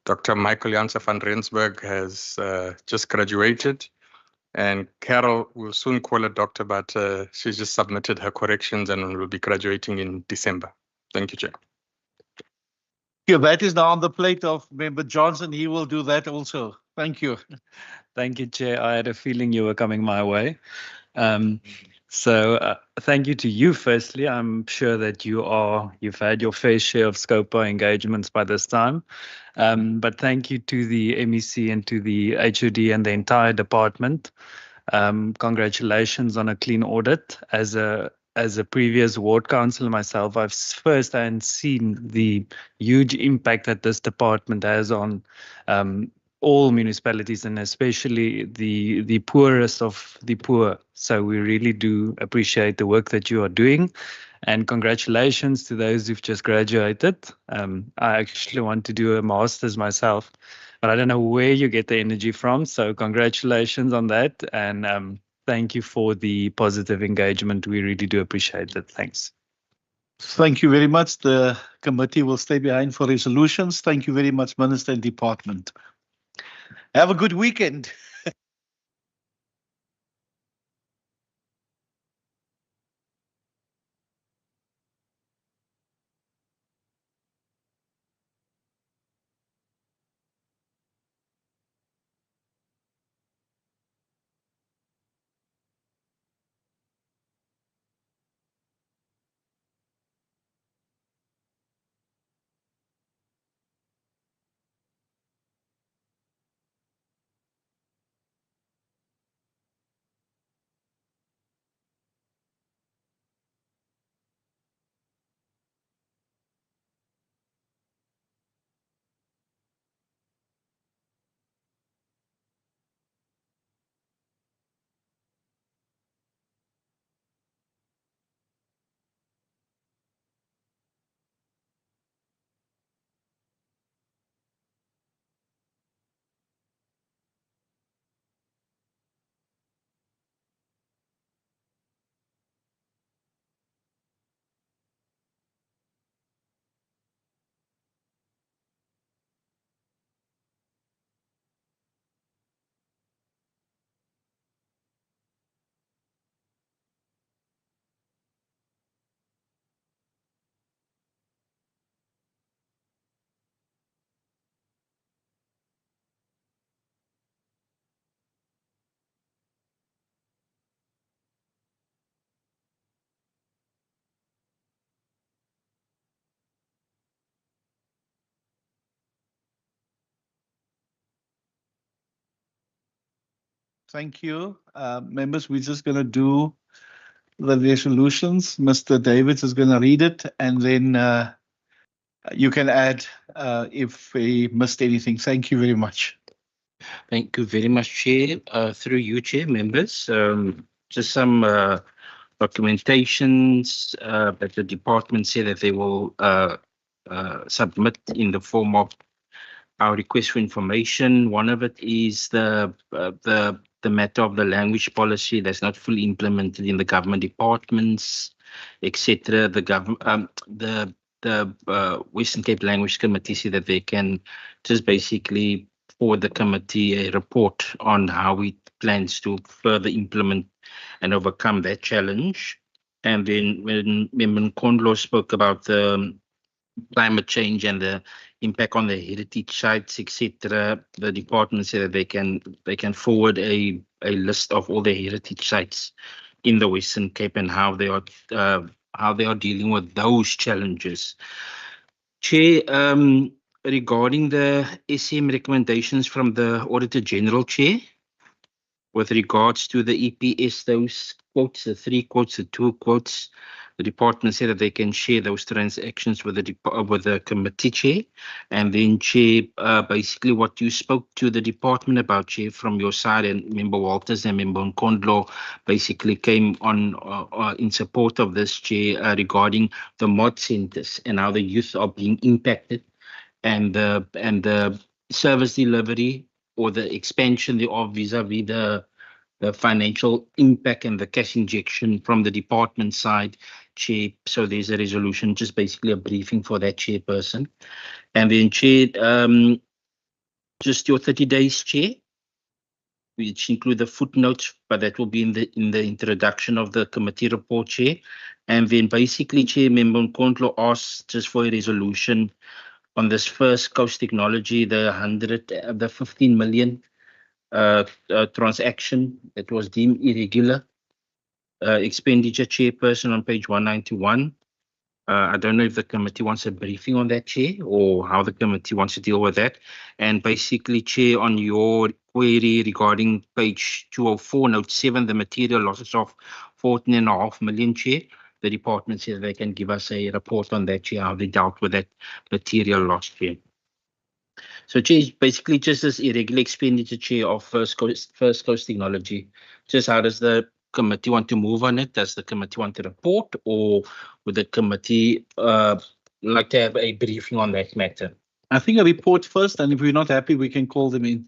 Dr. Michael Janse van Rensburg has just graduated, and Carol will soon call her doctor, but she's just submitted her corrections and will be graduating in December. Thank you, Chair. Yeah, that is now on the plate of Member Johnson. He will do that also. Thank you. Thank you, Chair. I had a feeling you were coming my way. Thank you to you, firstly. I'm sure that you've had your fair share of SCOPA engagements by this time. But thank you to the MEC and to the HOD and the entire department. Congratulations on a clean audit. As a previous ward councillor myself, I've firsthand seen the huge impact that this department has on all municipalities, and especially the poorest of the poor. So we really do appreciate the work that you are doing, and congratulations to those who've just graduated. I actually want to do a master's myself, but I don't know where you get the energy from. So congratulations on that, and thank you for the positive engagement. We really do appreciate it. Thanks. Thank you very much. The committee will stay behind for resolutions. Thank you very much, Minister and Department. Have a good weekend. Thank you. Members, we're just going to do the resolutions. Mr. Davids is going to read it, and then you can add if we missed anything. Thank you very much. Thank you very much, Chair. Through you, Chair, members, just some documentations that the department said that they will submit in the form of our request for information. One of it is the matter of the language policy that's not fully implemented in the government departments, etc. The Western Cape Language Committee said that they can just basically forward the committee a report on how it plans to further implement and overcome that challenge. And then when Member Nkondlo spoke about the climate change and the impact on the heritage sites, etc., the department said that they can forward a list of all the heritage sites in the Western Cape and how they are dealing with those challenges. Chair, regarding the SM recommendations from the Auditor General, Chair, with regards to the EPS, those quotes, the 3 quotes, the 2 quotes. The department said that they can share those transactions with the committee chair. And then chair, basically what you spoke to the department about, chair, from your side, and member Walters and member Nkondlo basically came on in support of this, chair, regarding the mod centers and how the youth are being impacted, and the service delivery or the expansion thereof vis-a-vis the financial impact and the cash injection from the department side, chair. So there's a resolution, just basically a briefing for that chairperson. And then, chair, just your 30 days, chair, which include the footnotes, but that will be in the introduction of the committee report, chair. And then basically, chair, member Nkondlo asked just for a resolution on this First Coast Technology, the 15 million transaction that was deemed irregular expenditure, chairperson, on page 191. I don't know if the committee wants a briefing on that, chair, or how the committee wants to deal with that. And basically, chair, on your query regarding page 204, note 7, the material losses of 14.5 million, chair, the department says they can give us a report on that, chair, how they dealt with that material loss, chair. So, chair, basically just this irregular expenditure, chair, of First Coast Technology. Just how does the committee want to move on it? Does the committee want to report, or would the committee like to have a briefing on that matter? I think a report first, and if we're not happy, we can call them in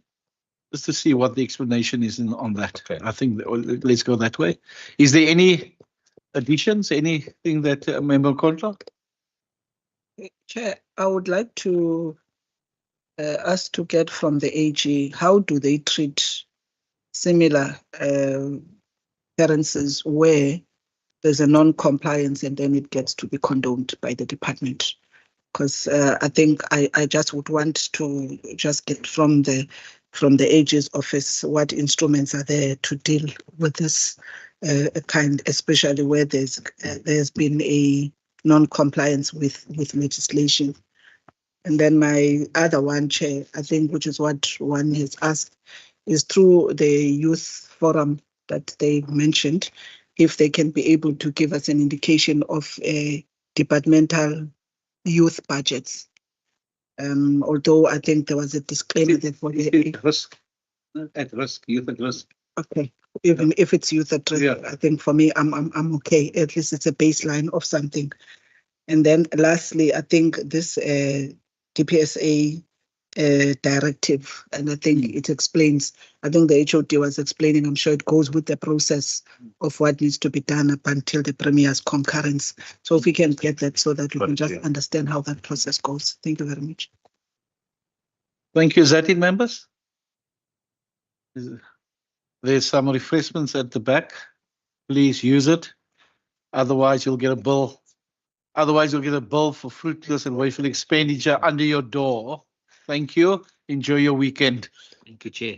just to see what the explanation is on that. Okay. I think let's go that way. Is there any additions, anything that Member Nkondlo? Chair, I would like to us to get from the AG, how do they treat similar occurrences where there's a non-compliance and then it gets to be condoned by the department? Because I think I just would want to just get from the AG's office what instruments are there to deal with this kind, especially where there's been a non-compliance with legislation. And then my other one, Chair, I think, which is what one has asked, is through the youth forum that they mentioned, if they can be able to give us an indication of departmental youth budgets. Although I think there was a disclaimer that for the at risk, youth at risk. Okay, even if it's youth at risk, yeah. I think for me, I'm okay. At least it's a baseline of something. And then lastly, I think this DPSA directive, and I think it explains, I think the HOD was explaining, I'm sure it goes with the process of what needs to be done up until the Premier's concurrence. So if we can get that so that we can just understand how that process goes. Thank you very much. Thank you. Is that it, members? There's some refreshments at the back. Please use it. Otherwise, you'll get a bill. Otherwise, you'll get a bill for fruitless and wasteful expenditure under your door. Thank you. Enjoy your weekend. Thank you, Chair.